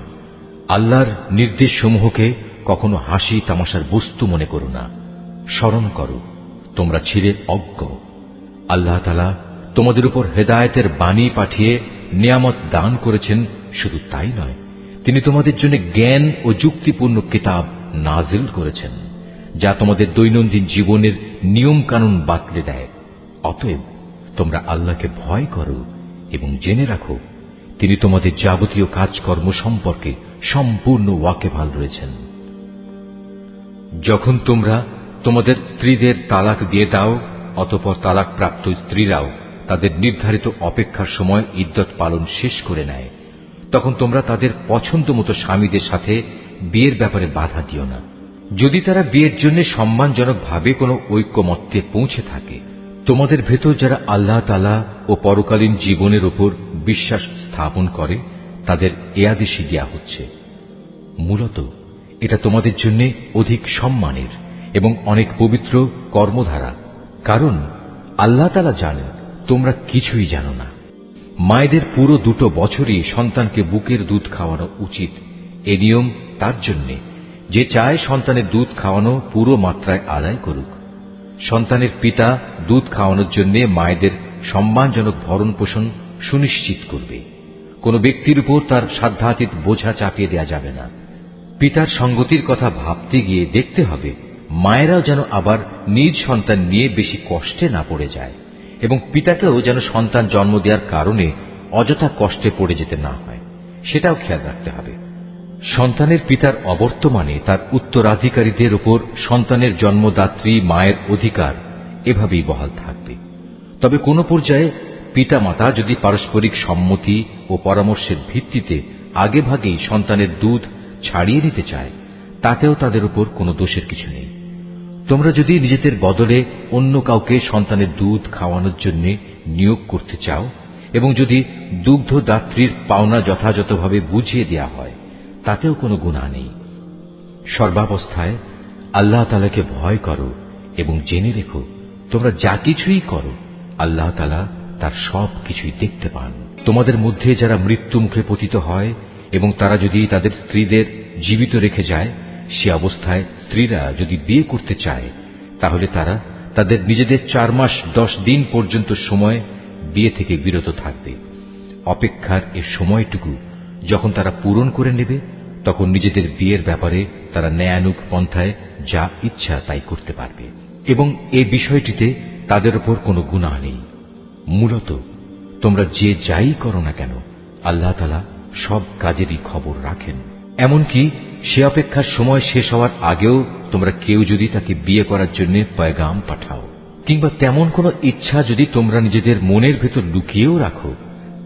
আল্লাহর নির্দেশসমূহকে কখনো হাসি তামাশার বস্তু মনে করো না। স্মরণ করো, তোমরা ছিলে অজ্ঞ। আল্লাহ তাআলা তোমাদের উপর হেদায়েতের বাণী পাঠিয়ে নিয়ামত দান করেছেন। শুধু তাই নয়, তিনি তোমাদের জন্য জ্ঞান ও যুক্তিপূর্ণ কিতাব নাজিল করেছেন, যা তোমাদের দৈনন্দিন জীবনের নিয়ম কানুন বাতলে দেয়। অতএব তোমরা আল্লাহকে ভয় করো এবং জেনে রাখো, তিনি তোমাদের যাবতীয় কাজকর্ম সম্পর্কে সম্পূর্ণ ওয়াকিবহাল রয়েছেন। যখন তোমরা তোমাদের স্ত্রীদের তালাক দিয়ে দাও, অতঃপর তালাক প্রাপ্ত স্ত্রীরাও তাদের নির্ধারিত অপেক্ষার সময় ইদ্যত পালন শেষ করে নেয়, তখন তোমরা তাদের পছন্দ মতো স্বামীদের সাথে বিয়ের ব্যাপারে বাধা দিও না। যদি তারা বিয়ের জন্য সম্মানজনকভাবে কোনো ঐক্যমত্যে পৌঁছে থাকে, তোমাদের ভেতর যারা আল্লাহ তাআলা ও পরকালীন জীবনের উপর বিশ্বাস স্থাপন করে তাদের এ আদেশই দেয়া হচ্ছে। মূলত এটা তোমাদের জন্য অধিক সম্মানের এবং অনেক পবিত্র কর্মধারা, কারণ আল্লাহ তাআলা জানেন তোমরা কিছুই জানো না। মায়েদের পুরো 2 বছরই সন্তানকে বুকের দুধ খাওয়ানো উচিত। এ নিয়ম তার জন্য যে চায় সন্তানের দুধ খাওয়ানো পুরো মাত্রায় আদায় করুক। সন্তানের পিতা দুধ খাওয়ানোর জন্য মায়েদের সম্মানজনক ভরণ পোষণ সুনিশ্চিত করবে। কোন ব্যক্তির উপর তার সাধ্যাতীত বোঝা চাপিয়ে দেওয়া যাবে না। পিতার সঙ্গতির কথা ভাবতে গিয়ে দেখতে হবে মায়েরাও যেন আবার নিজ সন্তান নিয়ে বেশি কষ্টে না পড়ে যায়, এবং পিতাকেও যেন সন্তান জন্ম দেওয়ার কারণে অযথা কষ্টে পড়ে যেতে না হয়, সেটাও খেয়াল রাখতে হবে। সন্তানের পিতার অবর্তমানে তার উত্তরাধিকারীদের উপর সন্তানের জন্মদাত্রী মায়ের অধিকার এভাবেই বহাল থাকবে। তবে কোন পর্যায়ে পিতামাতা যদি পারস্পরিক সম্মতি ও পরামর্শের ভিত্তিতে আগেভাগেই সন্তানের দুধ ছাড়িয়ে নিতে চায়, তাতেও তাদের উপর কোনো দোষের কিছু নেই। তোমরা যদি নিজেদের বদলে অন্য কাউকে সন্তানের দুধ খাওয়ানোর জন্য নিয়োগ করতে চাও এবং যদি দুগ্ধদাত্রীর পাওনা যথাযথভাবে বুঝিয়ে দেয়া হয়, তাতেও কোনো গুনাহ নেই। সর্বাবস্থায় আল্লাহ তাআলাকে ভয় করো এবং জেনে রেখো, তোমরা যা কিছুই করো আল্লাহ তাআলা তার সব কিছুই দেখতে পান। তোমাদের মধ্যে যারা মৃত্যু মুখে পতিত হয় এবং তারা যদি তাদের স্ত্রীদের জীবিত রেখে যায়, সে অবস্থায় স্ত্রীরা যদি বিয়ে করতে চায়, তাহলে তারা তাদের নিজেদের 4 মাস 10 দিন পর্যন্ত সময় বিয়ে থেকে বিরত থাকবে। অপেক্ষার এ সময়টুকু যখন তারা পূরণ করে নেবে, তখন নিজেদের বিয়ের ব্যাপারে তারা ন্যায়ানুগ পন্থায় যা ইচ্ছা তাই করতে পারবে, এবং এ বিষয়টিতে তাদের উপর কোনো গুনাহ নেই। মূলত তোমরা যে যাই করো না কেন, আল্লাহ তাআলা সব কাজেরই খবর রাখেন। এমনকি সে অপেক্ষার সময় শেষ হওয়ার আগেও তোমরা কেউ যদি তাকে বিয়ে করার জন্য পয়গাম পাঠাও, কিংবা তেমন কোনো ইচ্ছা যদি তোমরা নিজেদের মনের ভেতর লুকিয়েও রাখো,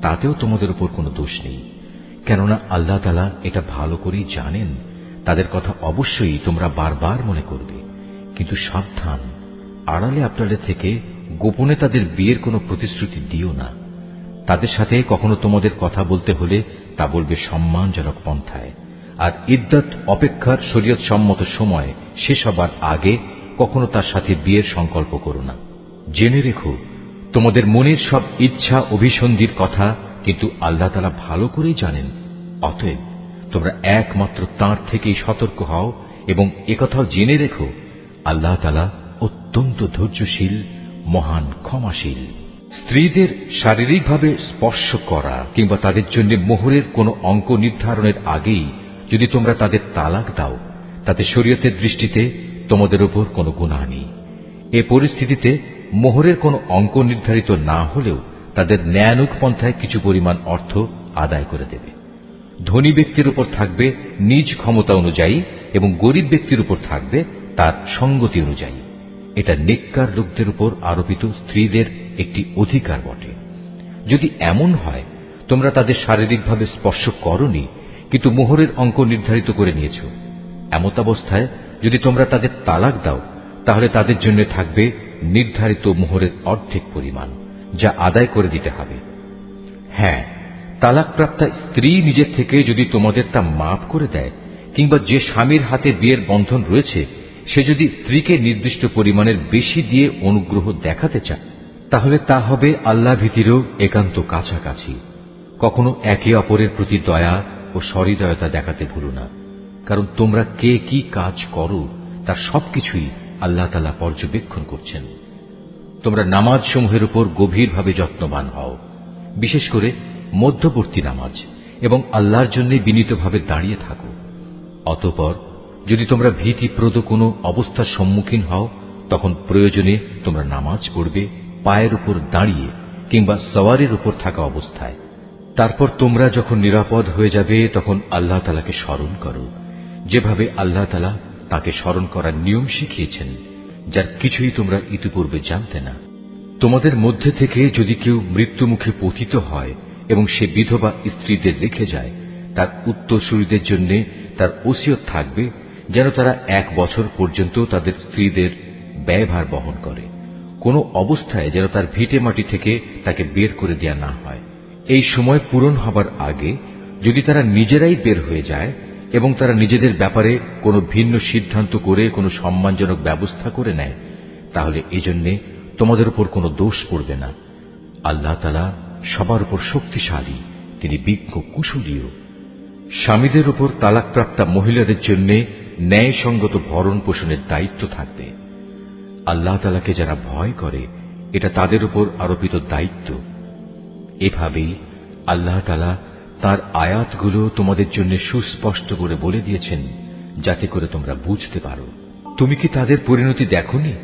তাতেও তোমাদের উপর কোনো দোষ নেই, কেননা আল্লাহ তাআলা এটা ভালো করেই জানেন। তাদের কথা অবশ্যই তোমরা বারবার মনে করবে, কিন্তু সাবধান, আড়ালে আবডালে থেকে গোপনে তাদের বিয়ের কোনো প্রতিশ্রুতি দিও না। তাদের সাথে কখনো তোমাদের কথা বলতে হলে তা বলবে সম্মানজনক পন্থায়। আর ইদ্দত অপেক্ষার শরীয়ত সম্মত সময় শেষ হবার আগে কখনো তার সাথে বিয়ের সংকল্প করো না। জেনে রেখো, তোমাদের মনের সব ইচ্ছা অভিসন্ধির কথা কিন্তু আল্লাহ তাআলা ভালো করেই জানেন। অতএব তোমরা একমাত্র তাঁর থেকেই সতর্ক হও এবং একথাও জেনে রেখো, আল্লাহ তাআলা অত্যন্ত ধৈর্যশীল, মহান ক্ষমাশীল। স্ত্রীদের শারীরিকভাবে স্পর্শ করা কিংবা তাদের জন্য মোহরের কোনো অঙ্ক নির্ধারণের আগেই যদি তোমরা তাদের তালাক দাও, তাতে শরীয়তের দৃষ্টিতে তোমাদের উপর কোনো গুনাহ নেই। এ পরিস্থিতিতে মোহরের কোনো অঙ্ক নির্ধারিত না হলেও তাদের ন্যায়ানুগ পন্থায় কিছু পরিমাণ অর্থ আদায় করে দেবে। ধনী ব্যক্তির উপর থাকবে নিজ ক্ষমতা অনুযায়ী এবং গরিব ব্যক্তির উপর থাকবে তার সঙ্গতি অনুযায়ী। এটা নেককার লোকদের উপর আরোপিত স্ত্রীদের একটি অধিকার বটে। যদি এমন হয় তোমরা তাদের শারীরিকভাবে স্পর্শ করনি কিন্তু মোহরের অঙ্ক নির্ধারিত করে নিয়েছ, এমতাবস্থায় যদি তোমরা তাদের তালাক দাও, তাহলে তাদের জন্য থাকবে নির্ধারিত মোহরের অর্ধেক পরিমাণ, যা আদায় করে দিতে হবে। হ্যাঁ, তালাকপ্রাপ্তা স্ত্রী নিজের থেকে যদি তোমাদের তা মাফ করে দেয় কিংবা যে স্বামীর হাতে বিয়ের বন্ধন রয়েছে সে যদি স্ত্রীকে নির্দিষ্ট পরিমাণের বেশি দিয়ে অনুগ্রহ দেখাতে চায়, তাহলে তা হবে আল্লাহ ভীতিরও একান্ত কাছাকাছি। কখনো একে অপরের প্রতি দয়া ও সহৃদয়তা দেখাতে ভুলো না, কারণ তোমরা কে কি কাজ করো তার সবকিছুই আল্লাহ তাআলা পর্যবেক্ষণ করছেন। তোমরা নামাজ সমূহের উপর গভীরভাবে যত্নবান হও, বিশেষ করে মধ্যবর্তী নামাজ, এবং আল্লাহর জন্য বিনীতভাবে দাঁড়িয়ে থাকো। অতঃপর যদি তোমরা ভীতিপ্রদ কোনো অবস্থার সম্মুখীন হও, তখন প্রয়োজনে তোমরা নামাজ পড়বে পায়ের উপর দাঁড়িয়ে কিংবা সওয়ারির উপর থাকা অবস্থায়। তারপর তোমরা যখন নিরাপদ হয়ে যাবে তখন আল্লাহ তাআলাকে স্মরণ করো, যেভাবে আল্লাহ তাআলা তাকে স্মরণ করার নিয়ম শিখিয়েছেন, যার কিছুই তোমরা ইতিপূর্বে জানতে না। তোমাদের মধ্যে থেকে যদি কেউ মৃত্যুমুখে পতিত হয় এবং সে বিধবা স্ত্রীদের রেখে যায়, তার উত্তরসূরিদের জন্য তার ওসিয়ত থাকবে যেন তারা 1 বছর পর্যন্ত তাদের স্ত্রীদের ব্যয়ভার বহন করে। কোনো অবস্থায় যেন তার ভিটে মাটি থেকে তাকে বের করে দেয়া না হয়। এই সময় পূরণ হবার আগে যদি তারা নিজেরাই বের হয়ে যায় এবং তারা নিজেদের ব্যাপারে কোনো ভিন্ন সিদ্ধান্ত করে কোনো সম্মানজনক ব্যবস্থা করে নেয়, তাহলে এজন্য তোমাদের উপর কোনো দোষ পড়বে না। আল্লাহ তাআলা সবার উপর শক্তিশালী, তিনি বিজ্ঞ কুশলীও। স্বামীদের উপর তালাকপ্রাপ্তা মহিলাদের জন্য ন্যায়সঙ্গত ভরণ পোষণের দায়িত্ব থাকবে। আল্লাহ তাআলাকে যারা ভয় করে, এটা তাদের উপর আরোপিত দায়িত্ব। এভাবেই আল্লাহ তাআলা তার আয়াতগুলো তোমাদের জন্য সুস্পষ্ট করে বলে দিয়েছেন, যাতে করে তোমরা বুঝতে পারো। তুমি কি তাদের পরিণতি দেখোনি,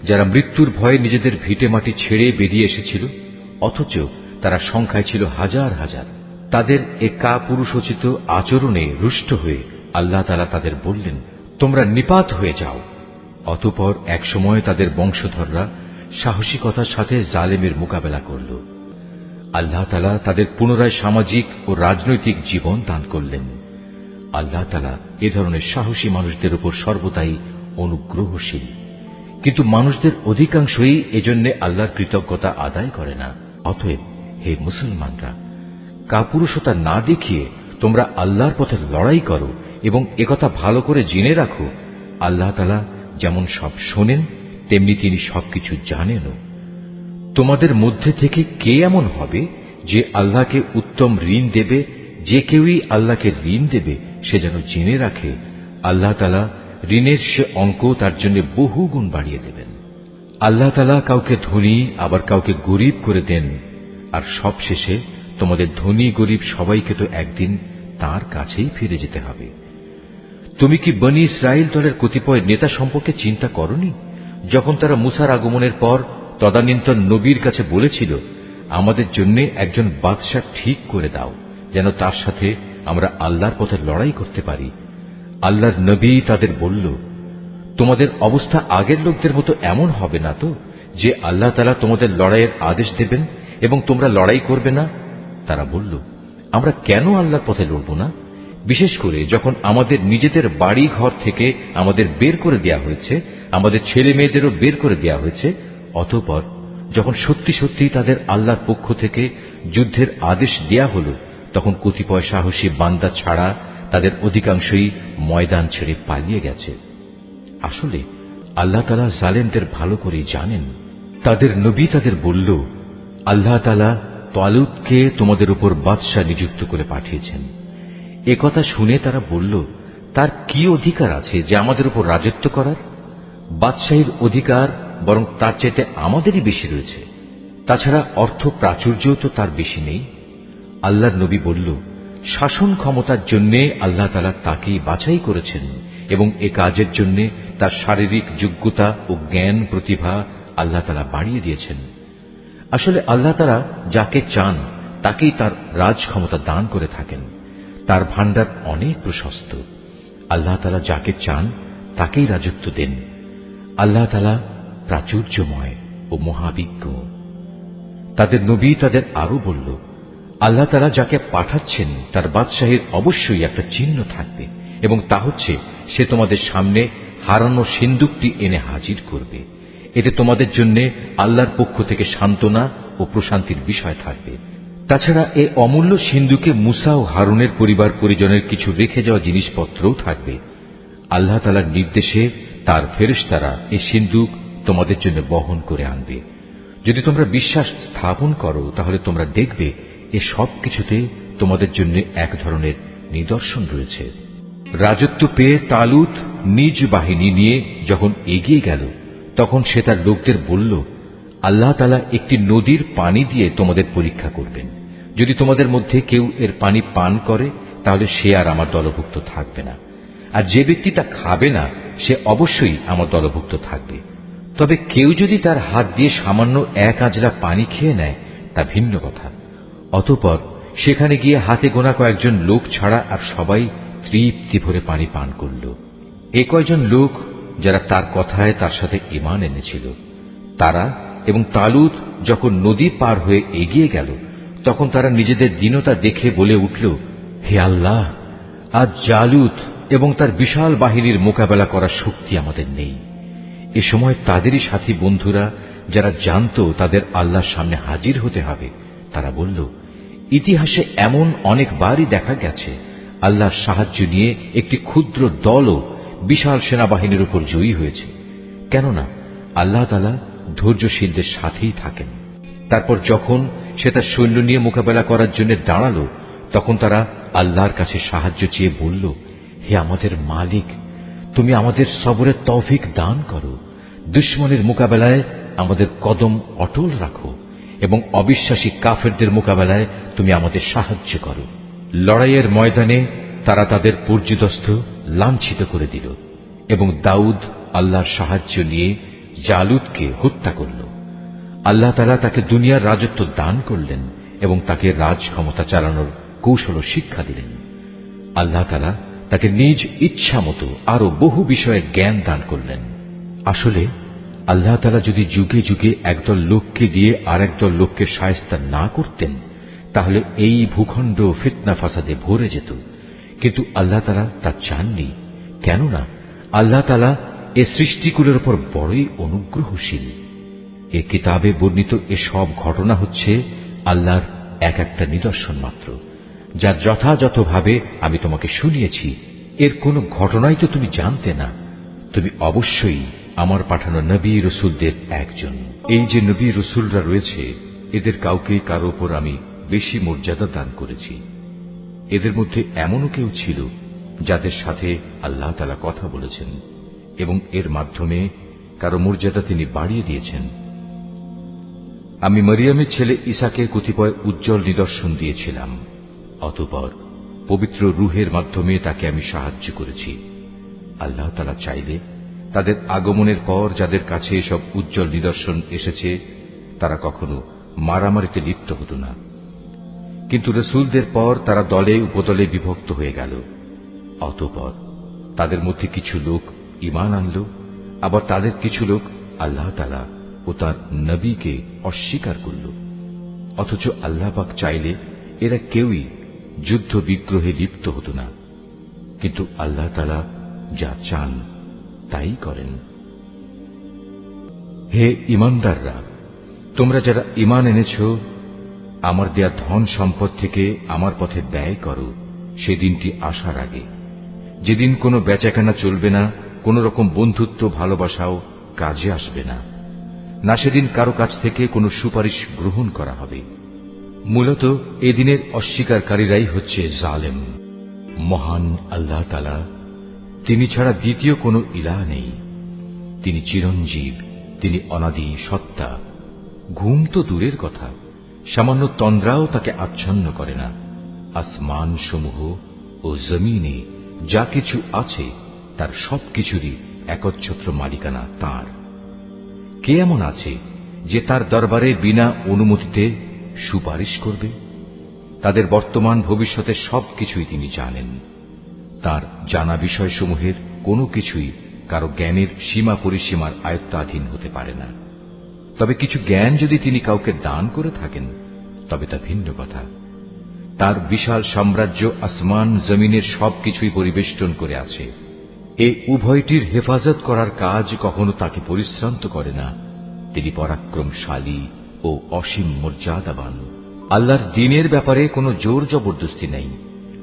যারা মৃত্যুর ভয়ে নিজেদের ভিটে মাটি ছেড়ে বেরিয়ে এসেছিল, অথচ তারা সংখ্যায় ছিল হাজার হাজার। তাদের এ কাপুরুষোচিত আচরণে রুষ্ট হয়ে আল্লাহ তাআলা তাদের বললেন, তোমরা নিপাত হয়ে যাও। অতঃপর একসময় তাদের বংশধররা সাহসিকতার সাথে জালেমের মোকাবেলা করল। আল্লাহ তাআলা তাদের পুনরায় সামাজিক ও রাজনৈতিক জীবন দান করলেন। আল্লাহ তাআলা এ ধরনের সাহসী মানুষদের উপর সর্বদাই অনুগ্রহশীল, কিন্তু মানুষদের অধিকাংশই এজন্য আল্লাহর কৃতজ্ঞতা আদায় করে না। অতএব হে মুসলমানরা, কাপুরুষতা না দেখিয়ে তোমরা আল্লাহর পথে লড়াই করো এবং একথা ভালো করে জেনে রাখো, আল্লাহ তাআলা যেমন সব শোনেন তেমনি তিনি সবকিছু জানেনও। তোমাদের মধ্যে থেকে কে এমন হবে যে আল্লাহকে উত্তম ঋণ দেবে? যে কেউই আল্লাহকে ঋণ দেবে সে যেন জেনে রাখে আল্লাহ তাআলা ঋণের সে অঙ্ক তার জন্য বহু গুণ বাড়িয়ে দেবেন। আল্লাহ তাআলা কাউকে ধনী আবার কাউকে গরিব করে দেন, আর সবশেষে তোমাদের ধনী গরিব সবাইকে তো একদিন তার কাছেই ফিরে যেতে হবে। তুমি কি বনী ইসরাইল দলের কতিপয় নেতা সম্পর্কে চিন্তা করনি, যখন তারা মুসার আগমনের পর তদানীন্তন নবীর কাছে বলেছিল, আমাদের জন্য একজন বাদশা ঠিক করে দাও যেন তার সাথে আমরা আল্লাহর পথে লড়াই করতে পারি। আল্লাহর নবী তাদের বলল, তোমাদের অবস্থা আগের লোকদের মতো এমন হবে না তো যে আল্লাহ তাআলা তোমাদের লড়াইয়ের আদেশ দেবেন এবং তোমরা লড়াই করবে না? তারা বলল, আমরা কেন আল্লাহর পথে লড়ব না, বিশেষ করে যখন আমাদের নিজেদের বাড়ি ঘর থেকে আমাদের বের করে দেয়া হয়েছে, আমাদের ছেলে মেয়েদেরও বের করে দেয়া হয়েছে। অতঃপর যখন সত্যি সত্যি তাদের আল্লাহর পক্ষ থেকে যুদ্ধের আদেশ দেয়া হল, তখন কতিপয় সাহসী বান্দা ছাড়া তাদের অধিকাংশই ময়দান ছেড়ে পালিয়ে গেছে। আসলে আল্লাহ তাআলা জালেমদের ভালো করেই জানেন। তাদের নবী তাদের বলল, আল্লাহ তাআলা তালুতকে তোমাদের উপর বাদশাহ নিযুক্ত করে পাঠিয়েছেন। একথা শুনে তারা বলল, তার কি অধিকার আছে যে আমাদের উপর রাজত্ব করার? বাদশাহীর অধিকার বরং তার চাইতে আমাদেরই বেশি রয়েছে। তাছাড়া অর্থ প্রাচুর্যও তো তার বেশি নেই। আল্লাহর নবী বলল, শাসন ক্ষমতার জন্য আল্লাহ তাআলা তাকেই বাছাই করেছেন এবং এ কাজের জন্য তার শারীরিক যোগ্যতা ও জ্ঞান প্রতিভা আল্লাহ তাআলা বাড়িয়ে দিয়েছেন। আসলে আল্লাহ তাআলা যাকে চান তাকেই তার রাজ ক্ষমতা দান করে থাকেন। তার ভান্ডার অনেক প্রশস্ত। আল্লাহ তাআলা যাকে চান তাকেই রাজত্ব দেন। আল্লাহ তাআলা প্রাচুর্যময় ও মহাবিজ্ঞ। তাদের নবী তাদের আরো বলল, আল্লাহ তাআলা যাকে পাঠাচ্ছেন তার বাদশাহীর অবশ্যই একটা চিহ্ন থাকবে এবং তা হচ্ছে সে তোমাদের সামনে হারানো সিন্দুকটি এনে হাজির করবে। এতে তোমাদের জন্য আল্লাহর পক্ষ থেকে সান্ত্বনা ও প্রশান্তির বিষয় থাকবে। তাছাড়া এ অমূল্য সিন্দুকে মুসা ও হারুনের পরিবার পরিজনের কিছু রেখে যাওয়া জিনিসপত্রও থাকবে। আল্লাহ তাআলার নির্দেশে তার ফেরেশতারা এই সিন্দুক তোমাদের জন্য বহন করে আনবে। যদি তোমরা বিশ্বাস স্থাপন করো তাহলে তোমরা দেখবে এ সব কিছুতে তোমাদের জন্য এক ধরনের নিদর্শন রয়েছে। রাজত্ব পেয়ে তালুত নিজ বাহিনী নিয়ে যখন এগিয়ে গেল তখন সে তার লোকদের বলল, আল্লাহ তাআলা একটি নদীর পানি দিয়ে তোমাদের পরীক্ষা করবেন। যদি তোমাদের মধ্যে কেউ এর পানি পান করে তাহলে সে আর আমার দলভুক্ত থাকবে না, আর যে ব্যক্তি তা খাবে না সে অবশ্যই আমার দলভুক্ত থাকবে। তবে কেউ যদি তার হাত দিয়ে সামান্য এক আঁজলা পানি খেয়ে নেয় তা ভিন্ন কথা। অতঃপর সেখানে গিয়ে হাতে গোনা কয়েকজন লোক ছাড়া আর সবাই তৃপ্তি ভরে পানি পান করল। এ কয়জন লোক যারা তার কথায় তার সাথে ঈমান এনেছিল। তারা এবং তালুত যখন নদী পার হয়ে এগিয়ে গেল তখন তারা নিজেদের দীনতা দেখে বলে উঠল, হে আল্লাহ, আজ জালুত এবং তার বিশাল বাহিনীর মোকাবেলা করার শক্তি আমাদের নেই। এ সময় তাদেরই সাথী বন্ধুরা যারা জানত তাদের আল্লাহর সামনে হাজির হতে হবে, তারা বলল, ইতিহাসে এমন অনেকবারই দেখা গেছে আল্লাহর সাহায্য নিয়ে একটি ক্ষুদ্র দলও বিশাল সেনাবাহিনীর উপর জয়ী হয়েছে। কেননা আল্লাহ তাআলা ধৈর্যশীলদের সাথেই থাকেন। তারপর যখন সে তার সৈন্য নিয়ে মোকাবেলা করার জন্য দাঁড়ালো তখন তারা আল্লাহর কাছে সাহায্য চেয়ে বলল, হে আমাদের মালিক, তুমি আমাদের সবরের তৌফিক দান করো। দুশমনের মোকাবেলায় আমাদের কদম অটল রাখো এবং অবিশ্বাসী কাফেরদের মোকাবেলায় তুমি আমাদের সাহায্য করো। লড়াইয়ের ময়দানে তারা তাদের পর্যুদস্ত লাঞ্ছিত করে দিল এবং দাউদ আল্লাহর সাহায্য নিয়ে জালুতকে হত্যা করল। আল্লাহ তাআলা তাকে দুনিয়ার রাজত্ব দান করলেন এবং তাকে রাজ ক্ষমতা চালানোর কৌশল শিক্ষা দিলেন। আল্লাহ তাআলা তাকে নিজ ইচ্ছা মতো আরো বহু বিষয়ের জ্ঞান দান করলেন। আসলে আল্লাহ তাআলা যদি যুগে যুগে একদল লোককে দিয়ে আর একদল লোককে শায়েস্তা না করতেন তাহলে এই ভূখণ্ড ফিতনা ফাসাদে ভরে যেত। কিন্তু আল্লাহ তাআলা তা চাননি, কেননা আল্লাহ তাআলা এ সৃষ্টিকুলের উপর বড়ই অনুগ্রহশীল। এ কিতাবে বর্ণিত এসব ঘটনা হচ্ছে আল্লাহর এক একটা নিদর্শন মাত্র, যা যথাযথভাবে আমি তোমাকে শুনিয়েছি। এর কোন ঘটনাই তো তুমি জানতে না। তুমি অবশ্যই আমার পাঠানো নবী রসুলদের একজন। এই যে নবী রসুলরা রয়েছে এদের কাউকে কারো উপর আমি বেশি মর্যাদা দান করেছি। এদের মধ্যে এমনও কেউ ছিল যাদের সাথে আল্লাহ তাআলা কথা বলেছেন এবং এর মাধ্যমে কারো মর্যাদা তিনি বাড়িয়ে দিয়েছেন। আমি মরিয়মের ছেলে ঈসাকে কতিপয় উজ্জ্বল নিদর্শন দিয়েছিলাম। অতঃপর পবিত্র রূহের মাধ্যমে তাকে আমি সাহায্য করেছি। আল্লাহ তাআলা চাইলে তাদের আগমনের পর যাদের কাছে এসব উজ্জ্বল নিদর্শন এসেছে তারা কখনো মারামারিতে লিপ্ত হতো না। কিন্তু রসুলদের পর তারা দলে উপদলে বিভক্ত হয়ে গেল। অতঃপর তাদের মধ্যে কিছু লোক ঈমান আনল, আবার তাদের কিছু লোক আল্লাহ তাআলা ও তার নবীকে অস্বীকার করল। অথচ আল্লাহ পাক চাইলে এরা কেউই যুদ্ধ বিগ্রহে লিপ্ত হতো না। কিন্তু আল্লাহ তাআলা যা চান তাই করেন। হে ঈমানদাররা, তোমরা যারা ঈমান এনেছ, আমার দেয়া ধন সম্পদ থেকে আমার পথে ব্যয় করো সেদিনটি আসার আগে, যেদিন কোনো বেচাকেনা চলবে না, কোন রকম বন্ধুত্ব ভালোবাসাও কাজে আসবে না, না সেদিন কারো কাছ থেকে কোনো সুপারিশ গ্রহণ করা হবে। মূলত এদিনের অস্বীকারীরাই হচ্ছে জালেম। মহান আল্লাহ তাআলা, তিনি ছাড়া দ্বিতীয় কোনো ইলাহ নেই। তিনি চিরঞ্জীব, তিনি অনাদি সত্তা। ঘুম তো দূরের কথা, সামান্য তন্দ্রাও তাকে আচ্ছন্ন করে না। আসমান সমূহ ও জমিনে যা কিছু আছে তার সবকিছুরই একচ্ছত্র মালিকানা তাঁর। কে এমন আছে যে তার দরবারে বিনা অনুমতিতে সুপারিশ করবে? তাদের বর্তমান ভবিষ্যতের সবকিছুই তিনি জানেন। তার জানা বিষয়সমূহের কোনো কিছুই কারো জ্ঞানের সীমা পরিসীমার আয়ত্তাধীন হতে পারে না। তবে কিছু জ্ঞান যদি তিনি কাউকে দান করে থাকেন তবে তা ভিন্ন কথা। তার বিশাল সাম্রাজ্য আসমান জমিনের সবকিছুই পরিবেষ্টন করে আছে। এই উভয়টির হেফাজত করার কাজ কখনো তাকে পরিশ্রান্ত করে না। তিনি পরাক্রমশালী ও অসীম মর্যাদাবান। আল্লাহর দ্বীনের ব্যাপারে কোনো জোর জবরদস্তি নেই,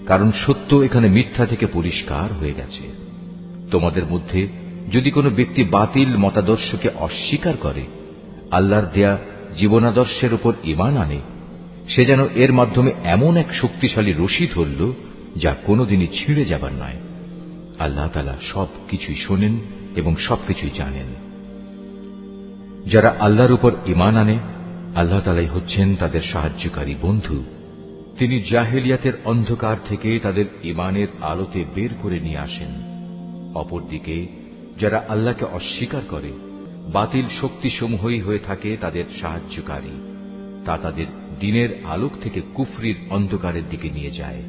কারণ সত্য এখানে মিথ্যা থেকে পরিষ্কার হয়ে গেছে। তোমাদের মধ্যে যদি কোনো ব্যক্তি বাতিল মতাদর্শকে অস্বীকার করে আল্লাহর দেয়া জীবনাদর্শের উপর ঈমান আনে, সে যেন এর মাধ্যমে এমন এক শক্তিশালী রশি ধরল যা কোনোদিনই ছিঁড়ে যাবার নয়। আল্লাহ তাআলা সবকিছুই শোনেন এবং সবকিছুই জানেন। যারা আল্লাহর উপর ঈমান আনে, আল্লাহ তাআলাই হচ্ছেন তাদের সাহায্যকারী বন্ধু। তিনি জাহেলিয়াতের অন্ধকার থেকে তাদের ঈমানের আলোতে বের করে নিয়ে আসেন। অপরদিকে যারা আল্লাহকে অস্বীকার করে, বাতিল শক্তিসমূহই হয়ে থাকে তাদের সাহায্যকারী। তা তাদের দ্বীনের আলোক থেকে কুফরির অন্ধকারের দিকে নিয়ে যায়।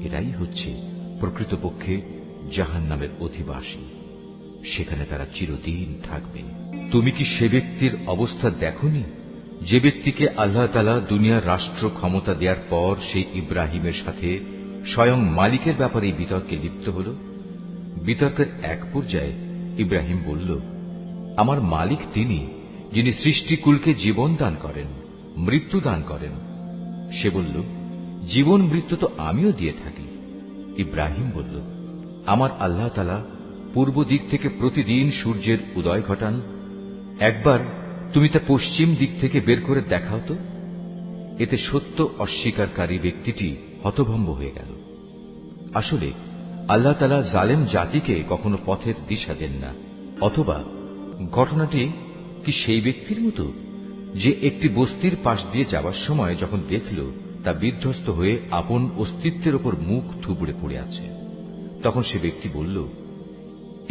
এরাই হচ্ছে প্রকৃতপক্ষে জাহান্নামের অধিবাসী। সেখানে তারা চিরদিন থাকবে। তুমি কি সে ব্যক্তির অবস্থা দেখোনি যে ব্যক্তিকে আল্লাহ তাআলা দুনিয়ার রাষ্ট্র ক্ষমতা দেওয়ার পর সেই ইব্রাহিমের সাথে স্বয়ং মালিকের ব্যাপারে বিতর্কে লিপ্ত হল? বিতর্কের এক পর্যায়ে ইব্রাহিম বলল, আমার মালিক তিনি, যিনি সৃষ্টিকুলকে জীবন দান করেন, মৃত্যু দান করেন। সে বলল, জীবন মৃত্যু তো আমিও দিয়ে থাকি। ইব্রাহিম বলল, আমার আল্লাহ তাআলা পূর্ব দিক থেকে প্রতিদিন সূর্যের উদয় ঘটান। একবার তুমি তা পশ্চিম দিক থেকে বের করে দেখাও তো। এতে সত্য অস্বীকারী ব্যক্তিটি হতভম্ব হয়ে গেল। আসলে আল্লাহ তাআলা জালেম জাতিকে কখনো পথের দিশা দেন না। অথবা ঘটনাটি কি সেই ব্যক্তির মতো যে একটি বস্তির পাশ দিয়ে যাবার সময় যখন দেখল তা বিধ্বস্ত হয়ে আপন অস্তিত্বের উপর মুখ থুবড়ে পড়ে আছে, তখন সে ব্যক্তি বলল,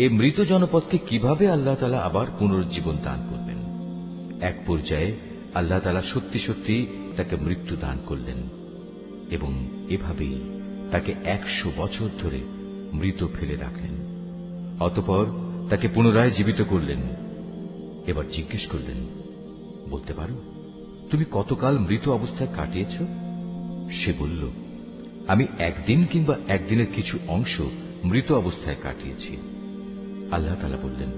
এ মৃত জনপদকে কিভাবে আল্লাহ তাআলা আবার পুনরুজ্জীবন দান করবেন? এক পর্যায়ে আল্লাহ তাআলা সত্যি সত্যি তাকে মৃত্যু দান করলেন এবং এভাবেই তাকে 100 বছর ধরে মৃত ফেলে রাখলেন। অতঃপর তাকে পুনরায় জীবিত করলেন। এবার জিজ্ঞেস করলেন, বলতে পারো তুমি কতকাল মৃত অবস্থায় কাটিয়েছ? সে বলল, আমি একদিন কিংবা একদিনের কিছু অংশ মৃত অবস্থায় কাটিয়েছি। আল্লাহ তাআলা বললেন,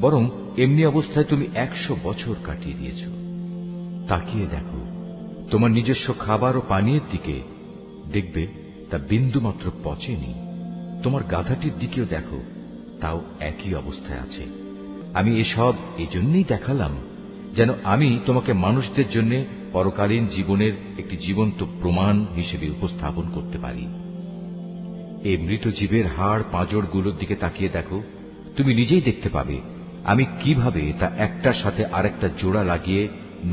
বরং এমনি অবস্থায় তুমি 100 বছর কাটিয়ে দিয়েছ। তাকিয়ে দেখো তোমার নিজস্ব খাবার ও পানীয়ের দিকে, দেখবে তা বিন্দুমাত্র পচেনি। তোমার গাধাটির দিকেও দেখো, তাও একই অবস্থায় আছে। আমি এসব এজন্যই দেখালাম যেন আমি তোমাকে মানুষদের জন্য পরকালীন জীবনের একটি জীবন্ত প্রমাণ হিসেবে উপস্থাপন করতে পারি। এই মৃত জীবের হাড় পাঁজরগুলোর দিকে তাকিয়ে দেখো, তুমি নিজেই দেখতে পাবে আমি কিভাবে তা একটার সাথে আরেকটা জোড়া লাগিয়ে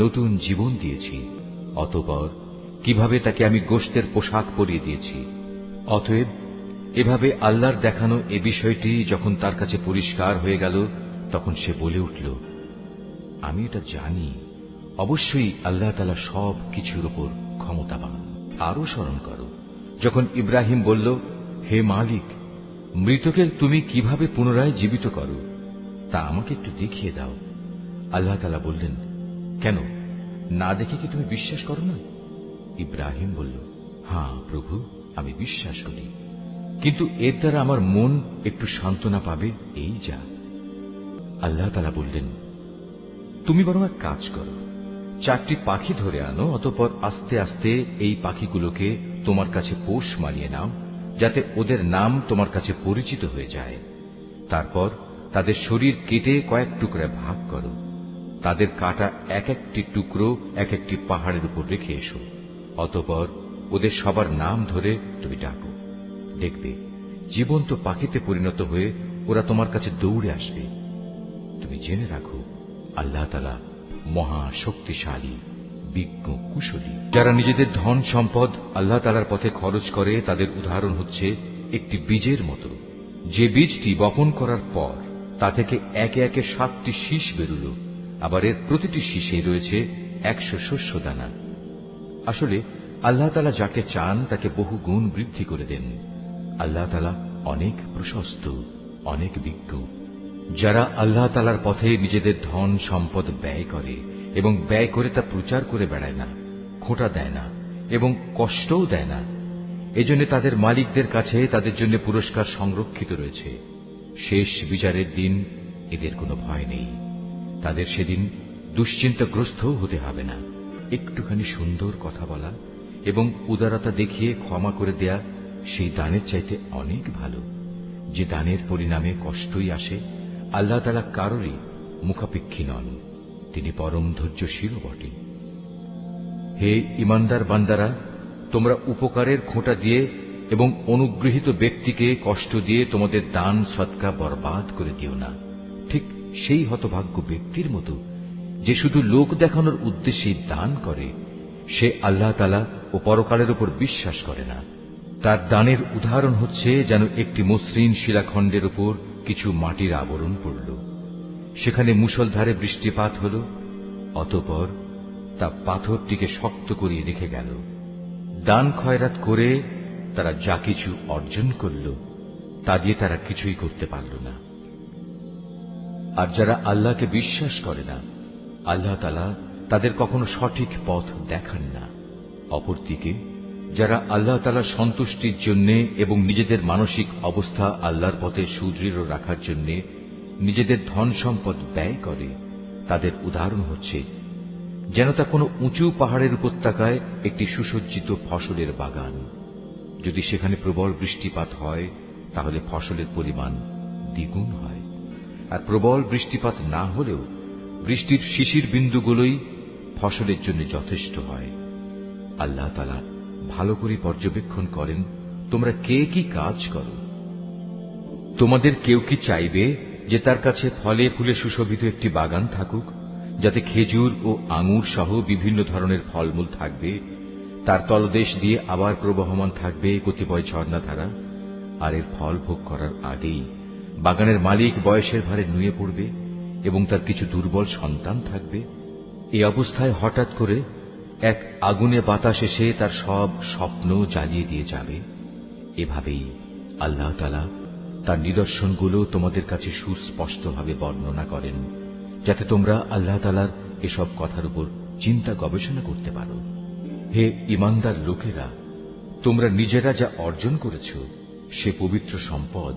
নতুন জীবন দিয়েছি। অতঃপর কিভাবে তাকে আমি গোশতের পোশাক পরিয়ে দিয়েছি। অতএব এভাবে আল্লাহর দেখানো এ বিষয়টি যখন তার কাছে পরিষ্কার হয়ে গেল, তখন সে বলে উঠল, আমি এটা জানি, অবশ্যই আল্লাহ তাআলা সব কিছুর উপর ক্ষমতাবান। আরো স্মরণ করো যখন ইব্রাহিম বলল, হে মালিক, মৃতকে তুমি কিভাবে পুনরায় জীবিত করো তা আমাকে একটু দেখিয়ে দাও। আল্লাহ তাআলা বললেন, কেন, না দেখে কি তুমি বিশ্বাস করো না? ইব্রাহিম বলল, হ্যাঁ প্রভু, আমি বিশ্বাস করি, কিন্তু এর দ্বারা আমার মন একটু সান্ত্বনা পাবে, এই যা। আল্লাহ তাআলা বললেন, তুমি বরং এক কাজ করো, 4টি পাখি ধরে আনো, অতঃপর আস্তে আস্তে এই পাখিগুলোকে তোমার কাছে পোষ মানিয়ে নাও, যাতে ওদের নাম তোমার কাছে পরিচিত হয়ে যায়। তারপর তাদের শরীর কেটে কয়েক টুকরা ভাগ করো। তাদের কাটা এক একটি টুকরো এক একটি পাহাড়ের উপর রেখে এসো। অতঃপর ওদের সবার নাম ধরে তুমি ডাকো। দেখবে জীবন্ত পাখিতে পরিণত হয়ে ওরা তোমার কাছে দৌড়ে আসবে। তুমি জেনে রাখো, আল্লাহ তাআলা মহা শক্তিশালী, বিজ্ঞ, কুশলী। যারা নিজেদের ধন সম্পদ আল্লাহ তাআলার পথে খরচ করে, তাদের উদাহরণ হচ্ছে একটি বীজের মতো, যে বীজটি বপন করার পর তা থেকে একে একে 7টি শীষ বেরুল, আবার এর প্রতিটি শীষে রয়েছে 100 শস্য দানা। আসলে আল্লাহ তাআলা যাকে চান তাকে বহু গুণ বৃদ্ধি করে দেন। আল্লাহ তাআলা অনেক প্রশস্ত, অনেক বিজ্ঞ। যারা আল্লাহ তাআলার পথে নিজেদের ধন সম্পদ ব্যয় করে এবং ব্যয় করে তা প্রচার করে বেড়ায় না, খোঁটা দেয় না এবং কষ্টও দেয় না, এজন্য তাদের মালিকদের কাছে তাদের জন্য পুরস্কার সংরক্ষিত রয়েছে। শেষ বিচারের দিন এদের কোনো ভয় নেই। তাদের সেদিন দুশ্চিন্তাগ্রস্তও হতে হবে না। একটুখানি সুন্দর কথা বলা এবং উদারতা দেখিয়ে ক্ষমা করে দেয়া সেই দানের চাইতে অনেক ভালো। যে দানের পরিণামে কষ্টই আসে, আল্লাহ তাআলা কারোরই মুখাপেক্ষী নন, তিনি পরম ধৈর্যশীল বটে। হে ঈমানদার বান্দারা, তোমরা উপকারের খোঁটা দিয়ে এবং অনুগৃহীত ব্যক্তিকে কষ্ট দিয়ে তোমাদের দান সদকা বরবাদ করে দিও না, ঠিক সেই হতভাগ্য ব্যক্তির মতো যে শুধু লোক দেখানোর উদ্দেশ্যে দান করে। সে আল্লাহ তাআলা ও পরকালের উপর বিশ্বাস করে না। তার দানের উদাহরণ হচ্ছে যেন একটি মসৃণ শিলাখণ্ডের উপর কিছু মাটির আবরণ পড়ল, সেখানে মুষলধারে বৃষ্টিপাত হল, অতঃপর তা পাথরটিকে শক্ত করিয়ে রেখে গেল। দান খয়রাত করে তারা যা কিছু অর্জন করল, তা দিয়ে তারা কিছুই করতে পারল না। আর যারা আল্লাহকে বিশ্বাস করে না, আল্লাহ তাআলা তাদের কখনো সঠিক পথ দেখান না। অপরদিকে যারা আল্লাহ তাআলার সন্তুষ্টির জন্য এবং নিজেদের মানসিক অবস্থা আল্লাহর পথে সুদৃঢ় রাখার জন্য নিজেদের ধন সম্পদ ব্যয় করে, তাদের উদাহরণ হচ্ছে যেন তা কোনো উঁচু পাহাড়ের উপত্যকায় একটি সুসজ্জিত ফসলের বাগান। যদি সেখানে প্রবল বৃষ্টিপাত হয়, তাহলে ফসলের পরিমাণ দ্বিগুণ হয়। আর প্রবল বৃষ্টিপাত না হলেও বৃষ্টির শিশির বিন্দুগুলোই ফসলের জন্য যথেষ্ট হয়। আল্লাহ তাআলা ভালো করে পর্যবেক্ষণ করেন তোমরা কে কি কাজ করো। তোমাদের কেউ কি চাইবে যে তার কাছে ফলে ফুলে সুশোভিত একটি বাগান থাকুক, যাতে খেজুর ও আঙুর সহ বিভিন্ন ধরনের ফলমূল থাকবে, তার তলদেশ দিয়ে আবার প্রবহমান থাকবে কতিপয় ঝর্ণাধারা, আর এর ফল ভোগ করার আগেই বাগানের মালিক বয়সের ভারে নুয়ে পড়বে এবং তার কিছু দুর্বল সন্তান থাকবে। এই অবস্থায় হঠাৎ করে এক আগুনে বাতাস এসে তার সব স্বপ্ন জ্বালিয়ে দিয়ে যাবে। এভাবেই আল্লাহ তাআলা তার নিদর্শনগুলো তোমাদের কাছে সুস্পষ্টভাবে বর্ণনা করেন, যাতে তোমরা আল্লাহ তাআলার এসব কথার উপর চিন্তা গবেষণা করতে পারো। হে ঈমানদার লোকেরা, তোমরা নিজেরা যা অর্জন করেছ সে পবিত্র সম্পদ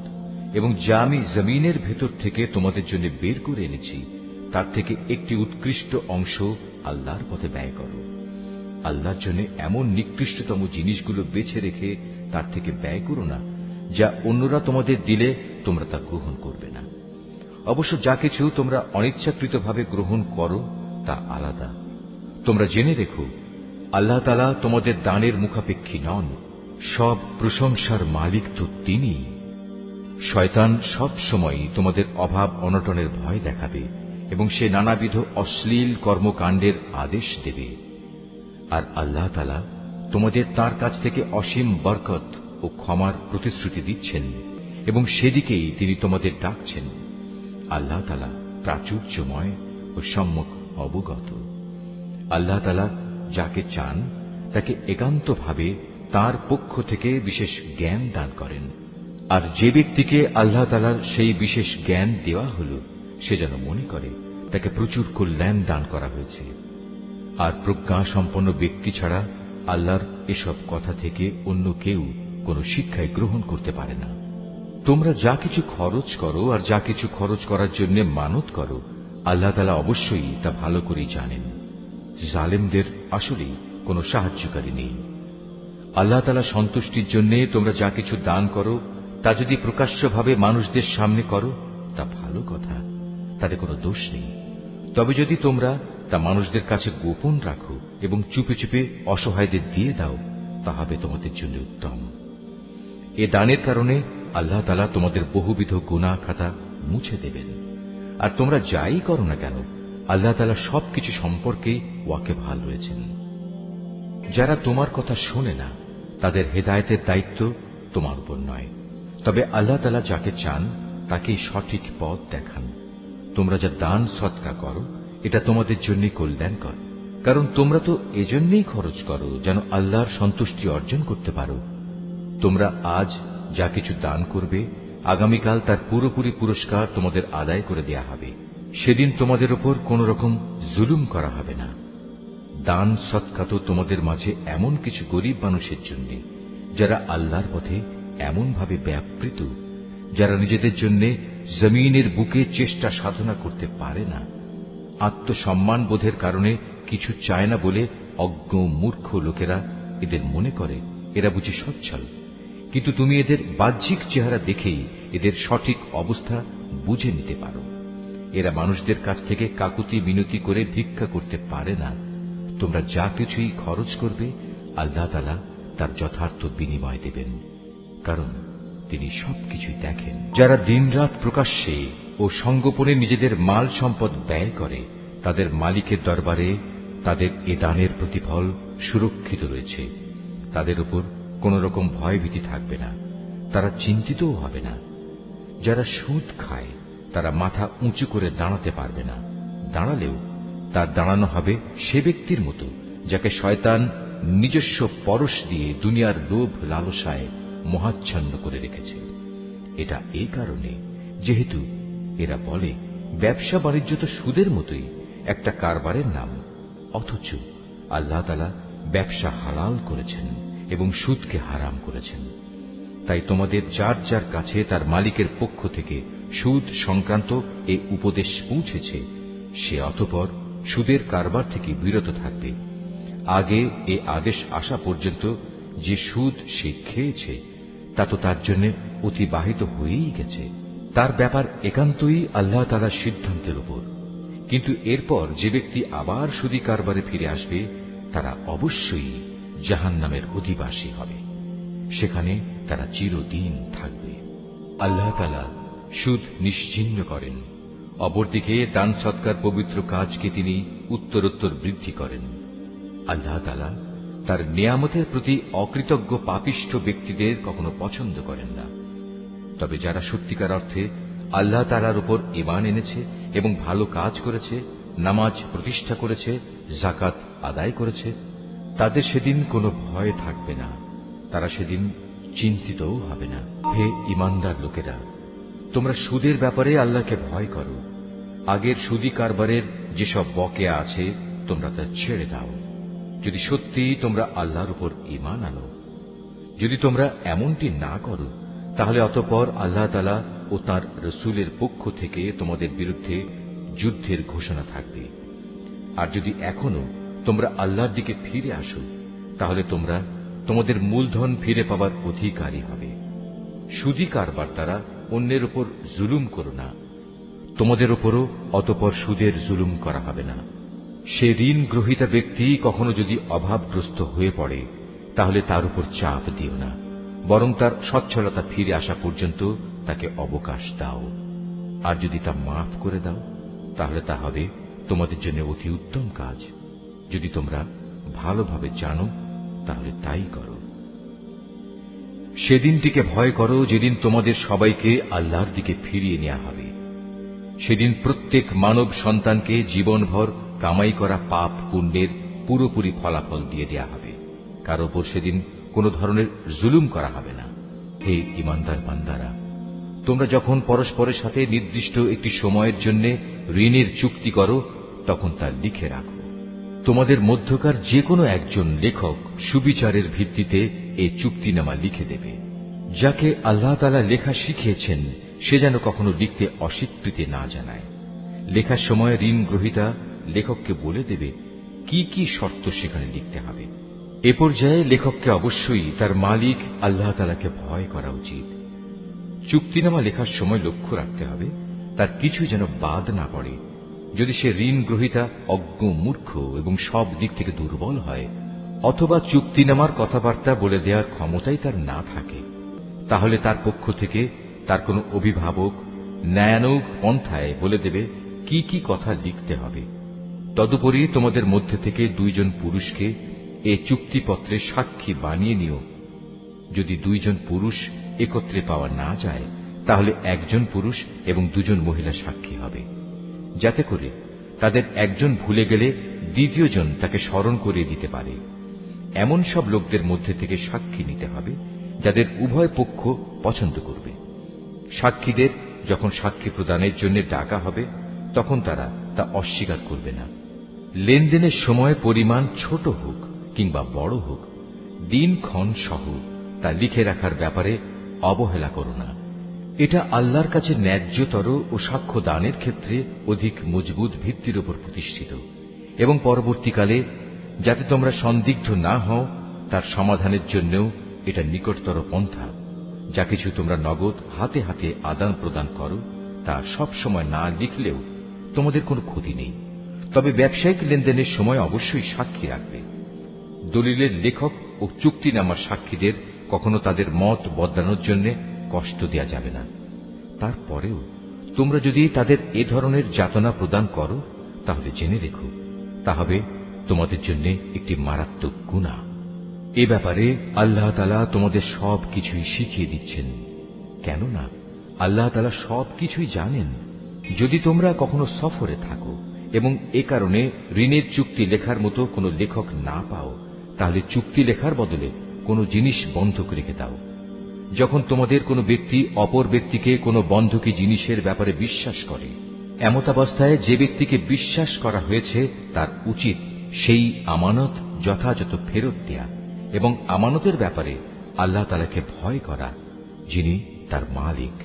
এবং যা আমি জমিনের ভেতর থেকে তোমাদের জন্য বের করে এনেছি, তার থেকে একটি উৎকৃষ্ট অংশ আল্লাহর পথে ব্যয় করো। আল্লাহর জন্য এমন নিকৃষ্টতম জিনিসগুলো বেছে রেখে তার থেকে ব্যয় করো না, যা অন্যরা তোমাদের দিলে তোমরা তা গ্রহণ করবে না। অবশ্য যা কিছু তোমরা অনিচ্ছাকৃতভাবে গ্রহণ করো তা আলাদা। তোমরা জেনে রেখো, আল্লাহ তাআলা তোমাদের দানের মুখাপেক্ষী নন, সব প্রশংসার মালিক তো তিনিই। শয়তান সব সময় তোমাদের অভাব অনটনের ভয় দেখাবে এবং সে নানাবিধ অশ্লীল কর্মকাণ্ডের আদেশ দেবে। আর আল্লাহ তাআলা তোমাদের তার কাছ থেকে অসীম বরকত ও ক্ষমার প্রতিশ্রুতি দিচ্ছেন এবং সেদিকেই তিনি তোমাদের ডাকছেন। আল্লাহ তাআলা প্রাচুর্যময় ও সম্যক অবগত। আল্লাহ তাআলা যাকে চান তাকে একান্তভাবে তার পক্ষ থেকে বিশেষ জ্ঞান দান করেন। আর যে ব্যক্তিকে আল্লাহ তাআলার সেই বিশেষ জ্ঞান দেওয়া হল, সে যেন মনে করে তাকে প্রচুর কল্যাণ দান করা হয়েছে। আর প্রজ্ঞা সম্পন্ন ব্যক্তি ছাড়া আল্লাহর এসব কথা থেকে অন্য কেউ কোনো শিক্ষায় গ্রহণ করতে পারে না। তোমরা যা কিছু খরচ করো আর যা কিছু খরচ করার জন্য মানত করো, আল্লাহ তাআলা অবশ্যই তা ভালো করেই জানেন। জালেমদের আসলেই কোনো সাহায্যকারী নেই। আল্লাহ তাআলা সন্তুষ্টির জন্য তোমরা যা কিছু দান করো তা যদি প্রকাশ্যভাবে মানুষদের সামনে করো তা ভালো কথা, তাতে কোনো দোষ নেই। তবে যদি তোমরা তা মানুষদের কাছে গোপন রাখো এবং চুপে চুপে অসহায়দের দিয়ে দাও, তা হবে তোমাদের জন্য উত্তম। এ দানের কারণে আল্লাহ তাআলা তোমাদের বহুবিধ গুনাহ খাতা মুছে দেবেন। আর তোমরা যাই করো না কেন, আল্লাহ তাআলা সবকিছু সম্পর্কে ওয়াকিবহাল রয়েছেন। যারা তোমার কথা শোনে না, তাদের হেদায়েতের দায়িত্ব তোমার উপর নয়, তবে আল্লাহ তাআলা যাকে চান তাকেই সঠিক পথ দেখান। তোমরা যা দান সদকা করো এটা তোমাদের জন্য কল্যাণকর, কারণ তোমরা তো এজন্যই খরচ করো যেন আল্লাহর সন্তুষ্টি অর্জন করতে পারো। তোমরা আজ যা কিছু দান করবে, আগামীকাল তার পুরোপুরি পুরস্কার তোমাদের আদায় করে দেয়া হবে। সেদিন তোমাদের উপর কোন রকম জুলুম করা হবে না। দান সদকা তো তোমাদের মাঝে এমন কিছু গরিব মানুষের জন্য যারা আল্লাহর পথে এমন ভাবে ব্যাপৃত, যারা নিজেদের জন্য জমিনের বুকে চেষ্টা সাধনা করতে পারে না, আত্মসম্মান বোধের কারণে কিছু চায় না বলে অজ্ঞ মূর্খ লোকেরা এদের মনে করে এরা বুঝি সচ্ছল। কিন্তু তুমি এদের বাহ্যিক চেহারা দেখেই এদের সঠিক অবস্থা বুঝে নিতে পারো। এরা মানুষদের কাছ থেকে কাকুতি মিনতি করে ভিক্ষা করতে পারে না। তোমরা যা কিছুই খরচ করবে, আল্লাহ তাআলা তার যথার্থ বিনিময় দেবেন, কারণ তিনি সবকিছুই দেখেন। যারা দিনরাত প্রকাশ্যে ও সঙ্গোপনে নিজেদের মাল সম্পদ ব্যয় করে, তাদের মালিকের দরবারে তাদের এ দানের প্রতিফল সুরক্ষিত রয়েছে। তাদের উপর কোন রকম ভয়ভীতি থাকবে না, তারা চিন্তিতও হবে না। যারা সুদ খায় তারা মাথা উঁচু করে দাঁড়াতে পারবে না, দাঁড়ালেও তার দাঁড়ানো হবে সে ব্যক্তির মতো যাকে শয়তান নিজস্ব পরশ দিয়ে দুনিয়ার লোভ লালসায় মোহাচ্ছন্ন করে রেখেছে। এটা এই কারণে যেহেতু এরা বলে ব্যবসা বাণিজ্য তো সুদের মতোই একটা কারবারের নাম, অথচ আল্লাহ তাআলা ব্যবসা হালাল করেছেন এবং সুদকে হারাম করেছেন। তাই তোমাদের যার যার কাছে তার মালিকের পক্ষ থেকে সুদ সংক্রান্ত এই উপদেশ পৌঁছেছে, সে অতঃপর সুদের কারবার থেকে বিরত থাকবে। আগে এ আদেশ আসা পর্যন্ত যে সুদ সে খেয়েছে তা তো তার জন্য অতিবাহিত হয়েই গেছে। তার ব্যাপার একান্তই আল্লাহ তাআলার সিদ্ধান্তের উপর। কিন্তু এরপর যে ব্যক্তি আবার সুদী কারবারে ফিরে আসবে, তারা অবশ্যই জাহান্নামের অধিবাসী হবে, সেখানে তারা চিরদিন থাকবে। আল্লাহ তাআলা সুদ নিশ্চিহ্ন করেন, অপরদিকে দান সৎকার পবিত্র কাজকে তিনি উত্তরোত্তর বৃদ্ধি করেন। আল্লাহ তাআলা তার নিয়ামতের প্রতি অকৃতজ্ঞ পাপিষ্ঠ ব্যক্তিদের কখনো পছন্দ করেন না। তবে যারা সত্যিকার অর্থে আল্লাহ তাআলার উপর ঈমান এনেছে এবং ভালো কাজ করেছে, নামাজ প্রতিষ্ঠা করেছে, যাকাত আদায় করেছে, তাদের সেদিন কোনো ভয় থাকবে না, তারা সেদিন চিন্তিতও হবে না। হে ঈমানদার লোকেরা, তোমরা সুদের ব্যাপারে আল্লাহকে ভয় করো। আগের সুদী কারবারের যেসব বকেয়া আছে তোমরা তা ছেড়ে দাও, যদি সত্যি তোমরা আল্লাহর উপর ঈমান আনো। যদি তোমরা এমনটি না করো, তাহলে অতঃপর আল্লাহ তাআলা ও তাঁর রাসূলের পক্ষ থেকে তোমাদের বিরুদ্ধে যুদ্ধের ঘোষণা থাকবে। আর যদি এখনো তোমরা আল্লাহর দিকে ফিরে আসো, তাহলে তোমরা তোমাদের মূলধন ফিরে পাবার অধিকারী হবে। সুদী কারবার দ্বারা অন্যের উপর জুলুম করো না, তোমাদের উপরও অতঃপর সুদের জুলুম করা হবে না। সে ঋণ গ্রহীতা ব্যক্তি কখনো যদি অভাবগ্রস্ত হয়ে পড়ে, তাহলে তার উপর চাপ দিও না, বরং তার সচ্ছলতা ফিরে আসা পর্যন্ত তাকে অবকাশ দাও। আর যদি তা মাফ করে দাও, তাহলে তা হবে তোমাদের জন্য অতি উত্তম কাজ। যদি তোমরা ভালোভাবে জানো, তাহলে তাই করো। সেদিনটিকে ভয় করো যেদিন তোমাদের সবাইকে আল্লাহর দিকে ফিরিয়ে নেওয়া হবে। সেদিন প্রত্যেক মানব সন্তানকে জীবনভর কামাই করা পাপ পুণ্যের পুরোপুরি ফলাফল দিয়ে দেয়া হবে। কারো উপর সেদিন কোনো ধরনের জুলুম করা হবে না। হে ঈমানদার বান্দারা, তোমরা যখন পরস্পরের সাথে নির্দিষ্ট একটি সময়ের জন্য ঋণের চুক্তি করো, তখন তা লিখে রাখো। তোমাদের মধ্যকার যে কোনো একজন লেখক সুবিচারের ভিত্তিতে এই চুক্তিনামা লিখে দেবে। যাকে আল্লাহ তাআলা লেখা শিখিয়েছেন, সে যেন কখনো লিখতে অস্বীকৃতি না জানায়। লেখার সময় ঋণ গ্রহীতা লেখককে বলে দেবে, কি কি শর্ত সেখানে লিখতে হবে। এ পর্যায়ে লেখককে অবশ্যই তার মালিক আল্লাহ তাআলাকে ভয় করা উচিত। চুক্তিনামা লেখার সময় লক্ষ্য রাখতে হবে তার কিছু যেন বাদ না পড়ে। যদি সে ঋণ গ্রহীতা অজ্ঞ, মূর্খ এবং সব দিক থেকে দুর্বল হয়, অথবা চুক্তিনামার কথাবার্তা বলে দেওয়ার ক্ষমতাই তার না থাকে, তাহলে তার পক্ষ থেকে তার কোনো অভিভাবক ন্যায়ানুগ পন্থায় বলে দেবে কি কি কথা লিখতে হবে। তদুপরি তোমাদের মধ্যে থেকে দুইজন পুরুষকে এ চুক্তিপত্রে সাক্ষী বানিয়ে নিও। যদি দুইজন পুরুষ একত্রে পাওয়া না যায়, তাহলে একজন পুরুষ এবং দুজন মহিলা সাক্ষী হবে, যাতে করে তাদের একজন ভুলে গেলে দ্বিতীয়জন তাকে স্মরণ করিয়ে দিতে পারে। এমন সব লোকদের মধ্যে থেকে সাক্ষী নিতে হবে যাদের উভয় পক্ষ পছন্দ করবে। সাক্ষীদের যখন সাক্ষী প্রদানের জন্য ডাকা হবে, তখন তারা তা অস্বীকার করবে না। লেনদেনের সময় পরিমাণ ছোট হোক কিংবা বড় হোক, দিনক্ষণ সহ তা লিখে রাখার ব্যাপারে অবহেলা করো না। এটা আল্লাহর কাছে ন্যায্যতর ও সাক্ষ্য দানের ক্ষেত্রে অধিক মজবুত ভিত্তির উপর প্রতিষ্ঠিত, এবং পরবর্তীকালে যাতে তোমরা সন্দিগ্ধ না হও তার সমাধানের জন্যও এটা নিকটতর পন্থা। যা কিছু তোমরা নগদ হাতে হাতে আদান প্রদান করো তা সব সময় না লিখলেও তোমাদের কোনো ক্ষতি নেই, তবে ব্যবসায়িক লেনদেনের সময় অবশ্যই সাক্ষী রাখবে। দলিলের লেখক ও চুক্তিনামার সাক্ষীদের কখনো তাদের মত বদলানোর জন্য কষ্ট দেয়া যাবে না। তারপরেও তোমরা যদি তাদের এ ধরনের যাতনা প্রদান করো, তাহলে জেনে রেখো তা হবে তোমাদের জন্য একটি মারাত্মক গুনাহ। এ ব্যাপারে আল্লাহ তাআলা তোমাদের সব কিছুই শিখিয়ে দিচ্ছেন, কেননা আল্লাহ তাআলা সব কিছুই জানেন। যদি তোমরা কখনো সফরে থাকো এবং এ কারণে ঋণের চুক্তি লেখার মতো কোনো লেখক না পাও, তাহলে চুক্তি লেখার বদলে কোনো জিনিস বন্ধক রেখে দাও। যখন তোমাদের কোনো ব্যক্তি অপর ব্যক্তিকে কোনো বন্ধকি জিনিসের ব্যাপারে বিশ্বাস করে, এমতাবস্থায় যে ব্যক্তিকে বিশ্বাস করা হয়েছে তার উচিত সেই আমানত যথাযথ ফেরত দেয়া এবং আমানতের ব্যাপারে আল্লাহ তাআলাকে ভয় করা, যিনি তার মালিক।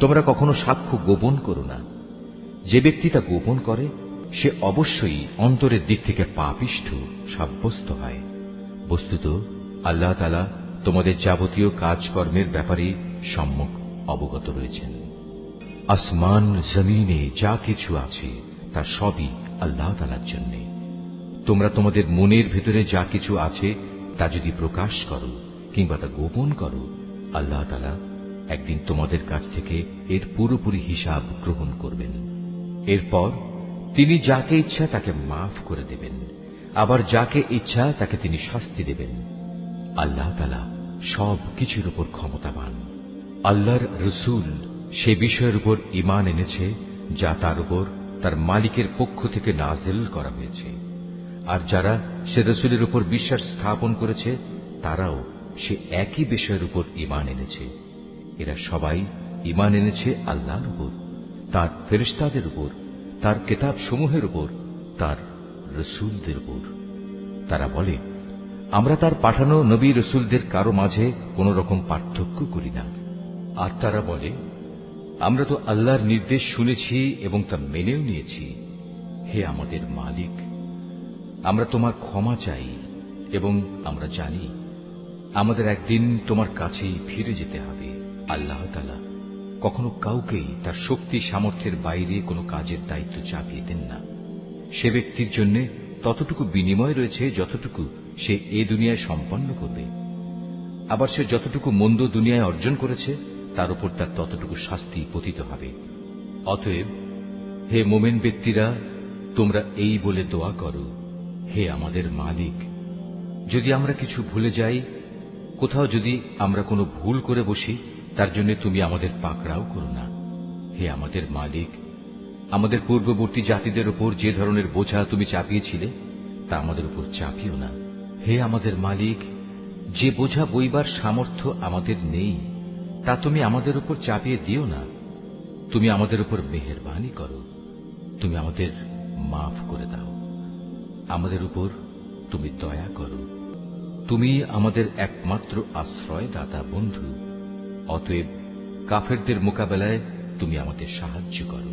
তোমরা কখনো সাক্ষ্য গোপন করো না। যে ব্যক্তি তা গোপন করে সে অবশ্যই অন্তরের দিক থেকে পাপিষ্ঠ সাব্যস্ত হয়। বস্তুত আল্লাহ তাআলা তোমাদের যাবতীয় কাজকর্মের ব্যাপারে সম্যক অবগত রয়েছেন। আসমান জমিনে যা কিছু আছে তা সবই আল্লাহ তাআলার জন্য। তোমরা তোমাদের মনের ভেতরে যা কিছু আছে তা যদি প্রকাশ করো কিংবা তা গোপন করো, আল্লাহ তাআলা একদিন তোমাদের কাছ থেকে এর পুরোপুরি হিসাব গ্রহণ করবেন। এরপর তিনি যাকে ইচ্ছা তাকে মাফ করে দেবেন, আবার যাকে ইচ্ছা তাকে তিনি শাস্তি দেবেন। আল্লাহ তাআলা সব কিছুর উপর ক্ষমতাবান। আল্লাহর রসূল সে বিষয়ের উপর ঈমান এনেছে যা তার উপর তার মালিকের পক্ষ থেকে নাযিল করা হয়েছে, আর যারা সে রসূলের উপর বিশ্বাস স্থাপন করেছে তারাও সে একই বিষয়ের উপর ঈমান এনেছে। এরা সবাই ঈমান এনেছে আল্লাহর উপর, তার ফেরেশতাদের উপর, তার কিতাব সমূহের উপর, তার রসূলদের উপর। তারা বলে, আমরা তার পাঠানো নবী রসূলদের কারো মাঝে কোন রকম পার্থক্য করি না। আর তারা বলে, আমরা তো আল্লাহর নির্দেশ শুনেছি এবং তা মেনেও নিয়েছি। হে আমাদের মালিক, আমরা তোমার ক্ষমা চাই এবং আমরা জানি আমাদের একদিন তোমার কাছেই ফিরে যেতে হবে। আল্লাহ তাআলা কখনো কাউকেই তার শক্তি সামর্থ্যের বাইরে কোনো কাজের দায়িত্ব চাপিয়ে দেন না। সে ব্যক্তির জন্য ততটুকু বিনিময় রয়েছে যতটুকু সে এ দুনিয়ায় সম্পন্ন করবে, আবার সে যতটুকু মন্দ দুনিয়ায় অর্জন করেছে তার উপর তার ততটুকু শাস্তি পতিত হবে। অতএব হে মোমেন ব্যক্তিরা, তোমরা এই বলে দোয়া করো, হে আমাদের মালিক, যদি আমরা কিছু ভুলে যাই, কোথাও যদি আমরা কোনো ভুল করে বসি, তার জন্য তুমি আমাদের পাকড়াও করো না। হে আমাদের মালিক, আমাদের পূর্ববর্তী জাতিদের উপর যে ধরনের বোঝা তুমি চাপিয়েছিলে তা আমাদের উপর চাপিও না। হে আমাদের মালিক, যে বোঝা বইবার সামর্থ্য আমাদের নেই তা তুমি আমাদের উপর চাপিয়ে দিও না। তুমি আমাদের উপর মেহেরবানি করো, তুমি আমাদের মাফ করে দাও, আমাদের উপর তুমি দয়া করো। তুমি আমাদের একমাত্র আশ্রয়দাতা বন্ধু, অতএব কাফেরদের মোকাবেলায় তুমি আমাদের সাহায্য করো।